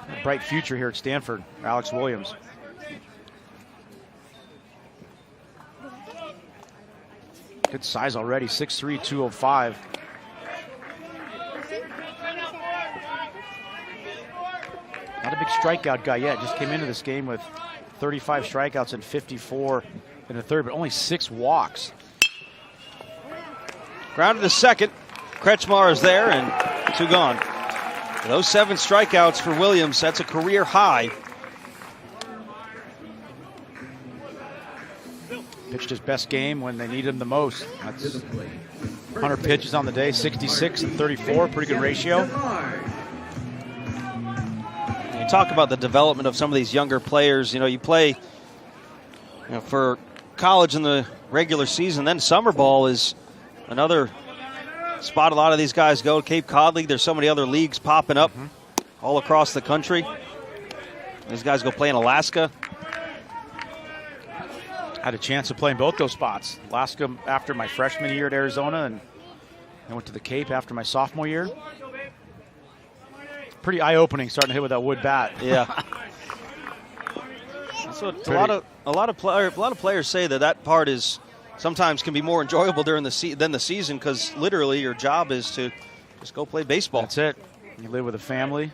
A bright future here at Stanford. Alex Williams. Good size already. 6'3", 205. Not a big strikeout guy yet. Just came into this game with 35 strikeouts and 54 in the third, but only 6 walks. Grounded to second. Kretschmar is there, and 2 gone. Those 7 strikeouts for Williams, that's a career high. Pitched his best game when they need him the most. That's 100 pitches on the day, 66 and 34, pretty good ratio. You talk about the development of some of these younger players. You know, you play for college in the regular season, then summer ball is another spot a lot of these guys go. Cape Cod League, there's so many other leagues popping up all across the country. These guys go play in Alaska. Had a chance to play in both those spots. Alaska after my freshman year at Arizona, and I went to the Cape after my sophomore year. Pretty eye-opening starting to hit with that wood bat. Yeah. That's what a lot of players say, that part is sometimes can be more enjoyable during than the season, because literally your job is to just go play baseball. That's it. You live with a family.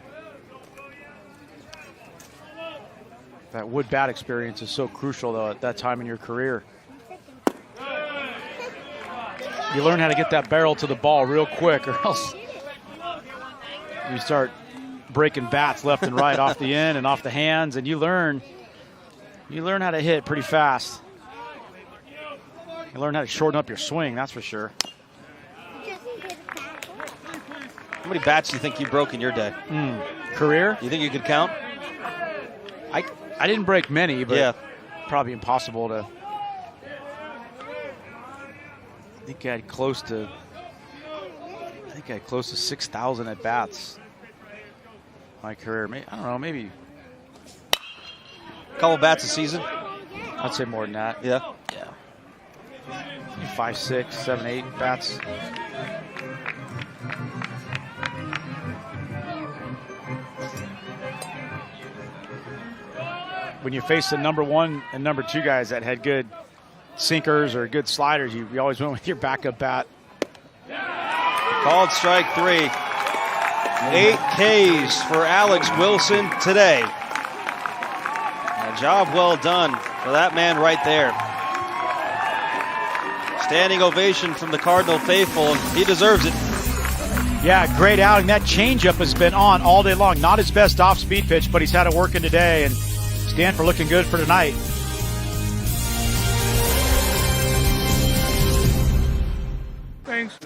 That wood bat experience is so crucial, though, at that time in your career. You learn how to get that barrel to the ball real quick, or else you start breaking bats left and right off the end and off the hands, and you learn how to hit pretty fast. You learn how to shorten up your swing, that's for sure. How many bats do you think you broke in your day? Career? You think you could count? I didn't break many, but yeah, probably impossible to. I think I had close to 6,000 at bats. My career, I don't know, maybe a couple bats a season. I'd say more than that. Yeah. 5, 6, 7, 8 bats. When you face the number 1 and number 2 guys that had good sinkers or good sliders, you always went with your backup bat. Called strike 3. 8 Ks for Alex Wilson today. A job well done for that man right there. Standing ovation from the Cardinal faithful, and he deserves it. Yeah, great outing. That changeup has been on all day long. Not his best off-speed pitch, but he's had it working today, and Stanford looking good for tonight. Thanks.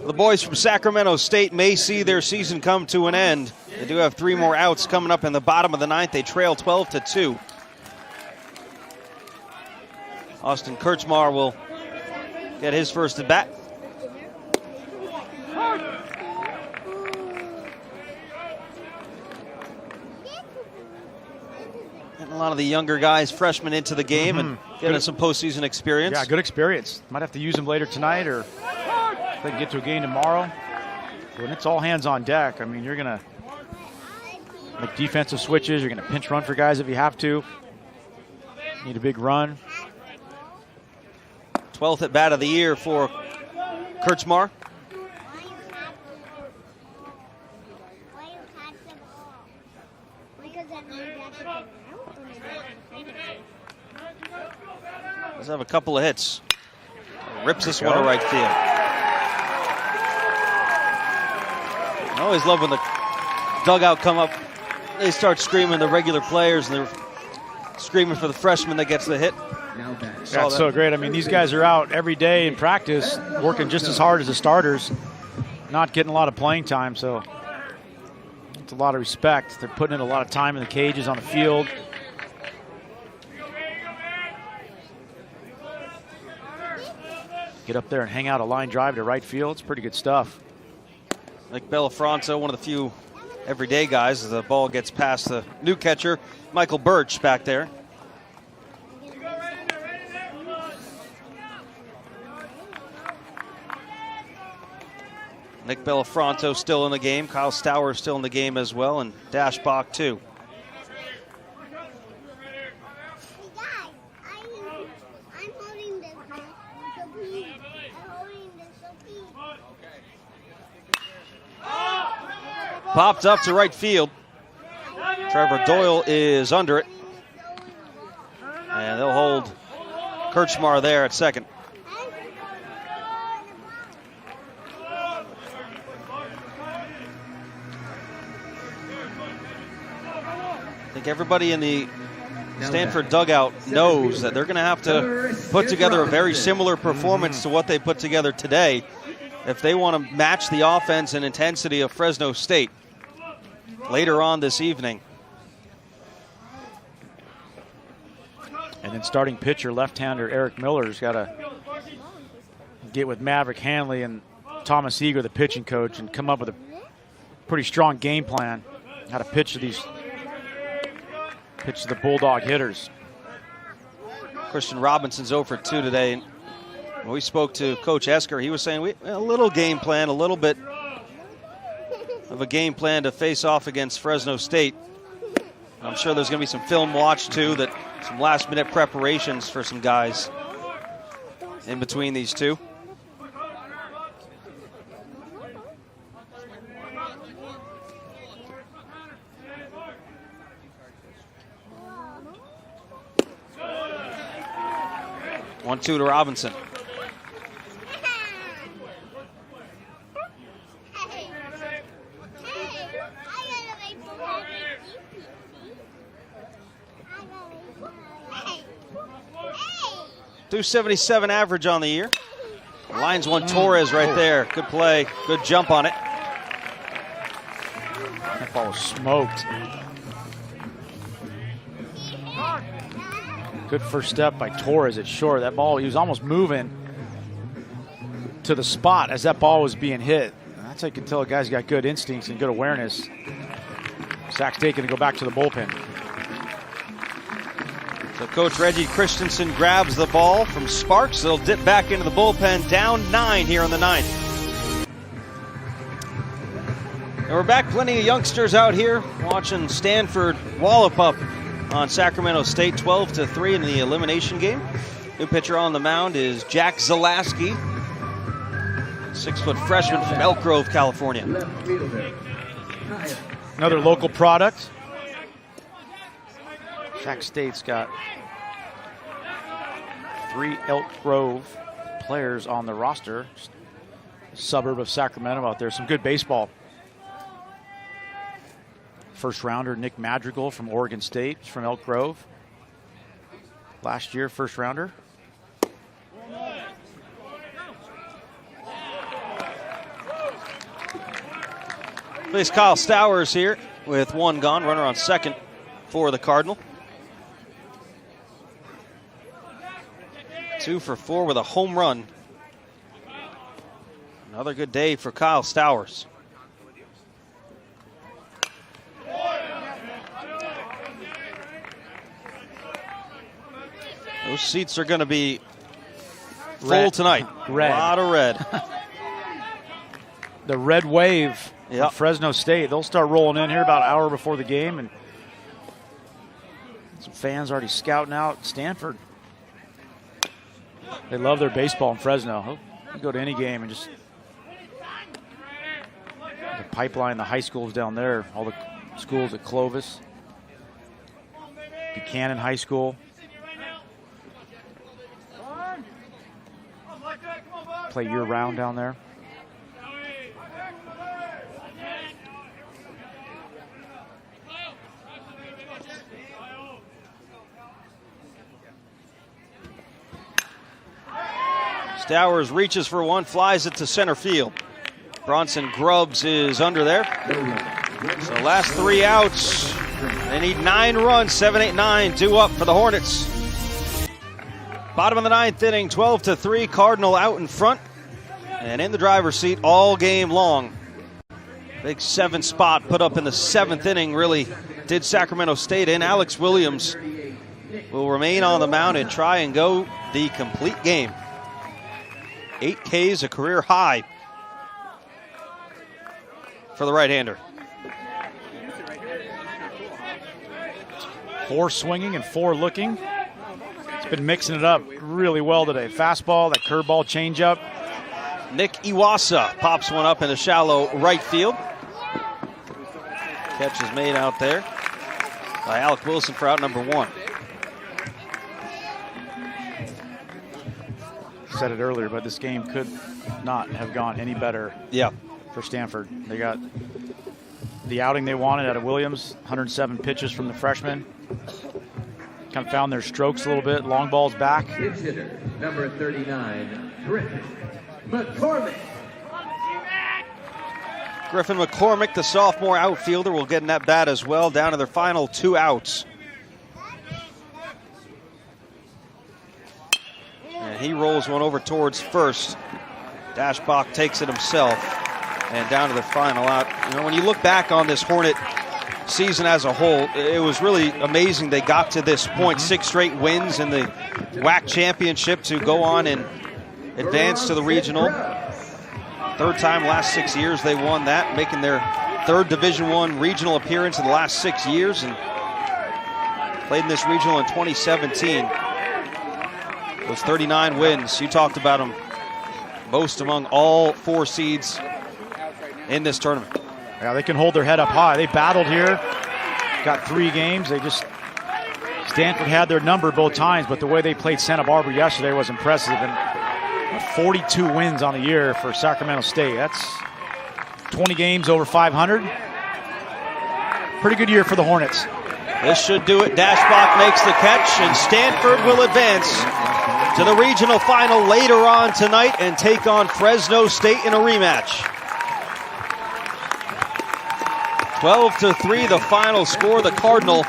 The boys from Sacramento State may see their season come to an end. They do have 3 more outs coming up in the bottom of the 9th. They trail 12-2. Austin Kretschmar will get his first at bat. Getting a lot of the younger guys, freshmen, into the game and getting some postseason experience. Yeah, good experience. Might have to use them later tonight, or if they can get to a game tomorrow. When it's all hands on deck, I mean, you're going to make defensive switches. You're going to pinch run for guys if you have to. Need a big run. 12th at bat of the year for Kurtzmar. Does have a couple of hits. Rips this one to right field. I always love when the dugout come up. They start screaming, the regular players, and they're screaming for the freshman that gets the hit. That's so great. I mean, these guys are out every day in practice, working just as hard as the starters, not getting a lot of playing time, so it's a lot of respect. They're putting in a lot of time in the cages, on the field. Get up there and hang out a line drive to right field. It's pretty good stuff. Nick Bellafronto, one of the few everyday guys, as the ball gets past the new catcher, Michael Birch, back there. Nick Bellafronto still in the game. Kyle Stauer still in the game as well, and Dash Bach too. Popped up to right field. Trevor Doyle is under it. And they'll hold Kurtzmar there at second. I think everybody in the Stanford dugout knows that they're going to have to put together a very similar performance to what they put together today if they want to match the offense and intensity of Fresno State later on this evening. And then starting pitcher, left-hander Eric Miller's got to get with Maverick Hanley and Thomas Eager, the pitching coach, and come up with a pretty strong game plan how to pitch to the Bulldog hitters. Christian Robinson's 0 for 2 today. And when we spoke to Coach Esker, he was saying a little game plan, a little bit of a game plan to face off against Fresno State. I'm sure there's going to be some film watch too, some last-minute preparations for some guys in between these two. One, two to Robinson. .277 average on the year. Lines one Torres right there. Good play. Good jump on it. That ball was smoked. Good first step by Torres at short. That ball, he was almost moving to the spot as that ball was being hit. That's how you can tell a guy's got good instincts and good awareness. Zach State going to go back to the bullpen. So Coach Reggie Christensen grabs the ball from Sparks. They'll dip back into the bullpen, down 9 here in the 9th. And we're back. Plenty of youngsters out here watching Stanford wallop up on Sacramento State, 12-3 in the elimination game. New pitcher on the mound is Jack Zalaski, 6-foot freshman from Elk Grove, California. Another local product. Sac State's got 3 Elk Grove players on the roster. Suburb of Sacramento out there. Some good baseball. First rounder Nick Madrigal from Oregon State, from Elk Grove. Last year, first rounder. Plays Kyle Stowers here with 1 gone. Runner on second for the Cardinal. 2 for 4 with a home run. Another good day for Kyle Stowers. Those seats are going to be full tonight. Red. A lot of red. The red wave Yep. of Fresno State. They'll start rolling in here about an hour before the game, and Some fans already scouting out Stanford. They love their baseball in Fresno. You go to any game and just the pipeline, the high schools down there, all the schools at Clovis, Buchanan High School. Play year-round down there. Stowers reaches for one, flies it to center field. Bronson Grubbs is under there. So last 3 outs. They need 9 runs, 7, 8, 9, 2 up for the Hornets. Bottom of the 9th inning, 12-3, Cardinal out in front and in the driver's seat all game long. Big 7 spot put up in the 7th inning really did Sacramento State in. Alex Williams will remain on the mound and try and go the complete game. 8 Ks, a career high for the right-hander. 4 swinging and 4 looking. He's been mixing it up really well today. Fastball, that curveball, changeup. Nick Iwasa pops one up in the shallow right field. Catch is made out there by Alec Wilson for out number 1. Said it earlier, but this game could not have gone any better for Stanford. They got the outing they wanted out of Williams, 107 pitches from the freshman. Kind of found their strokes a little bit, long balls back. Pitch hitter, number 39, Griffin McCormick. Griffin McCormick, the sophomore outfielder, will get in that bat as well, down to their final 2 outs. And he rolls one over towards first. Dashbach takes it himself. And down to the final out. You know, when you look back on this Hornet season as a whole, it was really amazing they got to this point. 6 straight wins in the WAC championship to go on and advance to the regional. 3rd time last 6 years they won that, making their 3rd Division I regional appearance in the last 6 years, and played in this regional in 2017. Those 39 wins, you talked about them, most among all 4 seeds in this tournament. Yeah, they can hold their head up high. They battled here, got 3 games. Stanford had their number both times, but the way they played Santa Barbara yesterday was impressive. And 42 wins on the year for Sacramento State. That's 20 games over 500. Pretty good year for the Hornets. This should do it. Dashbach makes the catch, and Stanford will advance to the regional final later on tonight and take on Fresno State in a rematch. 12-3, the final score. The Cardinal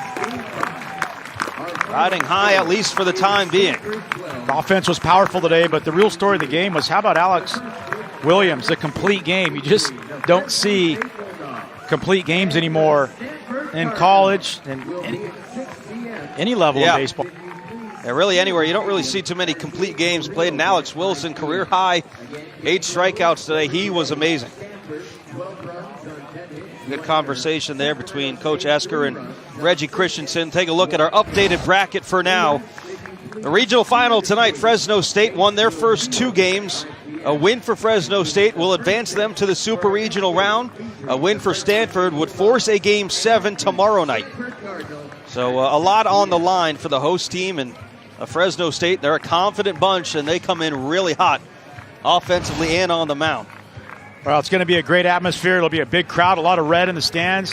riding high, at least for the time being. The offense was powerful today, but the real story of the game was how about Alex Williams, the complete game. You just don't see complete games anymore in college and any level of baseball. Yeah, really anywhere. You don't really see too many complete games played. And Alex Wilson, career high, 8 strikeouts today. He was amazing. Good conversation there between Coach Esker and Reggie Christensen. Take a look at our updated bracket for now. The regional final tonight, Fresno State won their first 2 games. A win for Fresno State will advance them to the super regional round. A win for Stanford would force a game 7 tomorrow night. So a lot on the line for the host team, and Fresno State, they're a confident bunch, and they come in really hot offensively and on the mound. Well, it's going to be a great atmosphere. It'll be a big crowd, a lot of red in the stands.